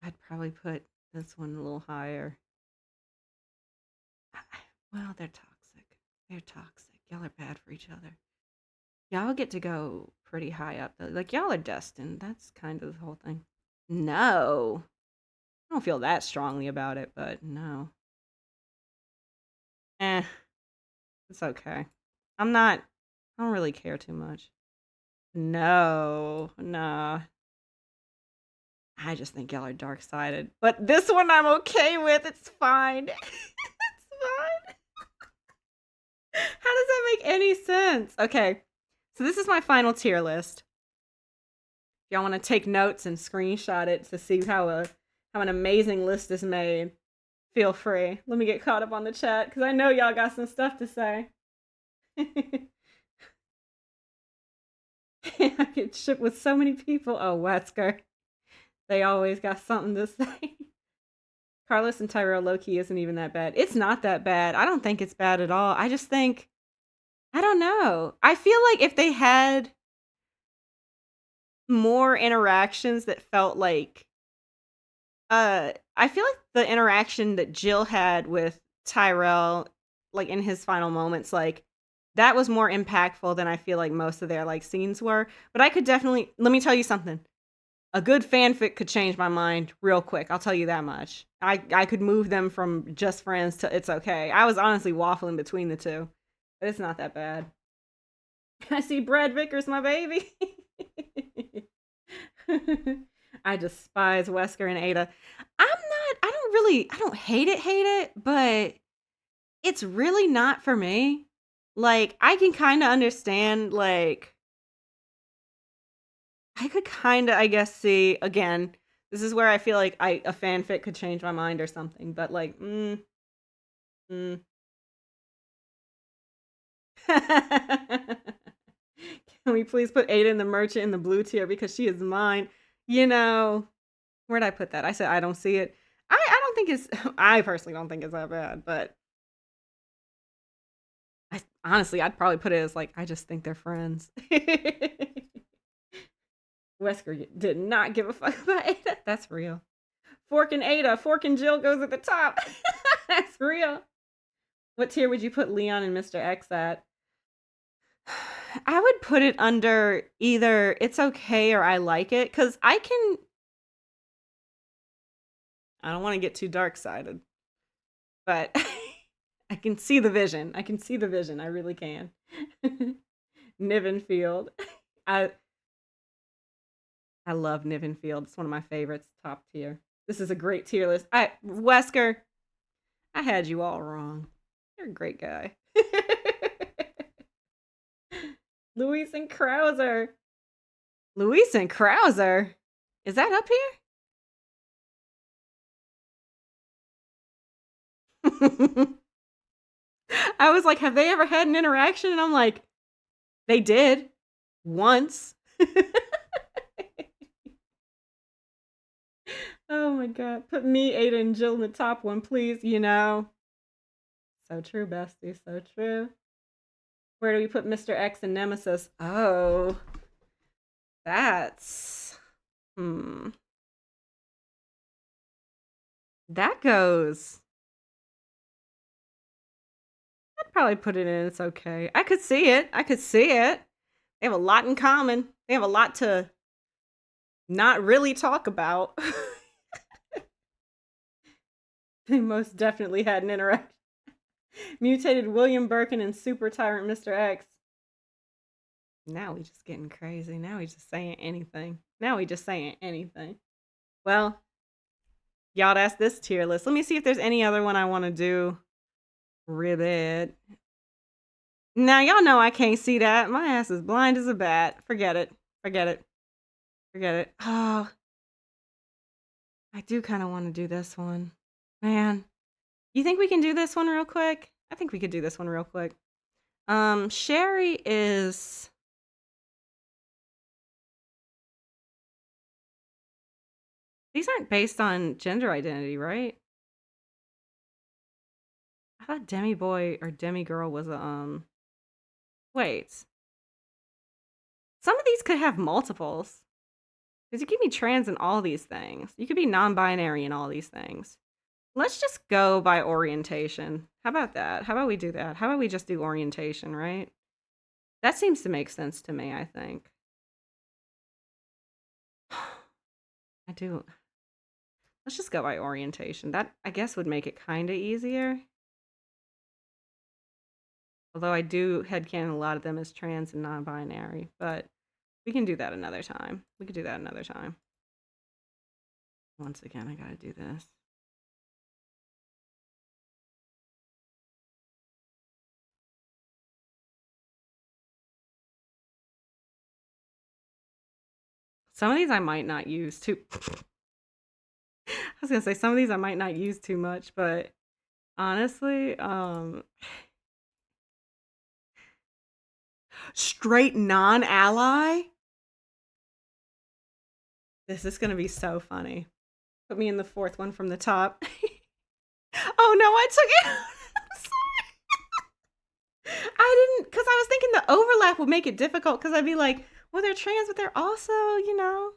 [SPEAKER 1] I'd probably put this one a little higher. Well, they're toxic. They're toxic. Y'all are bad for each other. Y'all get to go pretty high up though. Like y'all are destined. That's kind of the whole thing. No. I don't feel that strongly about it, but no. Eh, it's okay. I don't really care too much. No, nah. I just think y'all are dark sided. But this one I'm okay with. It's fine. It's fine. How does that make any sense? Okay. So this is my final tier list. If y'all want to take notes and screenshot it to see how an amazing list is made, feel free. Let me get caught up on the chat because I know y'all got some stuff to say. I get ship with so many people. Oh, Wesker. They always got something to say. Carlos and Tyrell Loki isn't even that bad. It's not that bad. I don't think it's bad at all. I just think, I don't know. I feel like if they had more interactions that felt like, I feel like the interaction that Jill had with Tyrell, like in his final moments, like that was more impactful than I feel like most of their like scenes were. But I could definitely, let me tell you something. A good fanfic could change my mind real quick. I'll tell you that much. I could move them from just friends to it's okay. I was honestly waffling between the two, but it's not that bad. I see Brad Vickers, my baby. I despise Wesker and Ada. I don't hate it, but it's really not for me. Like, I can kind of understand, like, I could kind of, I guess, see again. This is where I feel like a fanfic could change my mind or something. But like, mm. Can we please put Ada in the merchant in the blue tier because she is mine? You know, where'd I put that? I said I don't see it. I don't think it's. I personally don't think it's that bad, but honestly, I'd probably put it as like I just think they're friends. Wesker did not give a fuck about Ada. That's real. Fork and Ada. Fork and Jill goes at the top. That's real. What tier would you put Leon and Mr. X at? I would put it under either it's okay or I like it. Because I don't want to get too dark sided. But I can see the vision. I can see the vision. I really can. Nivenfield. I love Nivenfield. It's one of my favorites. Top tier. This is a great tier list. Wesker, I had you all wrong. You're a great guy. Luis and Krauser. Luis and Krauser? Is that up here? I was like, have they ever had an interaction? And I'm like, they did. Once. Oh my god. Put me, Ada, and Jill in the top one, please. You know. So true, bestie. So true. Where do we put Mr. X and Nemesis? Oh. That's... That goes... I'd probably put it in. It's okay. I could see it. They have a lot in common. They have a lot to not really talk about. They most definitely had an interaction. Mutated William Birkin and Super Tyrant Mr. X. Now we just getting crazy. Now we just saying anything. Now we just saying anything. Well, y'all, that's this tier list. Let me see if there's any other one I want to do. Ribbit. Now y'all know I can't see that. My ass is blind as a bat. Forget it. Forget it. Forget it. Oh, I do kind of want to do this one. Man, you think we can do this one real quick? I think we could do this one real quick. Sherry is... These aren't based on gender identity, right? I thought Demi Boy or Demi Girl was a, wait. Some of these could have multiples. Because you could be trans in all these things. You could be non-binary in all these things. Let's just go by orientation. How about that? How about we do that? How about we just do orientation, right? That seems to make sense to me, I think. I do. Let's just go by orientation. That, I guess, would make it kind of easier. Although I do headcanon a lot of them as trans and non-binary. But we can do that another time. We could do that another time. Once again, I gotta do this. Some of these I might not use too. I was gonna say some of these I might not use too much, but honestly, straight non-ally. This is gonna be so funny. Put me in the fourth one from the top. Oh no, I took it. I'm sorry. I didn't, because I was thinking the overlap would make it difficult. Because I'd be like, well, they're trans, but they're also, you know.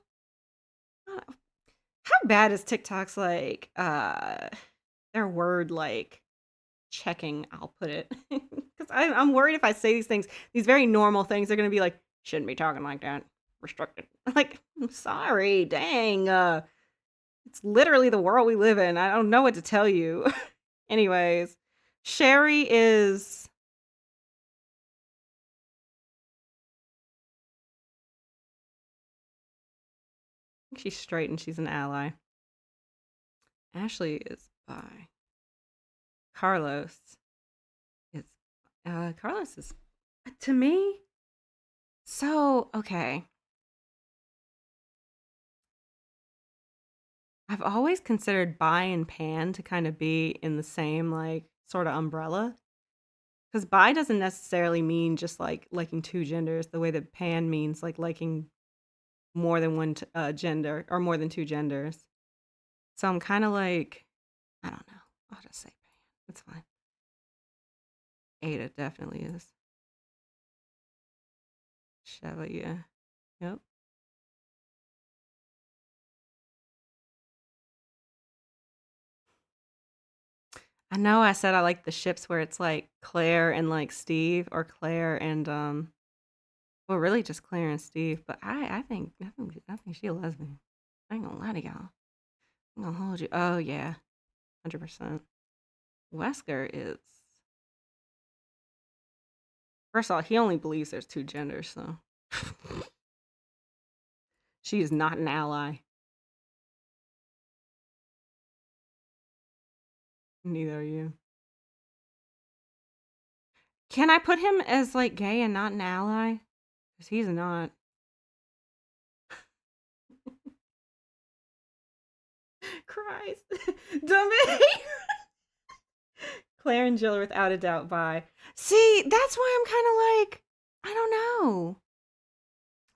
[SPEAKER 1] How bad is TikTok's like their word like checking? I'll put it because I'm worried if I say these things, these very normal things, they're gonna be like, shouldn't be talking like that, restricted. Like, I'm sorry, dang. It's literally the world we live in. I don't know what to tell you. Anyways, Sherry is. I think she's straight and she's an ally. Ashley is bi. Carlos is Carlos is to me. So, okay. I've always considered bi and pan to kind of be in the same like sort of umbrella. Because bi doesn't necessarily mean just like liking two genders, the way that pan means like liking more than one gender or more than two genders. So I'm kind of like, I don't know. I'll just say pan. It's fine. Ada definitely is. Sheva, yeah. Yep. I know I said I like the ships where it's like Claire and like Steve or Claire and well really just Claire and Steve, but I think she a lesbian. I ain't gonna lie to y'all. I'm gonna hold you. Oh yeah. 100%. Wesker is first of all, he only believes there's two genders, so she is not an ally. Neither are you. Can I put him as like gay and not an ally? Because he's not. Christ. Dumb it. Claire and Jill are without a doubt bi. See, that's why I'm kind of like, I don't know.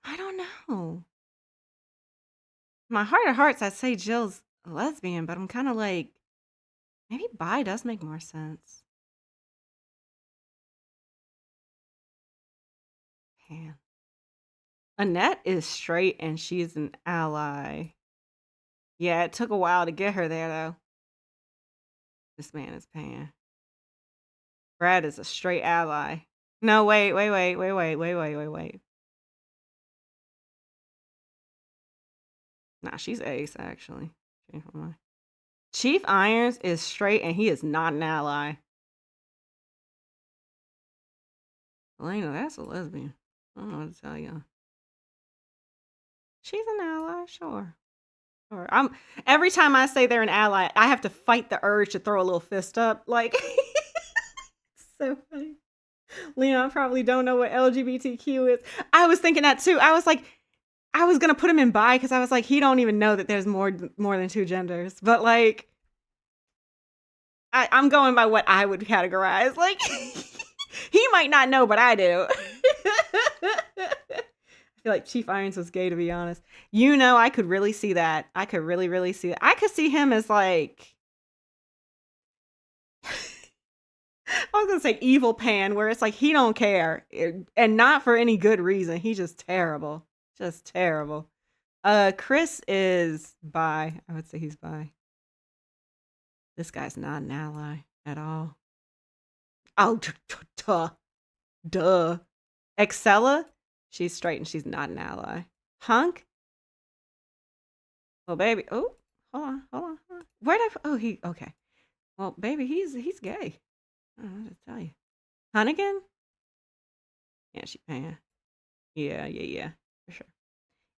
[SPEAKER 1] I don't know. My heart of hearts, I'd say Jill's a lesbian, but I'm kind of like, maybe bi does make more sense. Man. Annette is straight and she's an ally. Yeah, it took a while to get her there, though. This man is pan. Brad is a straight ally. No, wait. Nah, she's ace, actually. Chief Irons is straight, and he is not an ally. Elena, that's a lesbian. I don't know what to tell you. She's an ally, sure. Sure. Every time I say they're an ally, I have to fight the urge to throw a little fist up. Like, it's so funny. Leon probably don't know what LGBTQ is. I was thinking that too. I was like, I was gonna put him in bi because I was like, he don't even know that there's more than two genders. But like, I'm going by what I would categorize. Like, he might not know, but I do. I feel like Chief Irons was gay, to be honest. You know, I could really see that. I could really, really see that. I could see him as like, I was gonna say evil Pan, where it's like he don't care, and not for any good reason. He's just terrible, just terrible. Chris is bi. I would say he's bi. This guy's not an ally at all. Oh, duh. Excella, she's straight and she's not an ally. Hunk, well, baby. Oh, hold on. Where'd he? Okay. Well, baby, he's gay. I don't know what to tell you. Hunnigan? Yeah, she pan. Yeah, for sure.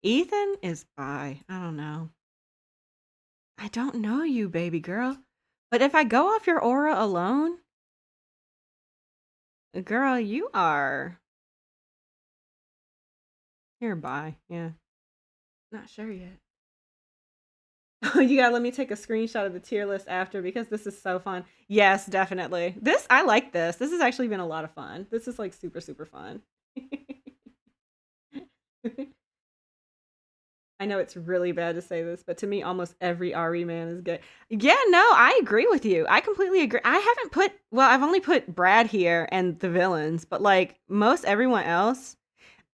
[SPEAKER 1] Ethan is bi. I don't know. I don't know you, baby girl. But if I go off your aura alone, girl, you're bi. Yeah. Not sure yet. You gotta let me take a screenshot of the tier list after because this is so fun. Yes, definitely. I like this. This has actually been a lot of fun. This is like super, super fun. I know it's really bad to say this, but to me, almost every RE man is gay. Yeah, no, I agree with you. I completely agree. I've only put Brad here and the villains, but like most everyone else,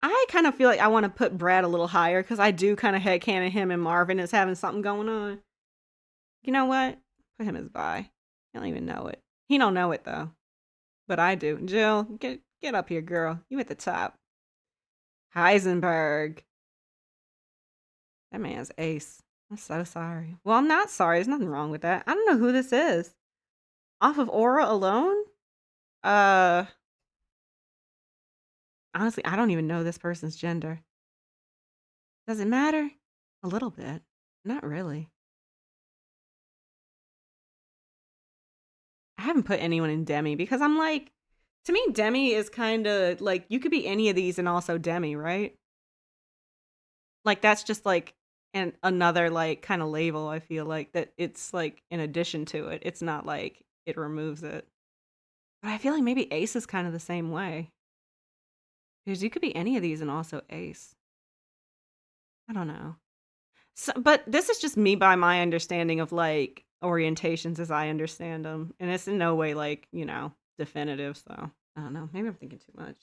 [SPEAKER 1] I kind of feel like I want to put Brad a little higher because I do kind of headcanon him and Marvin as having something going on. You know what? Put him as bi. He don't even know it. He don't know it though, but I do. Jill, get up here, girl. You at the top. Heisenberg. That man's ace. I'm so sorry. Well, I'm not sorry. There's nothing wrong with that. I don't know who this is. Off of aura alone? Honestly, I don't even know this person's gender. Does it matter? A little bit. Not really. I haven't put anyone in Demi because I'm like, to me, Demi is kind of like, you could be any of these and also Demi, right? Like, that's just like another like kind of label, I feel like, that it's like in addition to it. It's not like it removes it. But I feel like maybe Ace is kind of the same way. Because you could be any of these and also Ace. I don't know. So, but this is just me by my understanding of like orientations as I understand them. And it's in no way like, definitive. So I don't know. Maybe I'm thinking too much.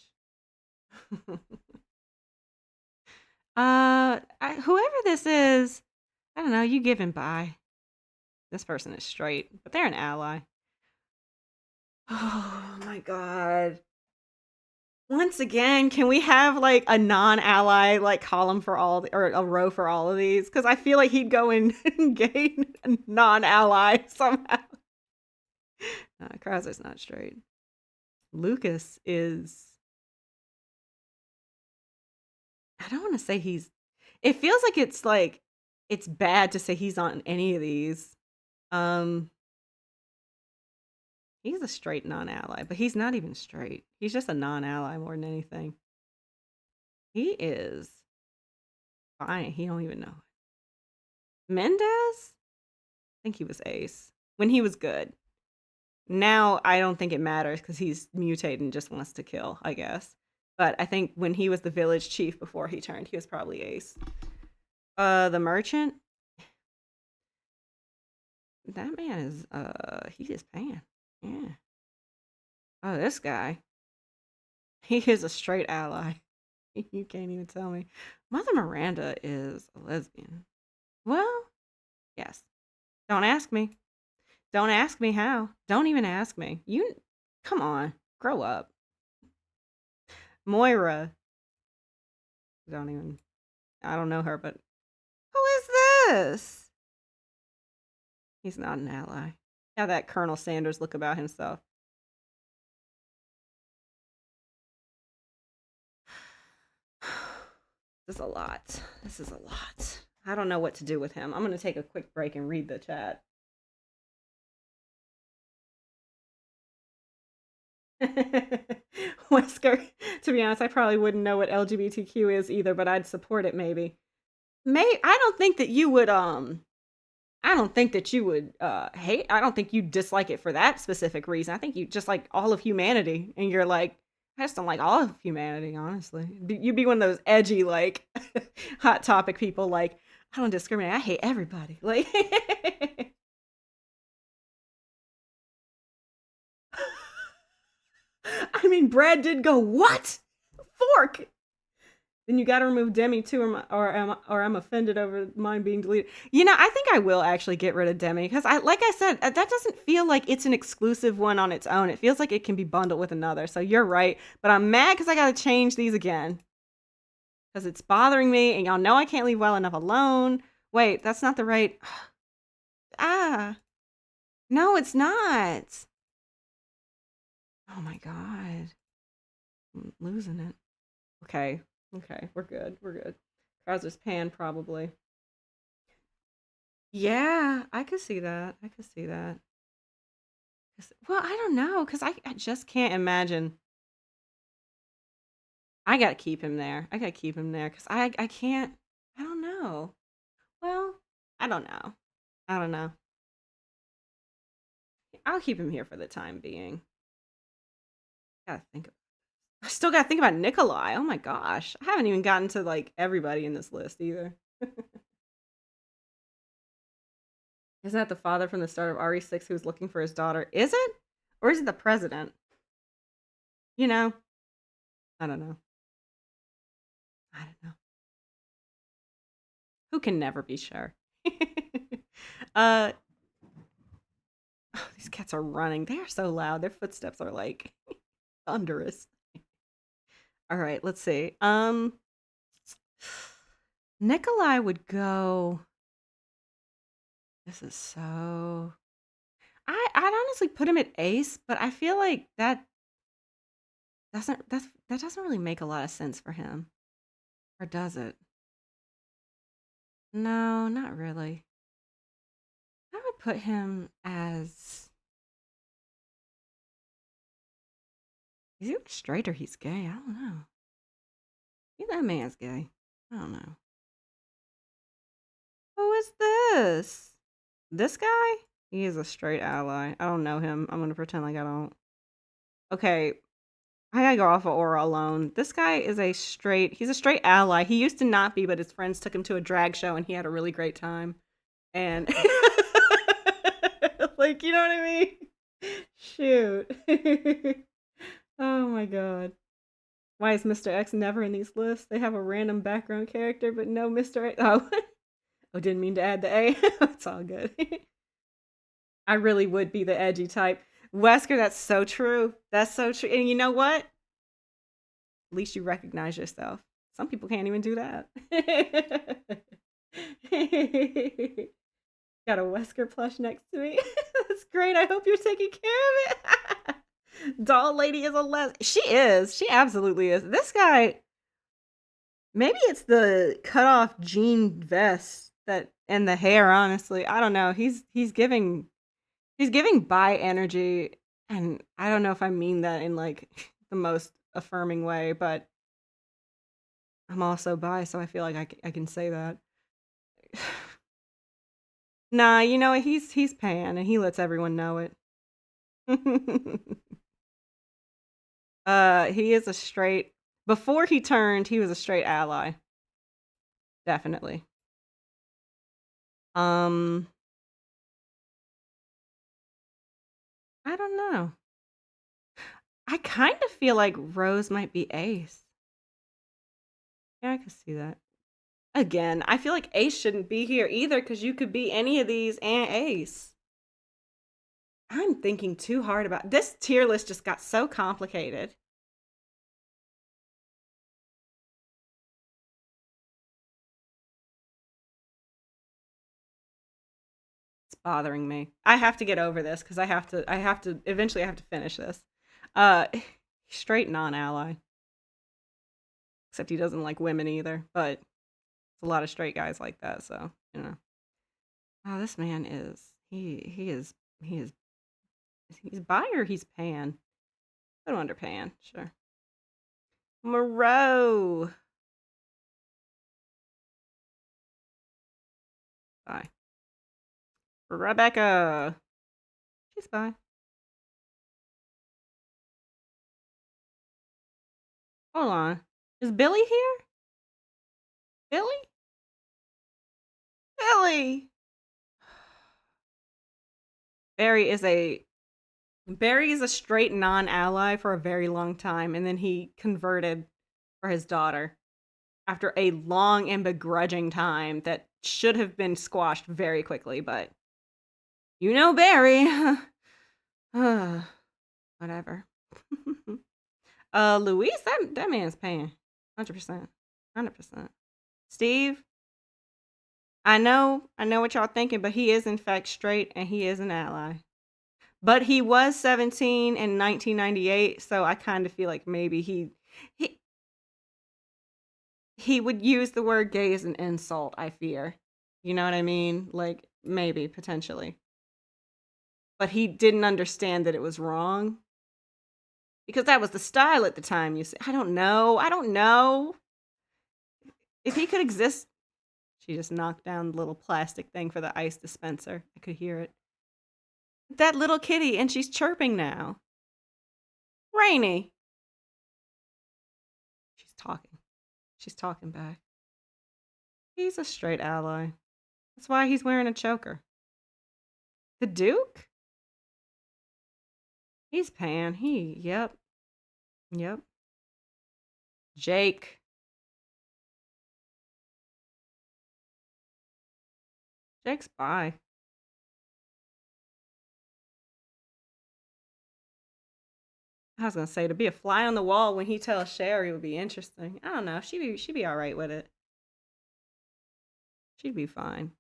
[SPEAKER 1] Whoever this is, I don't know. You give him bi. This person is straight, but they're an ally. Oh my God. Once again, can we have like a non-ally like column for or a row for all of these? Because I feel like he'd go in gay non-ally somehow. Krauser's not straight. Lucas is. I don't want to say he's. It feels like it's bad to say he's on any of these. He's a straight non-ally, but he's not even straight. He's just a non-ally more than anything. He is fine. He don't even know it. Mendez? I think he was ace when he was good. Now I don't think it matters because he's mutated and just wants to kill, I guess. But I think when he was the village chief before he turned, he was probably ace. The merchant? That man is he is Pan. Yeah. Oh, this guy. He is a straight ally. You can't even tell me. Mother Miranda is a lesbian. Well, yes. Don't ask me. Don't ask me how. Don't even ask me. Come on, grow up. Moira. I don't know her, but who is this? He's not an ally. Have that Colonel Sanders look about himself. This is a lot. This is a lot. I don't know what to do with him. I'm gonna take a quick break and read the chat. Wesker, to be honest, I probably wouldn't know what LGBTQ is either, but I'd support it maybe. I don't think that you would I don't think that you would hate I don't think you dislike it for that specific reason. I think you just like all of humanity and you're like I just don't like all of humanity, honestly. You'd be one of those edgy like hot topic people like I don't discriminate. I hate everybody. Like I mean Brad did go, "What? Fork?" Then you gotta remove Demi too, or I'm offended over mine being deleted. You know, I think I will actually get rid of Demi because like I said, that doesn't feel like it's an exclusive one on its own. It feels like it can be bundled with another. So you're right, but I'm mad because I gotta change these again because it's bothering me, and y'all know I can't leave well enough alone. Wait, that's not the right. Ah, no, it's not. Oh my god, I'm losing it. Okay, okay, we're good. We're good. Trousers pan probably. Yeah, I could see that. I could see that. Well, I don't know, cause I just can't imagine. I gotta keep him there. I gotta keep him there, cause I can't. I don't know. Well, I don't know. I don't know. I'll keep him here for the time being. Gotta think. I still gotta think about Nikolai. Oh my gosh, I haven't even gotten to like everybody in this list either. Isn't that the father from the start of RE6 who's looking for his daughter? Is it? Or is it the president? You know? I don't know. I don't know. Who can never be sure? uh, oh, these cats are running. They are so loud. Their footsteps are like thunderous. All right, let's see. Nikolai would go. This is so. I'd honestly put him at ace, but I feel like that doesn't really make a lot of sense for him, or does it? No, not really. I would put him as he's either straight or he's gay. I don't know. Maybe that man's gay. I don't know. Who is this? This guy? He is a straight ally. I don't know him. I'm gonna pretend like I don't. Okay, I gotta go off of Aura alone. This guy is he's a straight ally. He used to not be, but his friends took him to a drag show and he had a really great time. And like, you know what I mean? Shoot. Oh my god. Why is Mr. X never in these lists? They have a random background character, but no Mr. X. Oh, oh, didn't mean to add the A. It's all good. I really would be the edgy type. Wesker, that's so true. That's so true. And you know what? At least you recognize yourself. Some people can't even do that. Got a Wesker plush next to me. That's great. I hope you're taking care of it. Doll lady is a She is. She absolutely is. This guy. Maybe it's the cut off jean vest that and the hair. Honestly, I don't know. He's giving bi energy, and I don't know if I mean that in like the most affirming way, but I'm also bi, so I feel like I can say that. Nah, you know what? He's pan, and he lets everyone know it. He is a straight. Before he turned, he was a straight ally. Definitely. I don't know. I kind of feel like Rose might be ace. Yeah, I can see that. Again, I feel like ace shouldn't be here either because you could be any of these and ace. I'm thinking too hard about this tier list. Just got so complicated. bothering me. I have to get over this because eventually I have to finish this. Straight non-ally. Except he doesn't like women either, but a lot of straight guys like that, so, you know. Oh, this man he's bi or he's pan? I don't under pan, sure. Moreau. Bye. Rebecca. She's bi. Hold on. Is Billy here? Billy? Billy! Barry is a straight non-ally for a very long time, and then he converted for his daughter after a long and begrudging time that should have been squashed very quickly, but you know Barry. Whatever. Luis, that man's paying. 100%. 100%. Steve, I know what y'all thinking, but he is in fact straight and he is an ally. But he was 17 in 1998, so I kind of feel like maybe he would use the word gay as an insult, I fear. You know what I mean? Like, maybe, potentially. But he didn't understand that it was wrong. Because that was the style at the time, you see. I don't know. If he could exist... She just knocked down the little plastic thing for the ice dispenser. I could hear it. That little kitty, and she's chirping now. Rainy. She's talking back. He's a straight ally. That's why he's wearing a choker. The Duke? He's pan. Yep. Jake. Jake's bi. I was gonna say, to be a fly on the wall when he tells Sherry would be interesting. I don't know. She'd be all right with it. She'd be fine.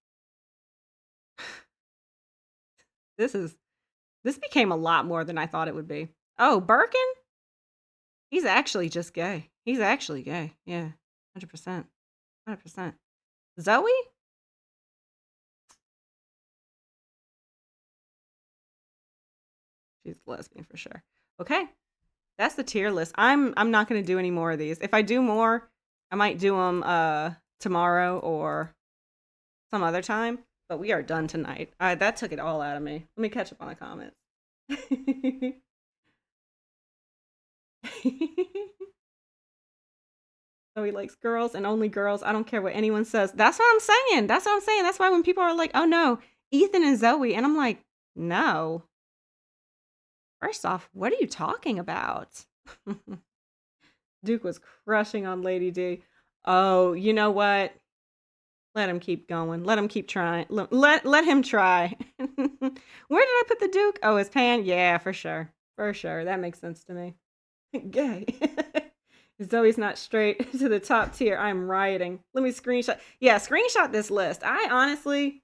[SPEAKER 1] This became a lot more than I thought it would be. Oh, Birkin? He's actually just gay. He's actually gay. Yeah, 100%. 100%. Zoe? She's lesbian for sure. Okay. That's the tier list. I'm not going to do any more of these. If I do more, I might do them tomorrow or some other time. But we are done tonight. That took it all out of me. Let me catch up on the comments. So he likes girls and only girls. I don't care what anyone says. That's what I'm saying. That's why when people are like, oh no, Ethan and Zoe. And I'm like, no. First off, what are you talking about? Duke was crushing on Lady D. Oh, you know what? Let him keep going. Let him keep trying. Let him try. Where did I put the Duke? Oh, his pan? Yeah, for sure. For sure. That makes sense to me. Gay. Zoe's not straight to the top tier. I'm rioting. Let me screenshot. Yeah, screenshot this list. I honestly...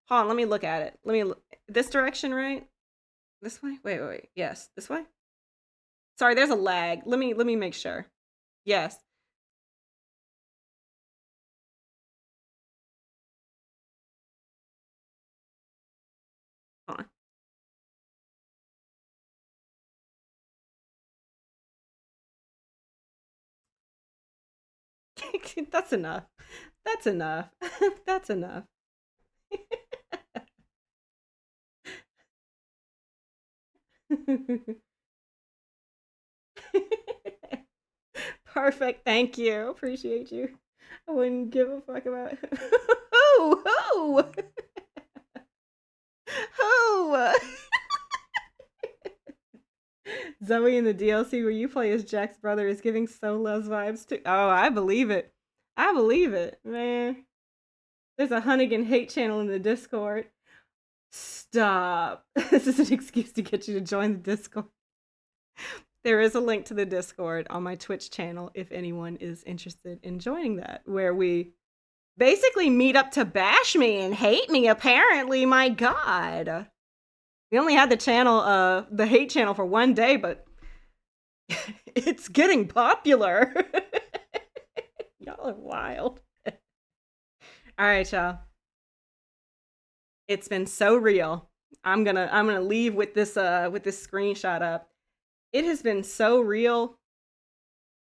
[SPEAKER 1] Hold on, let me look at it. This direction, right? This way? Wait. Yes, this way? Sorry, there's a lag. Let me make sure. Yes. Hold on. That's enough. That's enough. That's enough. Perfect. Thank you. Appreciate you. I wouldn't give a fuck about who. Zoe in the DLC where you play as Jack's brother is giving so Les vibes too. Oh, I believe it. Man. There's a Hunnigan hate channel in the Discord. Stop. This is an excuse to get you to join the Discord. There is a link to the Discord on my Twitch channel if anyone is interested in joining that, where we basically meet up to bash me and hate me, apparently. My God. We only had the hate channel for one day, but it's getting popular. Y'all are wild. All right, y'all. It's been so real. I'm gonna leave with this screenshot up. It has been so real.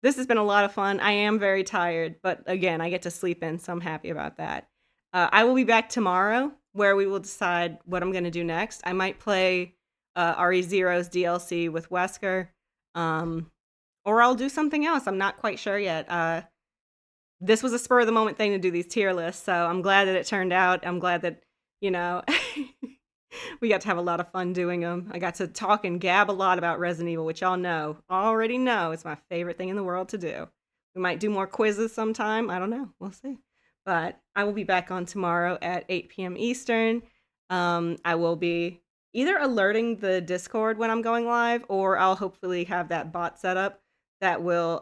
[SPEAKER 1] This has been a lot of fun. I am very tired, but again, I get to sleep in, so I'm happy about that. I will be back tomorrow, where we will decide what I'm gonna do next. I might play RE0's DLC with Wesker, or I'll do something else. I'm not quite sure yet. This was a spur of the moment thing to do these tier lists, so I'm glad that it turned out. I'm glad that, you know, we got to have a lot of fun doing them. I got to talk and gab a lot about Resident Evil, which y'all already know it's my favorite thing in the world to do. We might do more quizzes sometime. I don't know. We'll see. But I will be back on tomorrow at 8 p.m. Eastern. I will be either alerting the Discord when I'm going live, or I'll hopefully have that bot set up that will,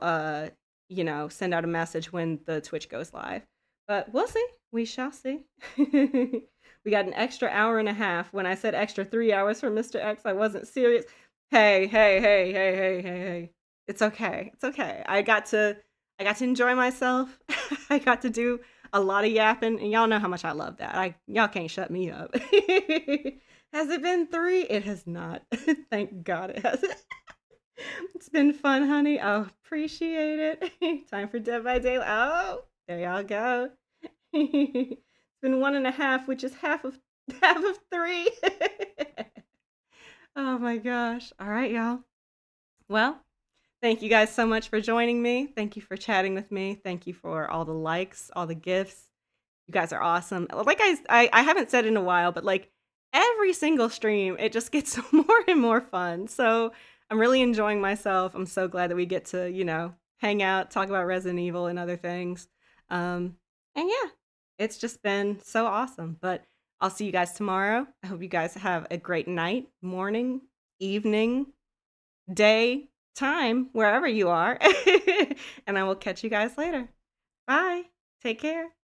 [SPEAKER 1] send out a message when the Twitch goes live. But we'll see. We shall see. We got an extra hour and a half. When I said extra 3 hours for Mr. X, I wasn't serious. Hey. It's okay. It's okay. I got to enjoy myself. I got to do a lot of yapping, and y'all know how much I love that. Y'all can't shut me up. Has it been 3? It has not. Thank God it hasn't. It's been fun, honey. Oh, appreciate it. Time for Dead by Daylight. Oh, there y'all go. It's been 1.5, which is half of 3. Oh my gosh. All right, y'all. Well, thank you guys so much for joining me. Thank you for chatting with me. Thank you for all the likes, all the gifts. You guys are awesome. Like I haven't said in a while, but like every single stream, it just gets more and more fun. So I'm really enjoying myself. I'm so glad that we get to, hang out, talk about Resident Evil and other things. And yeah, it's just been so awesome. But I'll see you guys tomorrow. I hope you guys have a great night, morning, evening, day, time, wherever you are. And I will catch you guys later. Bye. Take care.